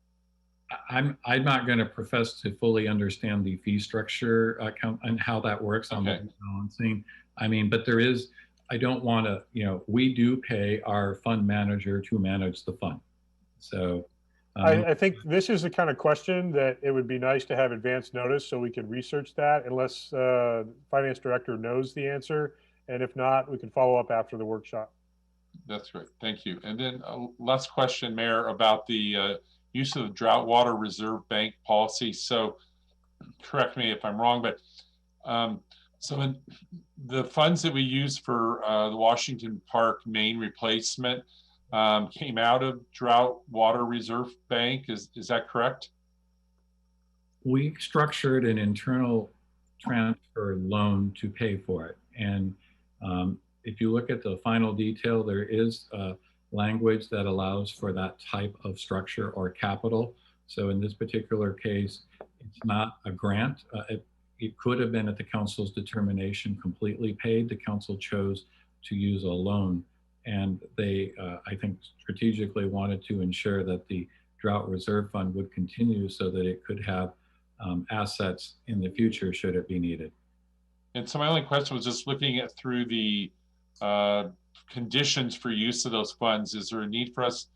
F: I'm not going to profess to fully understand the fee structure account and how that works on the balancing. I mean, but there is, I don't want to, you know, we do pay our fund manager to manage the fund. So
A: I think this is the kind of question that it would be nice to have advance notice so we could research that, unless finance director knows the answer. And if not, we can follow up after the workshop.
C: That's great, thank you. And then last question, Mayor, about the use of the Drought Water Reserve Bank policy. So correct me if I'm wrong, but so in the funds that we use for the Washington Park main replacement came out of Drought Water Reserve Bank, is that correct?
F: We structured an internal transfer loan to pay for it. And if you look at the final detail, there is language that allows for that type of structure or capital. So in this particular case, it's not a grant. It could have been at the council's determination completely paid. The council chose to use a loan. And they, I think, strategically wanted to ensure that the Drought Reserve Fund would continue so that it could have assets in the future should it be needed.
C: And so my only question was just looking at through the conditions for use of those funds. Is there a need for us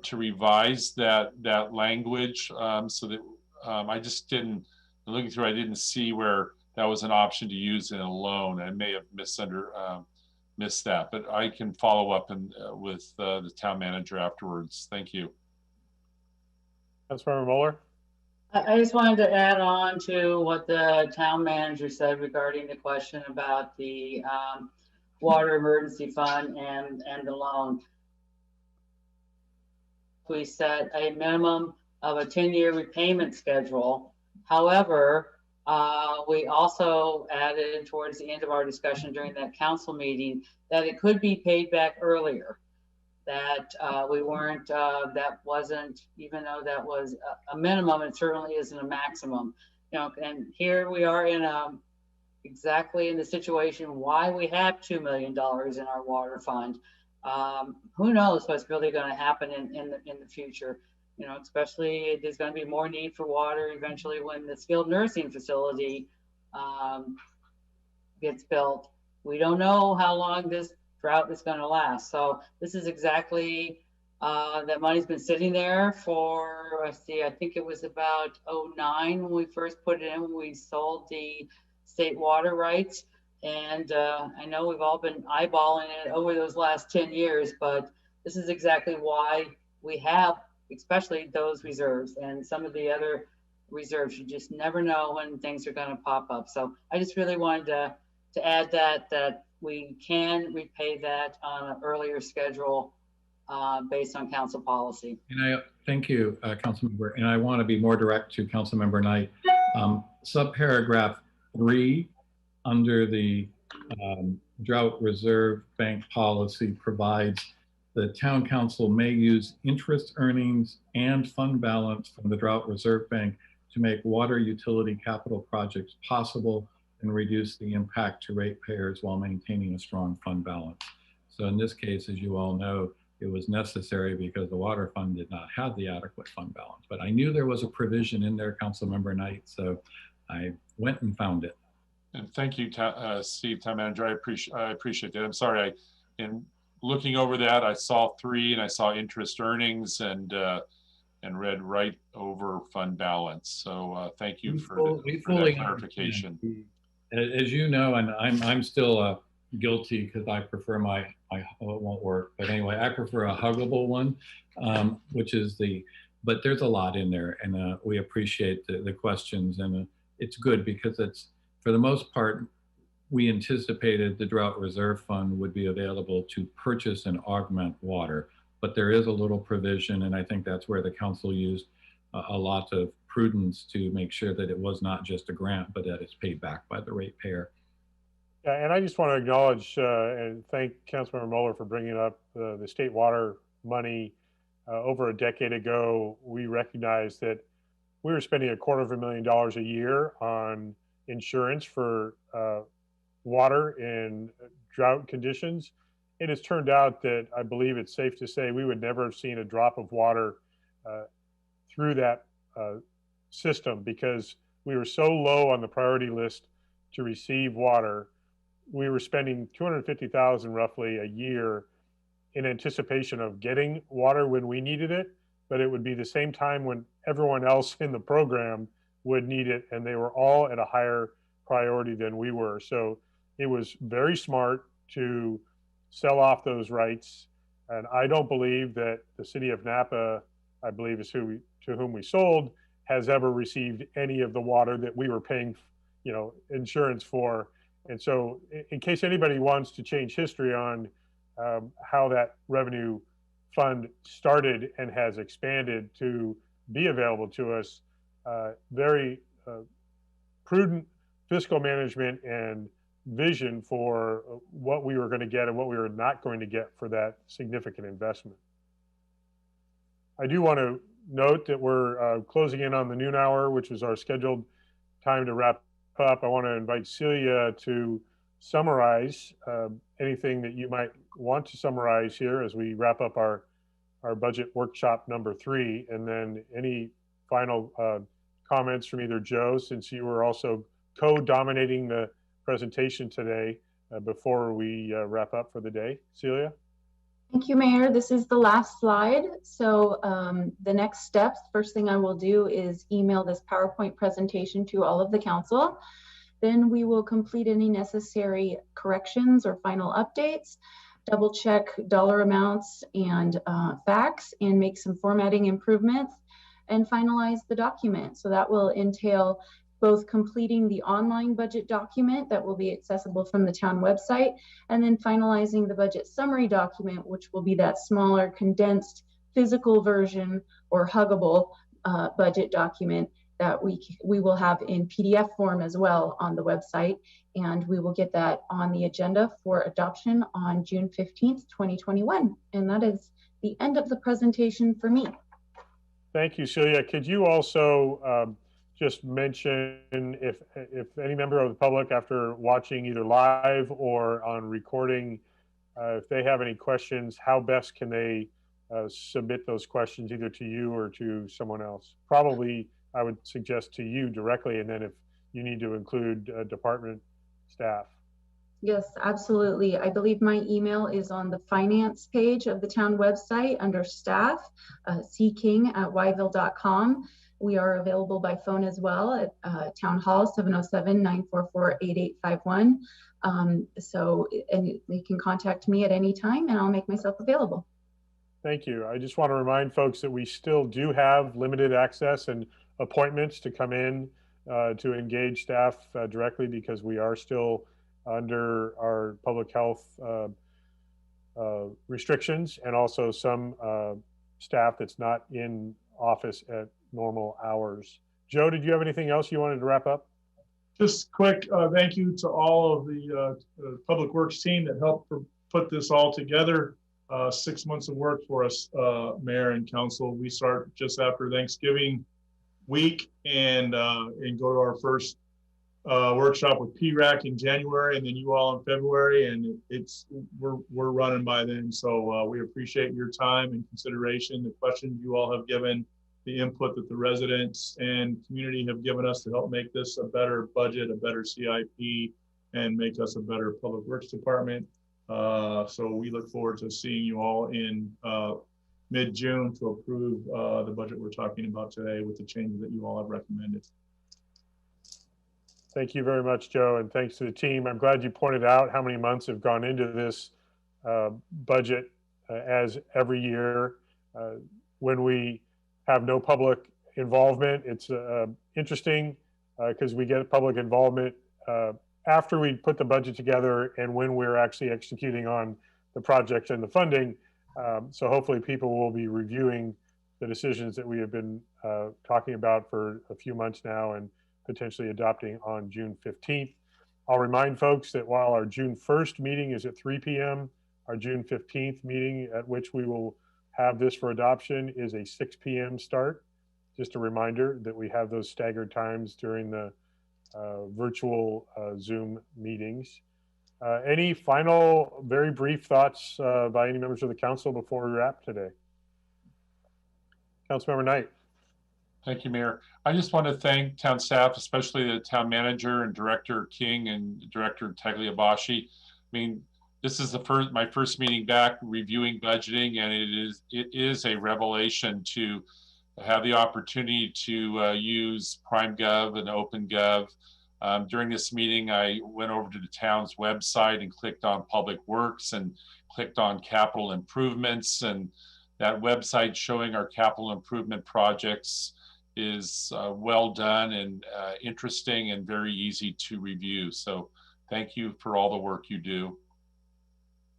C: to revise that language so that I just didn't, looking through, I didn't see where that was an option to use in a loan. I may have missed that, but I can follow up with the town manager afterwards. Thank you.
A: Councilmember Mueller.
E: I just wanted to add on to what the town manager said regarding the question about the water emergency fund and the loan. We set a minimum of a 10-year repayment schedule. However, we also added towards the end of our discussion during that council meeting that it could be paid back earlier. That we weren't, that wasn't, even though that was a minimum, it certainly isn't a maximum. You know, and here we are in exactly in the situation why we have $2 million in our water fund. Who knows what's really going to happen in the future? You know, especially there's going to be more need for water eventually when the skilled nursing facility gets built. We don't know how long this drought is going to last. So this is exactly that money's been sitting there for, let's see, I think it was about 2009 when we first put it in, when we sold the state water rights. And I know we've all been eyeballing it over those last 10 years, but this is exactly why we have, especially those reserves and some of the other reserves. You just never know when things are going to pop up. So I just really wanted to add that we can repay that on an earlier schedule based on council policy.
F: And I thank you, Councilmember. And I want to be more direct to Councilmember Knight. Subparagraph 3 under the Drought Reserve Bank policy provides the town council may use interest earnings and fund balance from the Drought Reserve Bank to make water utility capital projects possible and reduce the impact to ratepayers while maintaining a strong fund balance. So in this case, as you all know, it was necessary because the water fund did not have the adequate fund balance. But I knew there was a provision in there, Councilmember Knight, so I went and found it.
C: And thank you, Steve, town manager. I appreciate that. I'm sorry, in looking over that, I saw 3 and I saw interest earnings and read right over fund balance. So thank you for that clarification.
F: As you know, and I'm still guilty because I prefer oh, it won't work. But anyway, I prefer a huggable one, which is but there's a lot in there, and we appreciate the questions, and it's good because it's, for the most part, we anticipated the Drought Reserve Fund would be available to purchase and augment water. But there is a little provision, and I think that's where the council used a lot of prudence to make sure that it was not just a grant, but that it's paid back by the ratepayer.
A: Yeah, and I just want to acknowledge and thank Councilmember Mueller for bringing up the state water money. Over a decade ago, we recognized that we were spending $250,000 a year on insurance for water in drought conditions. It has turned out that I believe it's safe to say we would never have seen a drop of water through that system because we were so low on the priority list to receive water. We were spending $250,000 roughly a year in anticipation of getting water when we needed it, but it would be the same time when everyone else in the program would need it, and they were all at a higher priority than we were. So it was very smart to sell off those rights. And I don't believe that the city of Napa, I believe is to whom we sold, has ever received any of the water that we were paying, insurance for. And so in case anybody wants to change history on how that revenue fund started and has expanded to be available to us, very prudent fiscal management and vision for what we were going to get and what we were not going to get for that significant investment. I do want to note that we're closing in on the noon hour, which is our scheduled time to wrap up. I want to invite Celia to summarize anything that you might want to summarize here as we wrap up our budget workshop number 3, and then any final comments from either Joe, since you were also co-dominating the presentation today, before we wrap up for the day. Celia?
G: Thank you, Mayor. This is the last slide. So the next steps, first thing I will do is email this PowerPoint presentation to all of the council. Then we will complete any necessary corrections or final updates, double check dollar amounts and facts, and make some formatting improvements, and finalize the document. So that will entail both completing the online budget document that will be accessible from the town website, and then finalizing the budget summary document, which will be that smaller, condensed physical version or huggable budget document that we will have in PDF form as well on the website. And we will get that on the agenda for adoption on June 15th, 2021. And that is the end of the presentation for me.
A: Thank you, Celia. Could you also just mention if any member of the public, after watching either live or on recording, if they have any questions, how best can they submit those questions either to you or to someone else? Probably, I would suggest to you directly, and then if you need to include department staff.
G: Yes, absolutely. I believe my email is on the finance page of the town website under staff, cking@yville.com. We are available by phone as well at Town Hall 707-944-8851. So and they can contact me at any time and I'll make myself available.
A: Thank you. I just want to remind folks that we still do have limited access and appointments to come in to engage staff directly, because we are still under our public health restrictions, and also some staff that's not in office at normal hours. Joe, did you have anything else you wanted to wrap up?
H: Just quick thank you to all of the Public Works team that helped put this all together. 6 months of work for us, Mayor and Council. We start just after Thanksgiving week and go to our first workshop with PRAC in January, and then you all in February, and we're running by then. So we appreciate your time and consideration, the questions you all have given, the input that the residents and community have given us to help make this a better budget, a better CIP, and make us a better public works department. So we look forward to seeing you all in mid-June to approve the budget we're talking about today with the changes that you all have recommended.
A: Thank you very much, Joe, and thanks to the team. I'm glad you pointed out how many months have gone into this budget, as every year. When we have no public involvement, it's interesting because we get public involvement after we put the budget together and when we're actually executing on the project and the funding. So hopefully people will be reviewing the decisions that we have been talking about for a few months now and potentially adopting on June 15th. I'll remind folks that while our June 1st meeting is at 3 p.m., our June 15th meeting at which we will have this for adoption is a 6 p.m. start. Just a reminder that we have those staggered times during the virtual Zoom meetings. Any final, very brief thoughts by any members of the council before we wrap today? Councilmember Knight.
C: Thank you, Mayor. I just want to thank town staff, especially the town manager and Director King and Director Tagliabashi. I mean, this is my first meeting back reviewing budgeting, and it is a revelation to have the opportunity to use PrimeGov and OpenGov. During this meeting, I went over to the town's website and clicked on Public Works and clicked on capital improvements, and that website showing our capital improvement projects is well done and interesting and very easy to review. So thank you for all the work you do.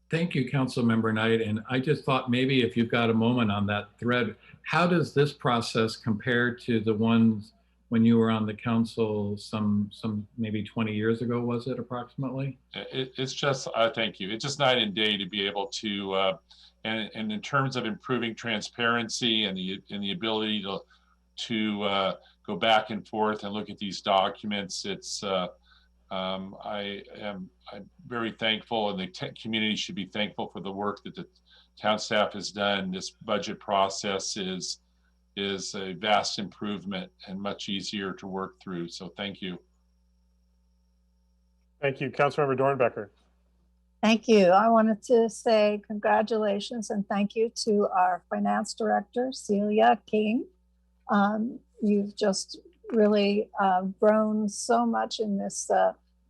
F: Thank you, Councilmember Knight. And I just thought maybe if you've got a moment on that thread, how does this process compare to the ones when you were on the council some maybe 20 years ago, was it approximately?
C: It's just, thank you. It's just night and day to be able to, and in terms of improving transparency and the ability to go back and forth and look at these documents, it's, I'm very thankful, and the community should be thankful for the work that the town staff has done. This budget process is a vast improvement and much easier to work through. So thank you.
A: Thank you. Councilmember Dornbecker.
D: Thank you. I wanted to say congratulations and thank you to our finance director, Celia King. You've just really grown so much in this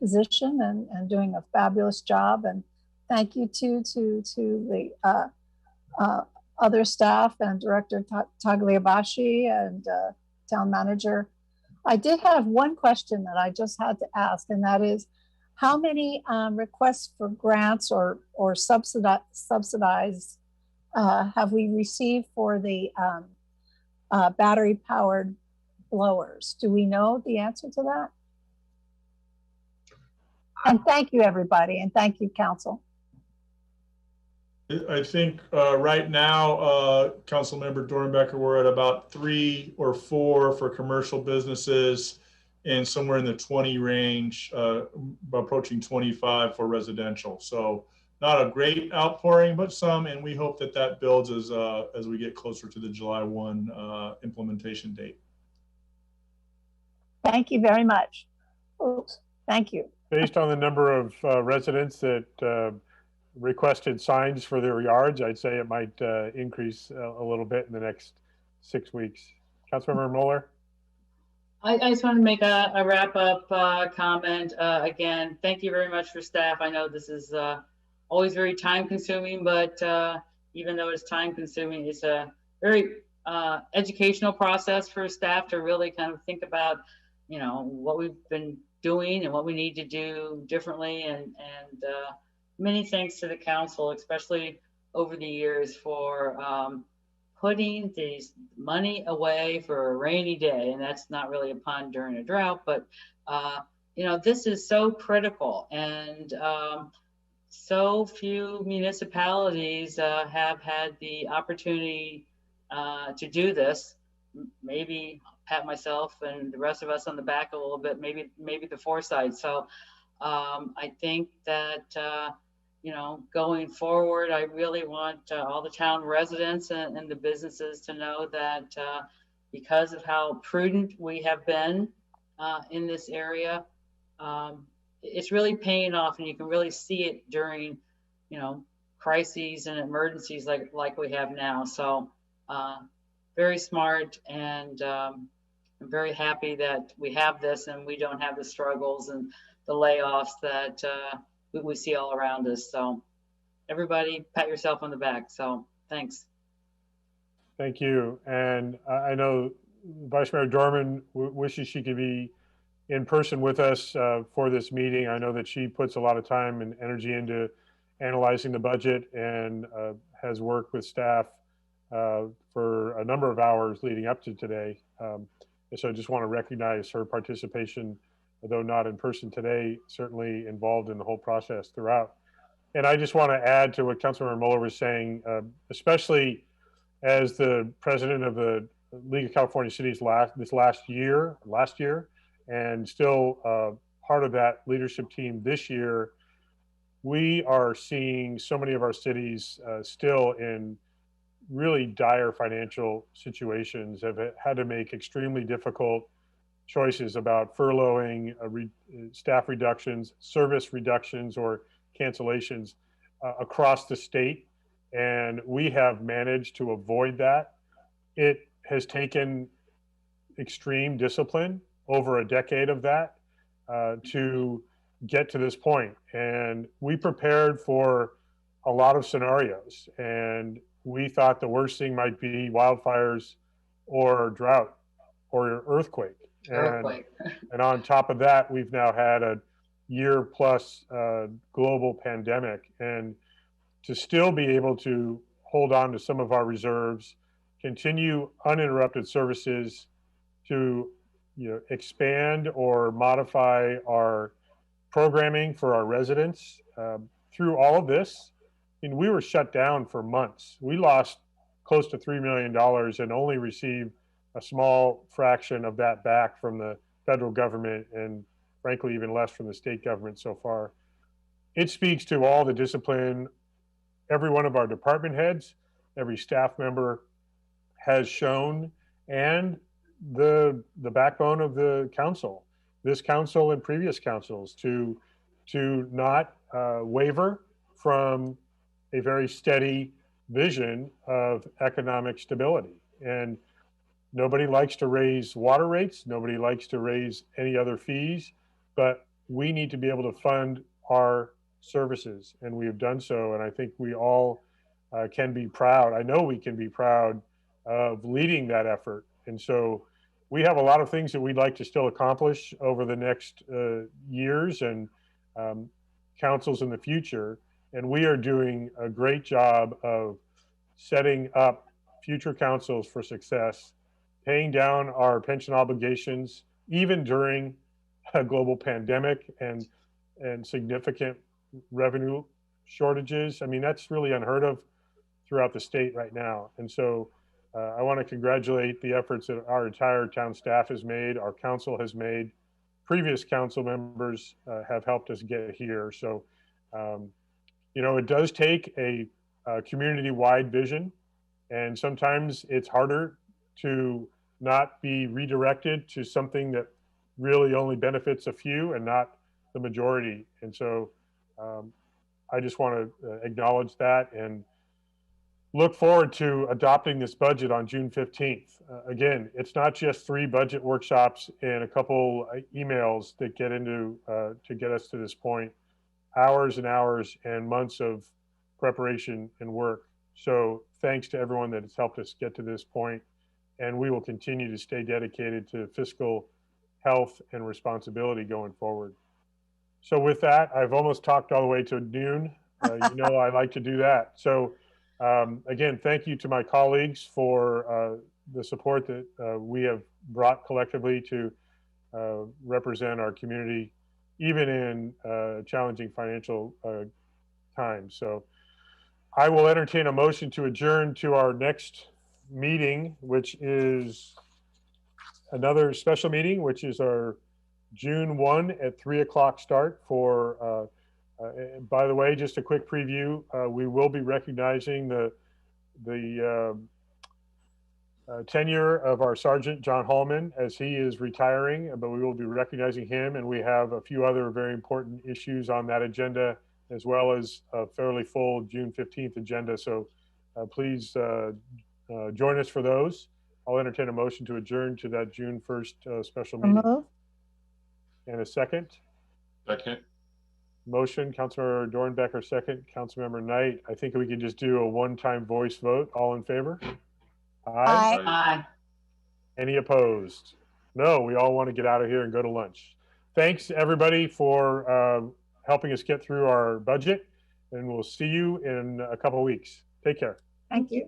D: position and doing a fabulous job. And thank you to the other staff and Director Tagliabashi and town manager. I did have one question that I just had to ask, and that is, how many requests for grants or subsidized have we received for the battery powered blowers? Do we know the answer to that? And thank you, everybody, and thank you, council.
H: I think right now, Councilmember Dornbecker, we're at about 3 or 4 for commercial businesses and somewhere in the 20 range, approaching 25 for residential. So not a great outpouring, but some, and we hope that that builds as we get closer to the July 1 implementation date.
D: Thank you very much. Oops, thank you.
A: Based on the number of residents that requested signs for their yards, I'd say it might increase a little bit in the next 6 weeks. Councilmember Mueller.
E: I just want to make a wrap-up comment. Again, thank you very much for staff. I know this is always very time-consuming, but even though it's time-consuming, it's a very educational process for staff to really kind of think about, you know, what we've been doing and what we need to do differently. And many thanks to the council, especially over the years, for putting this money away for a rainy day. And that's not really a pun during a drought, but you know, this is so critical, and so few municipalities have had the opportunity to do this. Maybe pat myself and the rest of us on the back a little bit, maybe the foresight. So I think that you know, going forward, I really want all the town residents and the businesses to know that because of how prudent we have been in this area, it's really paying off, and you can really see it during, you know, crises and emergencies like we have now. So very smart, and I'm very happy that we have this and we don't have the struggles and the layoffs that we see all around us. So everybody pat yourself on the back. So thanks.
A: Thank you. And I know Vice Mayor Dorman wishes she could be in person with us for this meeting. I know that she puts a lot of time and energy into analyzing the budget and has worked with staff for a number of hours leading up to today. And so I just want to recognize her participation, though not in person today, certainly involved in the whole process throughout. And I just want to add to what Councilmember Mueller was saying, especially as the president of the League of California Cities last year, and still part of that leadership team this year, we are seeing so many of our cities still in really dire financial situations, have had to make extremely difficult choices about furloughing, staff reductions, service reductions, or cancellations across the state. And we have managed to avoid that. It has taken extreme discipline, over a decade of that, to get to this point. And we prepared for a lot of scenarios. And we thought the worst thing might be wildfires or drought or earthquake. And on top of that, we've now had a year plus global pandemic. And to still be able to hold on to some of our reserves, continue uninterrupted services, to expand or modify our programming for our residents through all of this. I mean, we were shut down for months. We lost close to $3 million and only received a small fraction of that back from the federal government, and frankly, even less from the state government so far. It speaks to all the discipline every one of our department heads, every staff member has shown, and the backbone of the council, this council and previous councils, to not waver from a very steady vision of economic stability. And nobody likes to raise water rates. Nobody likes to raise any other fees, but we need to be able to fund our services, and we have done so. And I think we all can be proud. I know we can be proud of leading that effort. And so we have a lot of things that we'd like to still accomplish over the next years and councils in the future. And we are doing a great job of setting up future councils for success, paying down our pension obligations, even during a global pandemic and significant revenue shortages. I mean, that's really unheard of throughout the state right now. And so I want to congratulate the efforts that our entire town staff has made, our council has made, previous council members have helped us get here. So, it does take a community-wide vision, and sometimes it's harder to not be redirected to something that really only benefits a few and not the majority. And so I just want to acknowledge that and look forward to adopting this budget on June 15th. Again, it's not just 3 budget workshops and a couple emails that get into to get us to this point. Hours and hours and months of preparation and work. So thanks to everyone that has helped us get to this point, and we will continue to stay dedicated to fiscal health and responsibility going forward. So with that, I've almost talked all the way to noon. I like to do that. So again, thank you to my colleagues for the support that we have brought collectively to represent our community, even in challenging financial times. So I will entertain a motion to adjourn to our next meeting, which is another special meeting, which is our June 1 at 3 o'clock start for, by the way, just a quick preview, we will be recognizing the tenure of our Sergeant John Hallman as he is retiring, but we will be recognizing him, and we have a few other very important issues on that agenda, as well as a fairly full June 15th agenda. So please join us for those. I'll entertain a motion to adjourn to that June 1st special meeting. And a second?
C: Second.
A: Motion, Councilmember Dornbecker, second. Councilmember Knight. I think we can just do a one-time voice vote. All in favor? Aye.
E: Aye.
A: Any opposed? No, we all want to get out of here and go to lunch. thanks everybody for helping us get through our budget, and we'll see you in a couple of weeks. Take care.
D: Thank you.